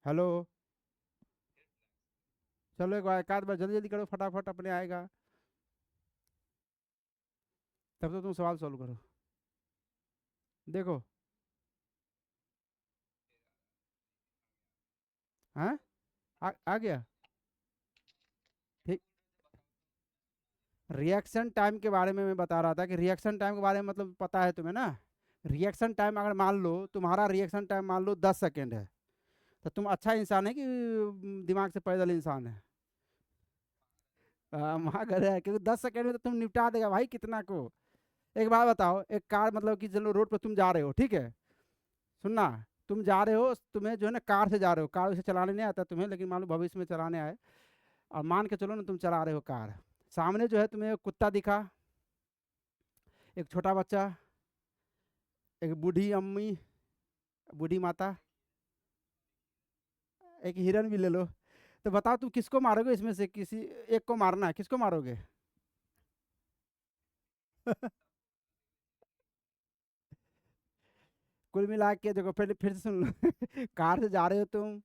हेलो, चलो एक आध बार जल्दी जल्दी करो, फटाफट अपने आएगा। तब तो तुम सवाल सॉल्व करो। देखो, हाँ आ गया। ठीक, रिएक्शन टाइम के बारे में मैं बता रहा था कि रिएक्शन टाइम के बारे में मतलब पता है तुम्हें ना। रिएक्शन टाइम अगर मान लो तुम्हारा रिएक्शन टाइम मान लो 10 सेकेंड है, तो तुम अच्छा इंसान है कि दिमाग से पैदल इंसान है? वहाँ गधा है, क्योंकि 10 सेकेंड में तो तुम निपटा देगा भाई कितना को। एक बात बताओ, एक कार मतलब कि चलो रोड पर तुम जा रहे हो, ठीक है, सुनना, तुम जा रहे हो, तुम्हें जो है ना कार से जा रहे हो, कार से चलाने नहीं आता तुम्हें, लेकिन मान लो भविष्य में चलाने आए, और मान के चलो ना तुम चला रहे हो कार, सामने जो है तुम्हें एक कुत्ता दिखा, एक छोटा बच्चा, एक बूढ़ी अम्मी, बूढ़ी माता, एक हिरन भी ले लो, तो बताओ तुम किसको मारोगे इसमें से? किसी एक को मारना है, किसको मारोगे? कुल मिला के देखो, फिर से सुन लो। कार से जा रहे हो तुम,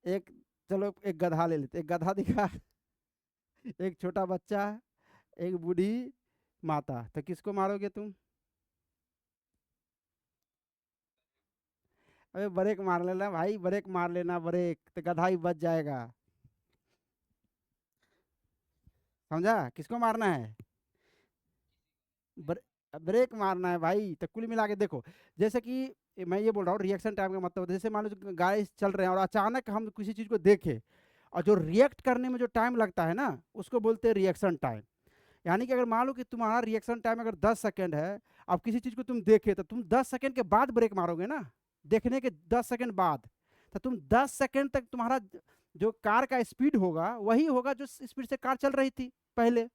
एक, चलो एक गधा ले लेते, एक गधा दिखा, एक छोटा बच्चा, एक बूढ़ी माता, तो किसको मारोगे तुम? अबे ब्रेक मार लेना भाई, ब्रेक मार लेना, ब्रेक, तो गधा ही बच जाएगा। समझा किसको मारना है? ब्र, ब्रेक मारना है भाई। तो कुल मिला के देखो, जैसे कि मैं ये बोल रहा हूँ रिएक्शन टाइम का मतलब, जैसे मान लो गाड़ी चल रहे हैं और अचानक हम किसी चीज़ को देखें, और जो रिएक्ट करने में जो टाइम लगता है ना, उसको बोलते हैं रिएक्शन टाइम। यानी कि अगर मान लो कि तुम्हारा रिएक्शन टाइम अगर 10 सेकेंड है, अब किसी चीज़ को तुम देखे, तो तुम 10 सेकेंड के बाद ब्रेक मारोगे ना, देखने के 10 सेकेंड बाद, तो तुम 10 सेकेंड तक तुम्हारा जो कार का स्पीड होगा वही होगा जो स्पीड से कार चल रही थी पहले।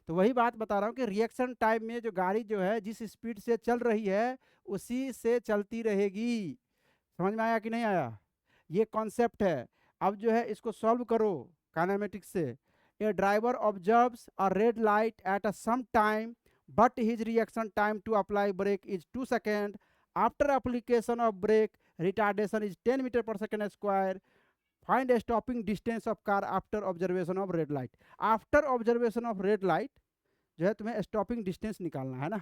तो वही बात बता रहा हूँ कि रिएक्शन टाइम में जो गाड़ी जो है जिस स्पीड से चल रही है उसी से चलती रहेगी। समझ में आया कि नहीं आया? ये कॉन्सेप्ट है। अब जो है इसको सॉल्व करो काइनेमेटिक्स से। A driver observes a red light at a some time but his reaction time to apply brake is 2 second. After application of brake retardation is 10 meter per second square. Find a stopping distance of car after observation of red light. After observation of red light जो है तुम्हें stopping distance निकालना है ना,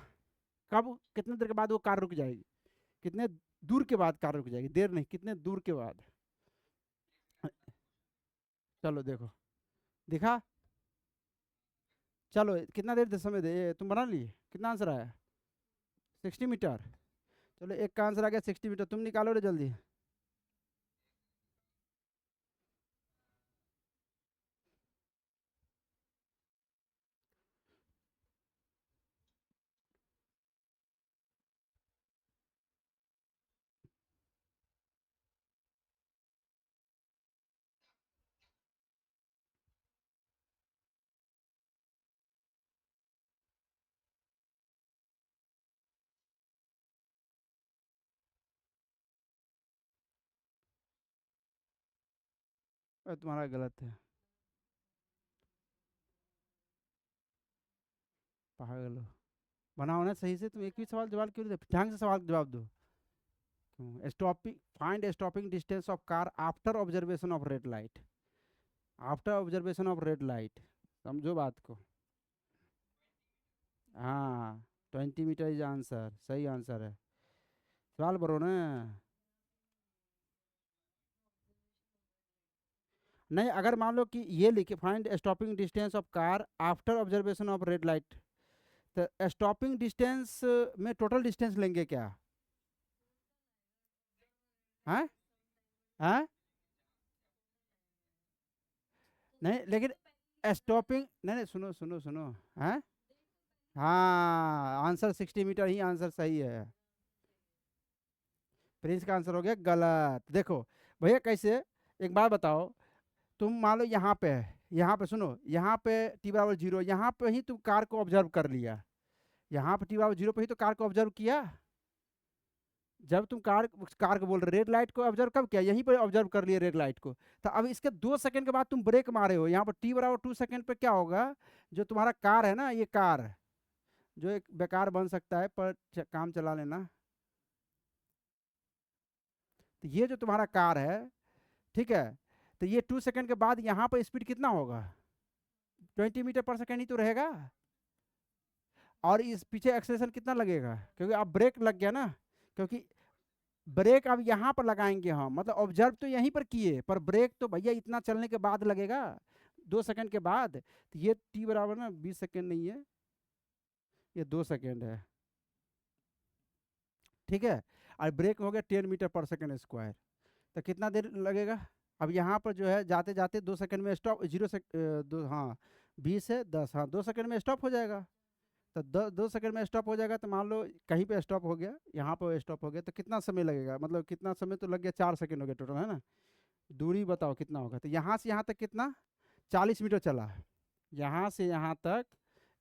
कब, कितने देर के बाद वो कार रुक जाएगी, कितने दूर के बाद कार रुक जाएगी, देर नहीं, कितने दूर के बाद। चलो देखो, दिखा, चलो कितना देर समय दे, तुम बना लिए, कितना आंसर आया? 60 मीटर। चलो एक का आंसर आ गया 60 मीटर, तुम निकालो रे जल्दी। तुम्हारा गलत है, पागल हो। बनाओ ना सही से, तुम एक भी सवाल जवाब क्यों नहीं दे, ढंग से सवाल का जवाब दो। Stopping, find stopping distance of car after observation of red light, after observation of red light, समझो बात को। हाँ, 20 मीटर इज आंसर, सही आंसर है। सवाल भरो ना। नहीं, अगर मान लो कि ये लिखे find stopping distance of car after observation of red light, तो स्टॉपिंग डिस्टेंस में टोटल डिस्टेंस लेंगे क्या? हैं? हैं? नहीं लेकिन स्टॉपिंग, नहीं नहीं, सुनो सुनो सुनो, हैं? हाँ, आंसर 60 मीटर ही आंसर सही है। प्रिंस का आंसर हो गया गलत। देखो भैया कैसे, एक बात बताओ, तुम मान लो यहाँ पे है, यहाँ पे सुनो, यहाँ पे t=0, यहाँ पे ही तुम कार को ऑब्जर्व कर लिया, यहाँ पे t=0 पे ही तो कार को ऑब्जर्व किया। जब तुम कार कार को बोल रहे रेड लाइट को ऑब्जर्व कब किया, यहीं पर ऑब्जर्व कर लिए रेड लाइट को। तो अब इसके 2 सेकंड के बाद तुम ब्रेक मारे हो, यहाँ पर t=2 सेकंड पे क्या होगा, जो तुम्हारा कार है ना, ये कार जो एक बेकार बन सकता है पर काम चला लेना, तो ये जो तुम्हारा कार है, ठीक है, तो ये 2 सेकंड के बाद यहाँ पर स्पीड कितना होगा? 20 मीटर पर सेकंड ही तो रहेगा। और इस पीछे एक्सेलेरेशन कितना लगेगा, क्योंकि अब ब्रेक लग गया ना, क्योंकि ब्रेक अब यहाँ पर लगाएंगे हम, मतलब ऑब्जर्व तो यहीं पर किए, पर ब्रेक तो भैया इतना चलने के बाद लगेगा। 2 सेकंड के बाद, तो ये t बराबर ना 20 सेकंड नहीं है, ये 2 सेकंड है, ठीक है। और ब्रेक हो गया 10 मीटर पर सेकंड स्क्वायर, तो कितना देर लगेगा? अब यहाँ पर जो है जाते जाते 2 सेकंड में स्टॉप, 0 से दो, हाँ 20 है 10, हाँ 2 सेकंड में स्टॉप हो जाएगा। तो 2 सेकंड में स्टॉप हो जाएगा, तो मान लो कहीं पे स्टॉप हो गया, यहाँ पर स्टॉप हो गया, तो कितना समय लगेगा? मतलब कितना समय तो लग गया, 4 सेकंड हो गया टोटल, है ना। दूरी बताओ कितना होगा? तो यहाँ से यहाँ तक कितना, 40 मीटर चला। यहाँ से यहाँ तक,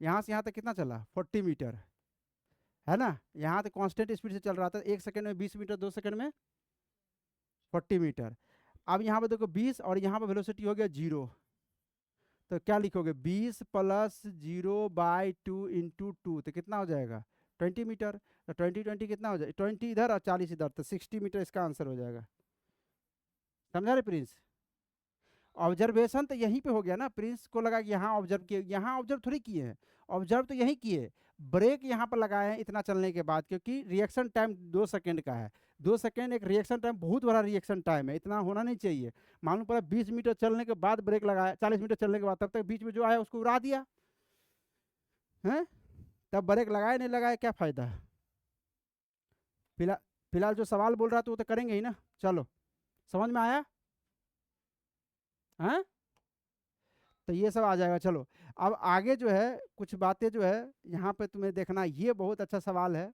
यहाँ से यहाँ तक कितना चला, 40 मीटर, है ना। यहाँ तो कांस्टेंट स्पीड से चल रहा था, 1 सेकंड में 20 मीटर, 2 सेकंड में 40 मीटर। अब यहाँ पे देखो 20 और यहाँ पे वेलोसिटी हो गया 0, तो क्या लिखोगे, 20 प्लस 0/2 इंटू 2, तो कितना हो जाएगा, 20 मीटर। तो 20 कितना हो जाएगा, 20 इधर और 40 इधर, तो 60 मीटर इसका आंसर हो जाएगा। समझा रे प्रिंस? ऑब्जर्वेशन तो यहीं पे हो गया ना, प्रिंस को लगा कि यहाँ ऑब्जर्व किए, यहाँ ऑब्जर्व थोड़ी किए हैं, ऑब्जर्व तो यहीं किए, ब्रेक यहाँ पर लगाए हैं इतना चलने के बाद, क्योंकि रिएक्शन टाइम 2 सेकंड का है। 2 सेकंड एक रिएक्शन टाइम, बहुत बड़ा रिएक्शन टाइम है, इतना होना नहीं चाहिए। मालूम पड़ा 20 मीटर चलने के बाद ब्रेक लगाया, 40 मीटर चलने के बाद, तब तक बीच में जो आया उसको उड़ा दिया है, तब ब्रेक लगाए नहीं लगाए क्या फ़ायदा। फिलहाल फिलहाल जो सवाल बोल रहा था वो तो करेंगे ही ना। चलो, समझ में आया? हैं? तो ये सब आ जाएगा। चलो, अब आगे जो है कुछ बातें जो है यहाँ पे तुम्हें देखना, ये बहुत अच्छा सवाल है।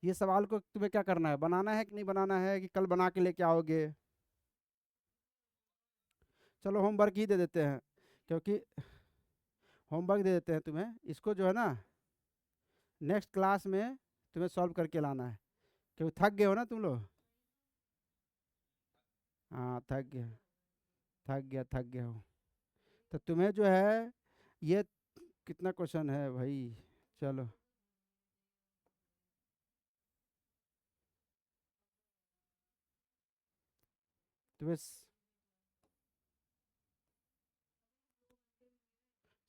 ये सवाल को तुम्हें क्या करना है, बनाना है कि नहीं बनाना है, कि कल बना के लेके आओगे? चलो होमवर्क ही दे देते हैं, क्योंकि होमवर्क दे देते हैं तुम्हें, इसको जो है ना नेक्स्ट क्लास में तुम्हें सॉल्व करके लाना है, क्योंकि थक गए हो ना तुम लोग। हाँ थक गए, थक गया हो, तो तुम्हें जो है ये कितना क्वेश्चन है भाई। चलो, तुम्हें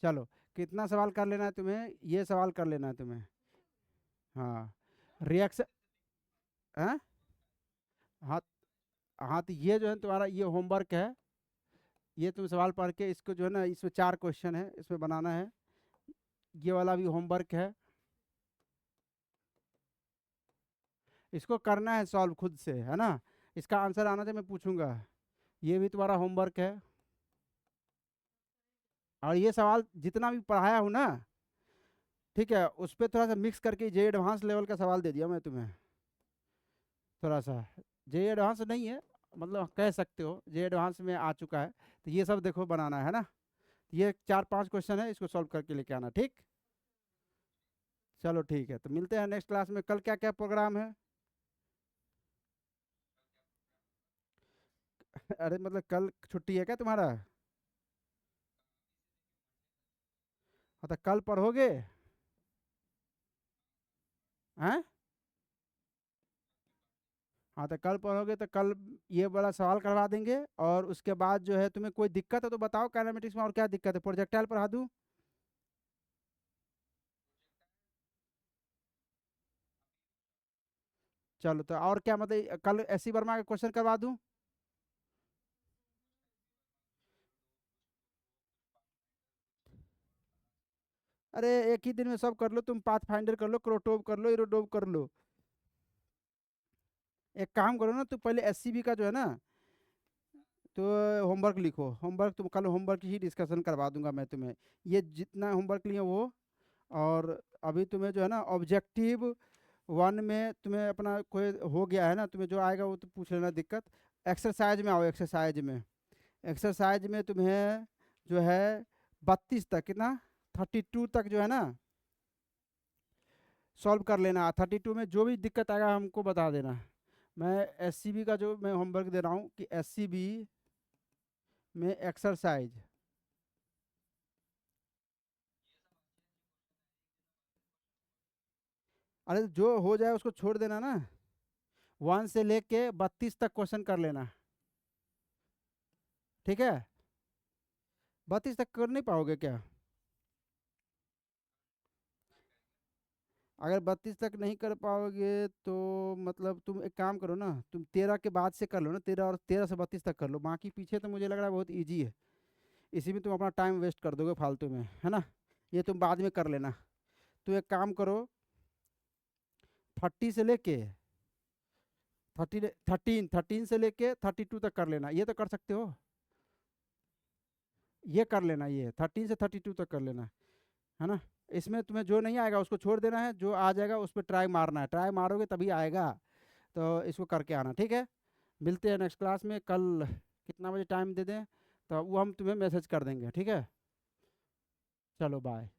चलो कितना सवाल कर लेना है तुम्हें, ये सवाल कर लेना है तुम्हें। हाँ, रिएक्शन, हाँ हाँ, हाँ तो ये जो है तुम्हारा ये होमवर्क है, ये तुम सवाल पढ़ के इसको जो है ना, इसमें 4 क्वेश्चन है, इसमें बनाना है, ये वाला भी होमवर्क है, इसको करना है सॉल्व खुद से, है ना। इसका आंसर आना चाहिए, मैं पूछूंगा। ये भी तुम्हारा होमवर्क है, और ये सवाल जितना भी पढ़ाया हूँ ना, ठीक है, उस पर थोड़ा सा मिक्स करके जे एडवांस लेवल का सवाल दे दिया मैं तुम्हें, थोड़ा सा। जे एडवांस नहीं है, मतलब कह सकते हो जे एडवांस में आ चुका है, तो ये सब देखो बनाना है ना। ये 4-5 क्वेश्चन है, इसको सॉल्व करके लेके आना, ठीक। चलो ठीक है, तो मिलते हैं नेक्स्ट क्लास में। कल क्या क्या प्रोग्राम है? अरे मतलब कल छुट्टी है क्या तुम्हारा? हाँ तो कल पढ़ोगे? हैं? हाँ तो कल पढ़ोगे तो कल ये वाला सवाल करवा देंगे, और उसके बाद जो है तुम्हें कोई दिक्कत है तो बताओ काइनेमेटिक्स में, और क्या दिक्कत है, प्रोजेक्टाइल पढ़ा दूँ? चलो, तो और क्या मतलब कल एस सी वर्मा का क्वेश्चन करवा दूँ? अरे एक ही दिन में सब कर लो, तुम पाथ फाइंडर कर लो, क्रोटोव कर लो, इरोडोव कर लो। एक काम करो ना, तुम पहले एस का जो है ना, तो होमवर्क लिखो, होमवर्क तुम कल होमवर्क ही डिस्कशन करवा दूंगा मैं तुम्हें, ये जितना होमवर्क लिए वो। और अभी तुम्हें जो है ना ऑब्जेक्टिव 1 में तुम्हें अपना कोई हो गया है ना, तुम्हें जो आएगा वो तो पूछ लेना दिक्कत। एक्सरसाइज में आओ, एक्सरसाइज में, एक्सरसाइज में तुम्हें जो है 32 तक, कितना, 32 तक जो है ना सॉल्व कर लेना। 32 में जो भी दिक्कत आएगा हमको बता देना। मैं एस का जो मैं होमवर्क दे रहा हूँ कि एस में एक्सरसाइज, अरे जो हो जाए उसको छोड़ देना ना, 1 से लेके 32 तक क्वेश्चन कर लेना, ठीक है। 32 तक कर नहीं पाओगे क्या? अगर 32 तक नहीं कर पाओगे तो मतलब तुम एक काम करो ना, तुम 13 के बाद से कर लो ना, 13 और 13 से 32 तक कर लो, बाकी पीछे तो मुझे लग रहा है बहुत ईजी है। इसी में तुम अपना टाइम वेस्ट कर दोगे फालतू में, है ना। ये तुम बाद में कर लेना। तो एक काम करो, 30 से लेके 13 से लेके 32 तक कर लेना, ये तो कर सकते हो। ये कर लेना, ये 13 से 32 तक कर लेना, है ना। इसमें तुम्हें जो नहीं आएगा उसको छोड़ देना है, जो आ जाएगा उस पर ट्राई मारना है, ट्राई मारोगे तभी आएगा। तो इसको करके आना, ठीक है। मिलते हैं नेक्स्ट क्लास में कल, कितना बजे टाइम दे दें तो वो हम तुम्हें मैसेज कर देंगे, ठीक है। चलो बाय।